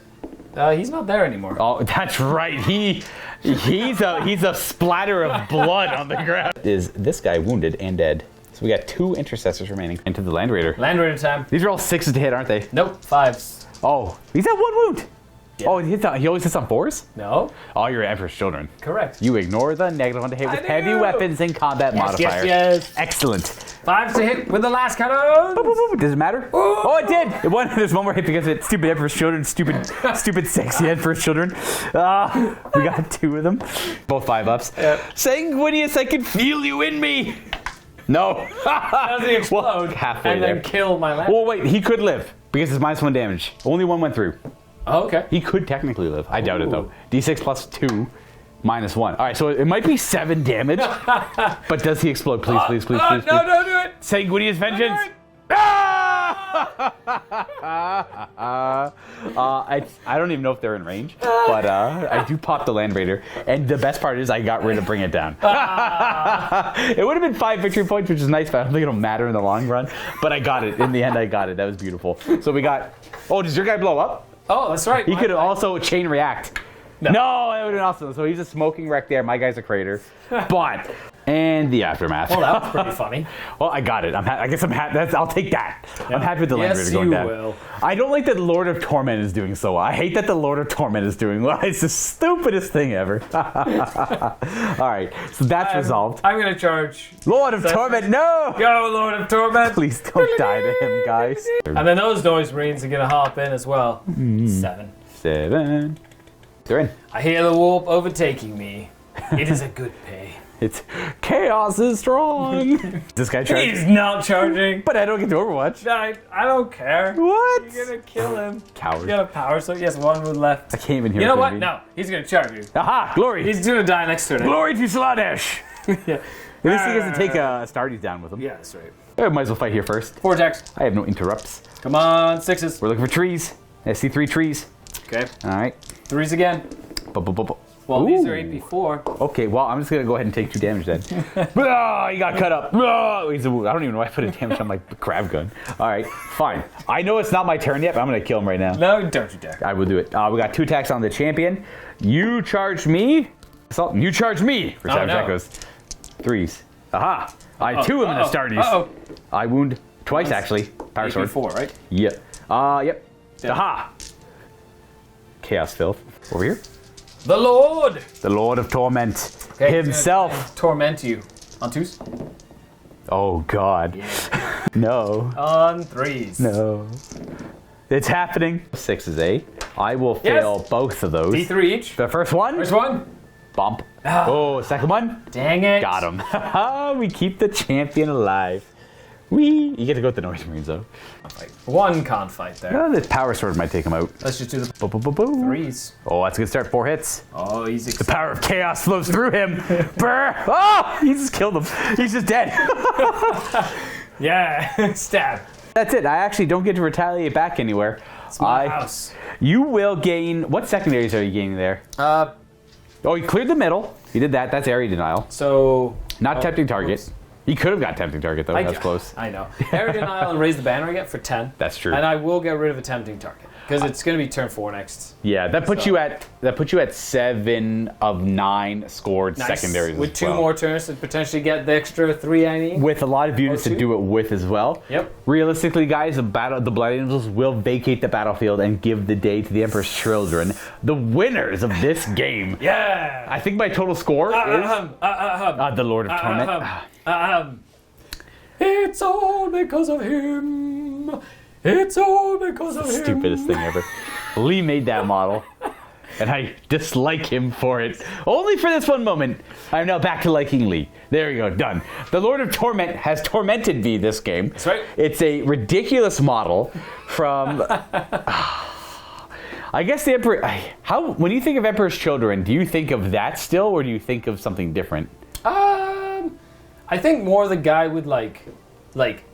He's not there anymore. Oh, that's right. He's a splatter of blood on the ground. Is this guy wounded and dead? So we got 2 intercessors remaining. Into the Land Raider. Land Raider time. These are all 6s to hit, aren't they? Nope, 5s. Oh, he's at 1 wound. Yeah. Oh, he always hits on 4s? No, Oh, you're Emperor's Children. correct. You ignore the negative 1 to hit with I heavy do. weapons and combat modifier. Yes. Excellent. 5s to hit with the last cannon. Boop, boop, boop. Does it matter? Oh, it did. There's 1 more hit because of it. Stupid Emperor's Children. Stupid sexy Emperor's Children. We got 2 of them. Both 5-ups. Sanguinius, I can feel you in me. No. Doesn't explode Well, halfway and then there. kill my land. Well, wait. He could live because it's -1 damage. Only 1 went through. Oh, okay. He could technically live. I doubt it, though. Ooh. D6 plus 2 minus 1. All right, so it might be 7 damage. But does he explode? Please, please, please, please, No, please. don't do it. Sanguinius Vengeance. it. I don't even know if they're in range, but I do pop the Land Raider. And the best part is I got rid of Bring It Down. It would have been 5 victory points, which is nice, but I don't think it'll matter in the long run. But I got it. In the end, I got it. That was beautiful. So we got... Oh, does your guy blow up? Oh, that's right. He could also chain react. No, that would have been awesome. So he's a smoking wreck there. My guy's a crater. But... And the aftermath. Well, that was pretty funny. Well, I got it. I guess I'm happy. I'll take that. I'm happy with the Land Yes, Raider going you down. will. I don't like that Lord of Torment is doing so well. I hate that the Lord of Torment is doing well. It's the stupidest thing ever. All right, so that's resolved. I'm going to charge. Lord of Torment, no! Go, Lord of Torment. Please don't die to him, guys. And then those noise marines are going to hop in as well. 7. 7. They're in. I hear the warp overtaking me. It is a good pay. It's chaos is strong. This guy He's charged, not charging. but I don't get to Overwatch. I don't care. What? You're going to kill him. Coward. You got a power, so yes, 1 wound left. I can't even hear. You know it, what? baby. No, he's going to charge you. Aha! Glory. He's going to die next turn. Glory to Slanesh. Yeah. At least he gets to take Stardies down with him. Yeah, that's right. I might as well fight here first. 4 attacks. I have no interrupts. Come on, 6s. We're looking for trees. I see 3 trees. Okay. All right. 3s again. Bu-bu-bu-bu. Well, these are Ooh. AP4. Okay, well, I'm just going to go ahead and take 2 damage then. Ah, he got cut up. Ah, he's a wound. I don't even know why I put a damage on my crab gun. All right, fine. I know it's not my turn yet, but I'm going to kill him right now. No, don't you dare. I will do it. We got 2 attacks on the champion. You charge me. Assault. You charge me for Savage no. Echoes. 3s. Aha. I 2 of them in the Stardies. Uh-oh. I wound twice, actually. Power sword. AP4, right? Yep. Yep. Yeah. Aha. Chaos Filth. Over here. The Lord! The Lord of Torment Okay, he's himself. gonna torment you. On 2s? Oh God. No. On 3s. No. It's happening. 6 is A. I will fail both of those. D3 each. The first one. First one. Bump. Oh, second one. Dang it. Got him. We keep the champion alive. You get to go with the Noise Marines though. One can't fight there. Oh, the power sword might take him out. Let's just do the Boom. 3s. Oh, that's a good start. 4 hits. Oh, he's The excited. power of chaos flows through him. Brr. Oh, he just killed him. He's just dead. Yeah, stab. That's it. I actually don't get to retaliate back anywhere. It's my house. You will gain. What secondaries are you gaining there? Oh, you cleared the middle. You did that. That's area denial. So. Not tempting target. Oops. He could have got tempting target though. That's close. I know. Area denial and raise the banner I get for 10. That's true. And I will get rid of a tempting target because it's going to be turn 4 next. Yeah, that puts you at 7 of 9 scored Nice. secondaries. With as 2 well. more turns to potentially get the extra 3 I need. With a lot of units Or to 2. do it with as well. Yep. Realistically, guys, the Blood Angels will vacate the battlefield and give the day to the Emperor's children, the winners of this game. Yeah. I think my total score is the Lord of Torment. It's all because of him. It's all because of him. Stupidest thing ever. Lee made that model, and I dislike him for it. Only for this one moment. I'm now back to liking Lee. There we go, done. The Lord of Torment has tormented me this game. That's right. It's a ridiculous model from... I guess the Emperor... When you think of Emperor's Children, do you think of that still, or do you think of something different? I think more the guy with like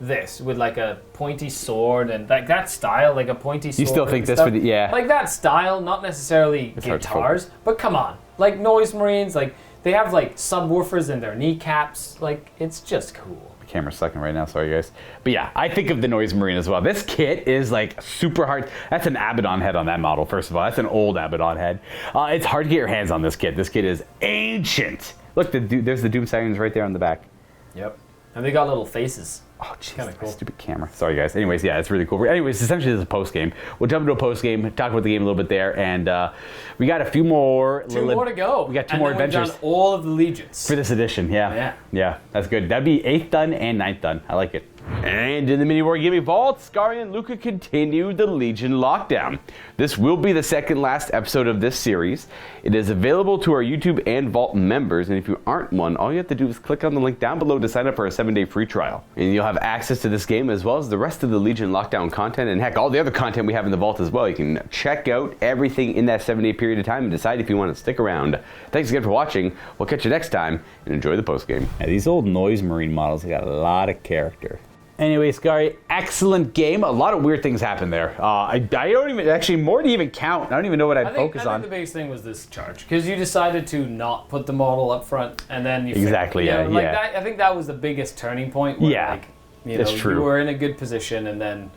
this, with like a pointy sword and like that style, like a pointy sword. You still think and this stuff. for the... Yeah. Like that style, not necessarily It's hard to guitars, but come on. Like Noise Marines, like they have like subwoofers in their kneecaps. Like it's just cool. The camera's sucking right now, sorry guys. But yeah, I think of the Noise Marine as well. This kit is like super hard. That's an Abaddon head on that model, first of all. That's an old Abaddon head. It's hard to get your hands on this kit. This kit is ancient. Look, there's the Doom Sirens right there on the back. Yep. And they got little faces. Oh, jeez, Kinda cool. stupid camera. Sorry, guys. Anyways, yeah, it's really cool. Anyways, essentially, this is a post game. We'll jump into a post game, talk about the game a little bit there, and we got a few more. 2 more to go. We got 2 and more then adventures We've done all of the legions for this edition. Yeah, that's good. That'd be 8th done and 9th done. I like it. And in the MiniWarGaming Vault, Skari and Luka continue the Legion lockdown. This will be the second last episode of this series. It is available to our YouTube and Vault members, and if you aren't one, all you have to do is click on the link down below to sign up for a 7-day free trial. And you'll have access to this game as well as the rest of the Legion lockdown content, and heck, all the other content we have in the Vault as well. You can check out everything in that 7-day period of time and decide if you want to stick around. Thanks again for watching. We'll catch you next time, and enjoy the post game. Yeah, these old Noise Marine models have got a lot of character. Anyway, Skari, excellent game. A lot of weird things happened there. I don't even, actually, more to even count. I don't even know what I'd focus I on. think the biggest thing was this charge, because you decided to not put the model up front, and then you Exactly, failed. yeah, Like yeah. That, I think that was the biggest turning point. Where, Yeah, like, you it's know, true. You were in a good position, and then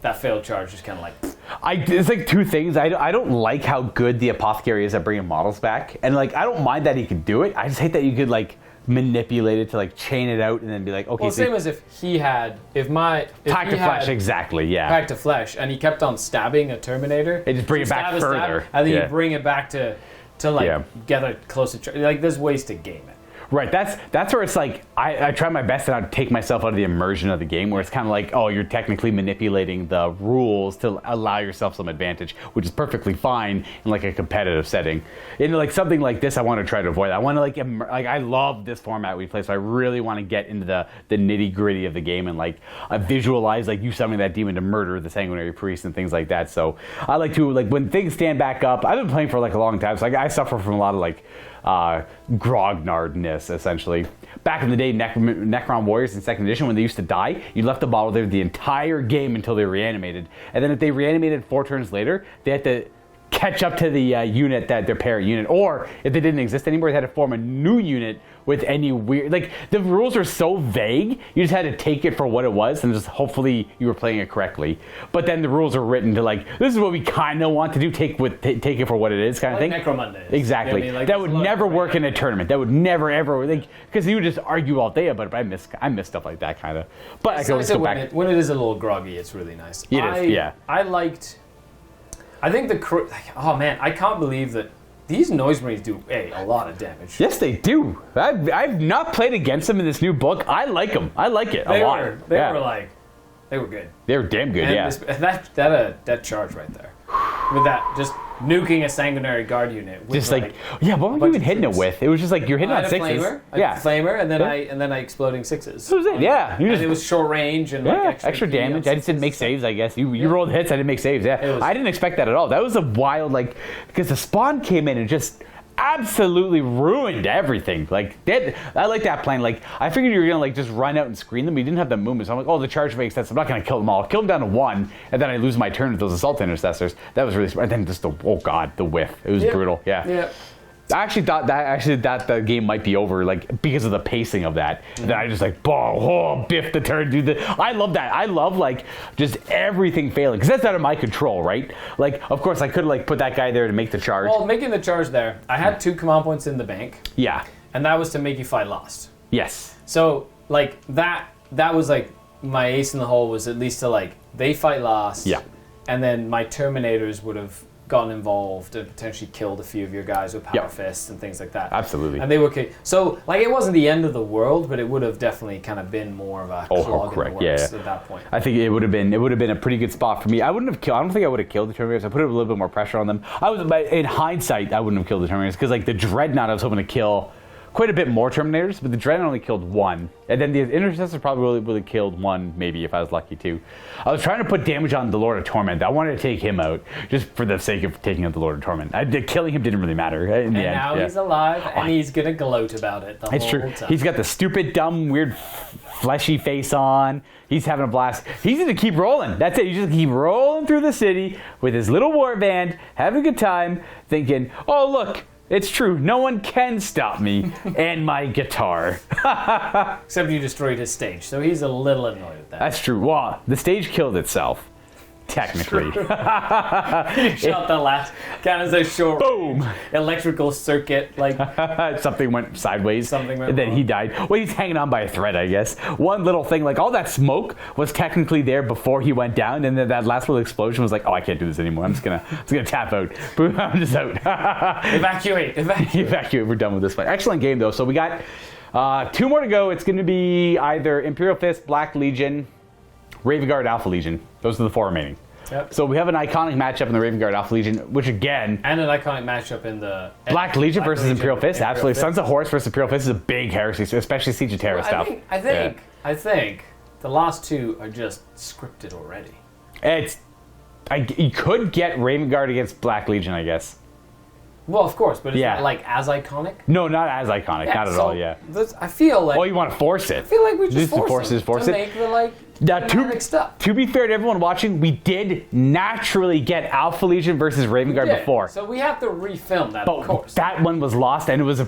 that failed charge just kind of like. It's like 2 things. I don't like how good the Apothecary is at bringing models back, and like I don't mind that he could do it. I just hate that you could like manipulate it to like chain it out and then be like, okay. Well, same as if he had, if Pack to Flesh, exactly, yeah. Pack to Flesh, and he kept on stabbing a Terminator. They just bring it back further. And then Yeah. you bring it back to like get a closer. Like there's ways to game it. Right, that's where it's like, I try my best to not take myself out of the immersion of the game, where it's kind of like, oh, you're technically manipulating the rules to allow yourself some advantage, which is perfectly fine in like a competitive setting. In like something like this, I want to try to avoid. I want to like I love this format we play, so I really want to get into the nitty gritty of the game and like visualize like you summoning that demon to murder the sanguinary priest and things like that. So I like to, like, when things stand back up. I've been playing for like a long time, so I suffer from a lot of like grognardness, essentially. Back in the day, Necron Warriors in 2nd edition, when they used to die, you left the bottle there the entire game until they reanimated. And then if they reanimated 4 turns later, they had to catch up to the unit, that their parent unit. Or if they didn't exist anymore, they had to form a new unit with any weird... Like, the rules are so vague, you just had to take it for what it was and just hopefully you were playing it correctly. But then the rules are written to like, this is what we kind of want to do, take it for what it is kind of thing. Necromunda is. Exactly. You know what I mean? Like, that would never work in a tournament. That would never ever, like, because you would just argue all day about it. But I miss stuff like that kind of. But I can always go back. When it is a little groggy, it's really nice. It is, yeah. I think oh man, I can't believe that these Noise Marines do a lot of damage. Yes, they do. I've not played against them in this new book. I like them. I like it a lot. They were like, They were good. They were damn good, And yeah. that charge right there. With that, just nuking a sanguinary guard unit. With Just like, yeah, what were you bunch even of hitting it troops. with? It was just like, you're hitting I on had a sixes. flamer, Yeah. flamer, and then I exploding sixes. That was it, yeah. You And just, it was short range and yeah, like extra key on damage. I just didn't make sixes. saves, I guess. You rolled hits, I didn't make saves, yeah. It was- I didn't expect that at all. That was a wild, like, because the spawn came in and just absolutely ruined everything. Like, I like that plan. Like, I figured you were going to, like, just run out and screen them. You didn't have the movement. So I'm like, oh, the charge makes sense. I'm not going to kill them all. I'll kill them down to 1, and then I lose my turn with those assault intercessors. That was really smart. And then just oh, God, the whiff. It was brutal, yeah. Yeah. I actually thought that the game might be over, like, because of the pacing of that. Then I just like, biff the turn, do the. I love that. I love like just everything failing because that's out of my control, right? Like, of course, I could like put that guy there to make the charge. Well, making the charge there, I had 2 command points in the bank, Yeah. and that was to make you fight lost. Yes. So like that was like my ace in the hole was at least to like they fight last. Yeah. And then my Terminators would have gotten involved and potentially killed a few of your guys with power Yep. fists and things like that. Absolutely. And they were so like it wasn't the end of the world, but it would have definitely kind of been more of a clog correct. in the works Yeah. at that point. I think it would have been a pretty good spot for me. I don't think I would have killed the Terminators. I put a little bit more pressure on them. In hindsight, I wouldn't have killed the Terminators because like the Dreadnought, I was hoping to kill quite a bit more Terminators, but the Dreadnought only killed 1. And then the Intercessor probably really killed 1, maybe, if I was lucky too. I was trying to put damage on the Lord of Torment. I wanted to take him out, just for the sake of taking out the Lord of Torment. Killing him didn't really matter in the And end. now yeah. he's alive, and he's gonna gloat about it the It's whole true. time. He's got the stupid, dumb, weird, fleshy face on. He's having a blast. He's gonna keep rolling. That's it. You just keep rolling through the city with his little war band, having a good time, thinking, oh, look, it's true. No one can stop me and my guitar. Except you destroyed his stage, so he's a little annoyed at that. That's true. Well, the stage killed itself, technically. Shot the last kind of a short Boom. electrical circuit, like Something went sideways. Something went and then wrong. he died. Well, he's hanging on by a thread, I guess. One little thing, like all that smoke was technically there before he went down, and then that last little explosion was like, oh, I can't do this anymore. I'm just gonna tap out. Boom, I'm just out. evacuate. Evacuate. We're done with this fight. Excellent game though. So we got 2 more to go. It's going to be either Imperial Fist, Black Legion, Raven Guard, Alpha Legion. Those are the 4 remaining. Yep. So we have an iconic matchup in the Raven Guard Alpha Legion, which again, And an iconic matchup in the Black Legion versus Legion, Imperial Fist. Absolutely. Fist. Sons of Horus versus Imperial Fist is a big heresy, especially Siege of Terra stuff. I think the last 2 are just scripted already. Yeah. You could get Raven Guard against Black Legion, I guess. Well, of course, but it's Yeah. not like as iconic. No, not as iconic. Not at so all, yeah. I feel like Oh, you want to force it. I feel like we just force to it. make the like Now, dramatic stuff. to be fair to everyone watching, we did naturally get Alpha Legion versus Raven Guard Yeah, before. so we have to refilm that, of But course. that one was lost, and it was I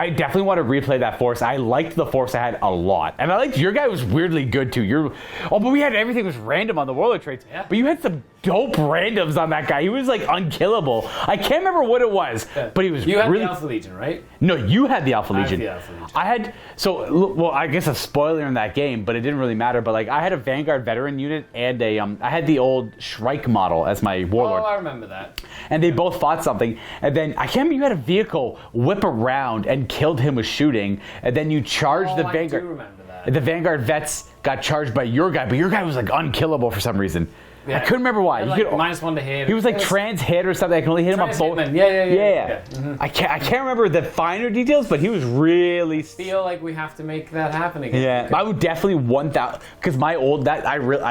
definitely want to replay that force. I liked the force I had a lot, and I liked your guy was weirdly good too. But we had everything was random on the warlord traits. Yeah. But you had some dope randoms on that guy. He was like unkillable. I can't remember what it was, but he was You had really. the Alpha Legion, right? No, you had the Alpha I had Legion. the Alpha Legion. I had well, I guess a spoiler in that game, but it didn't really matter. But like, I had a Vanguard veteran unit and I had the old Shrike model as my warlord. Oh, I remember that. And they both fought something, and then I can't remember, you had a vehicle whip around and killed him with shooting, and then you charged the I Vanguard. do remember that. The Vanguard vets got charged by your guy, but your guy was like unkillable for some reason. Yeah. I couldn't remember why. Like, -1 to hit. He was like It trans hit or something. I can only hit him on Trans both. hitman. Yeah. Mm-hmm. I can't remember the finer details, but he was really. Feel like we have to make that happen again. Yeah, I would definitely want that because I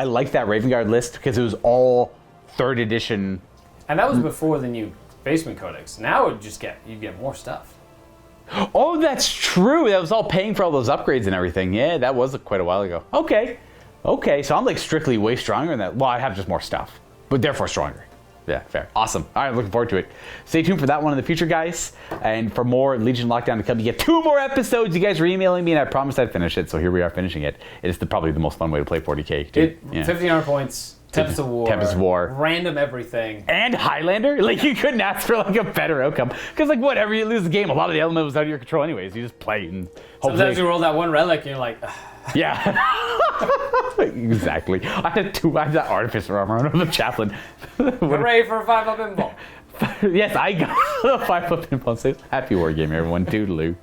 liked that Raven Guard list because it was all 3rd edition. And that was before the new Basement Codex. Now you get more stuff. Oh, that's true. That was all paying for all those upgrades and everything. Yeah, that was quite a while ago. Okay, so I'm like strictly way stronger than that. Well, I have just more stuff, but therefore stronger. Yeah, fair. Awesome. All right, looking forward to it. Stay tuned for that one in the future, guys. And for more Legion Lockdown to come, you get 2 more episodes. You guys were emailing me, and I promised I'd finish it, so here we are finishing it. It is probably the most fun way to play 40k. Too. 1,500 points. Tempest of War. Tempest of War. Random everything. And Highlander, like you couldn't ask for like a better outcome because like whatever you lose the game, a lot of the element was out of your control anyways. You just play and hopefully. Sometimes you roll that one relic and you're like, ugh. Yeah, exactly. I had that artificer armor on the chaplain. Hooray for a 5-up pinball. Yes, I got a 5-up pinball. Happy wargaming, everyone. Toodaloo.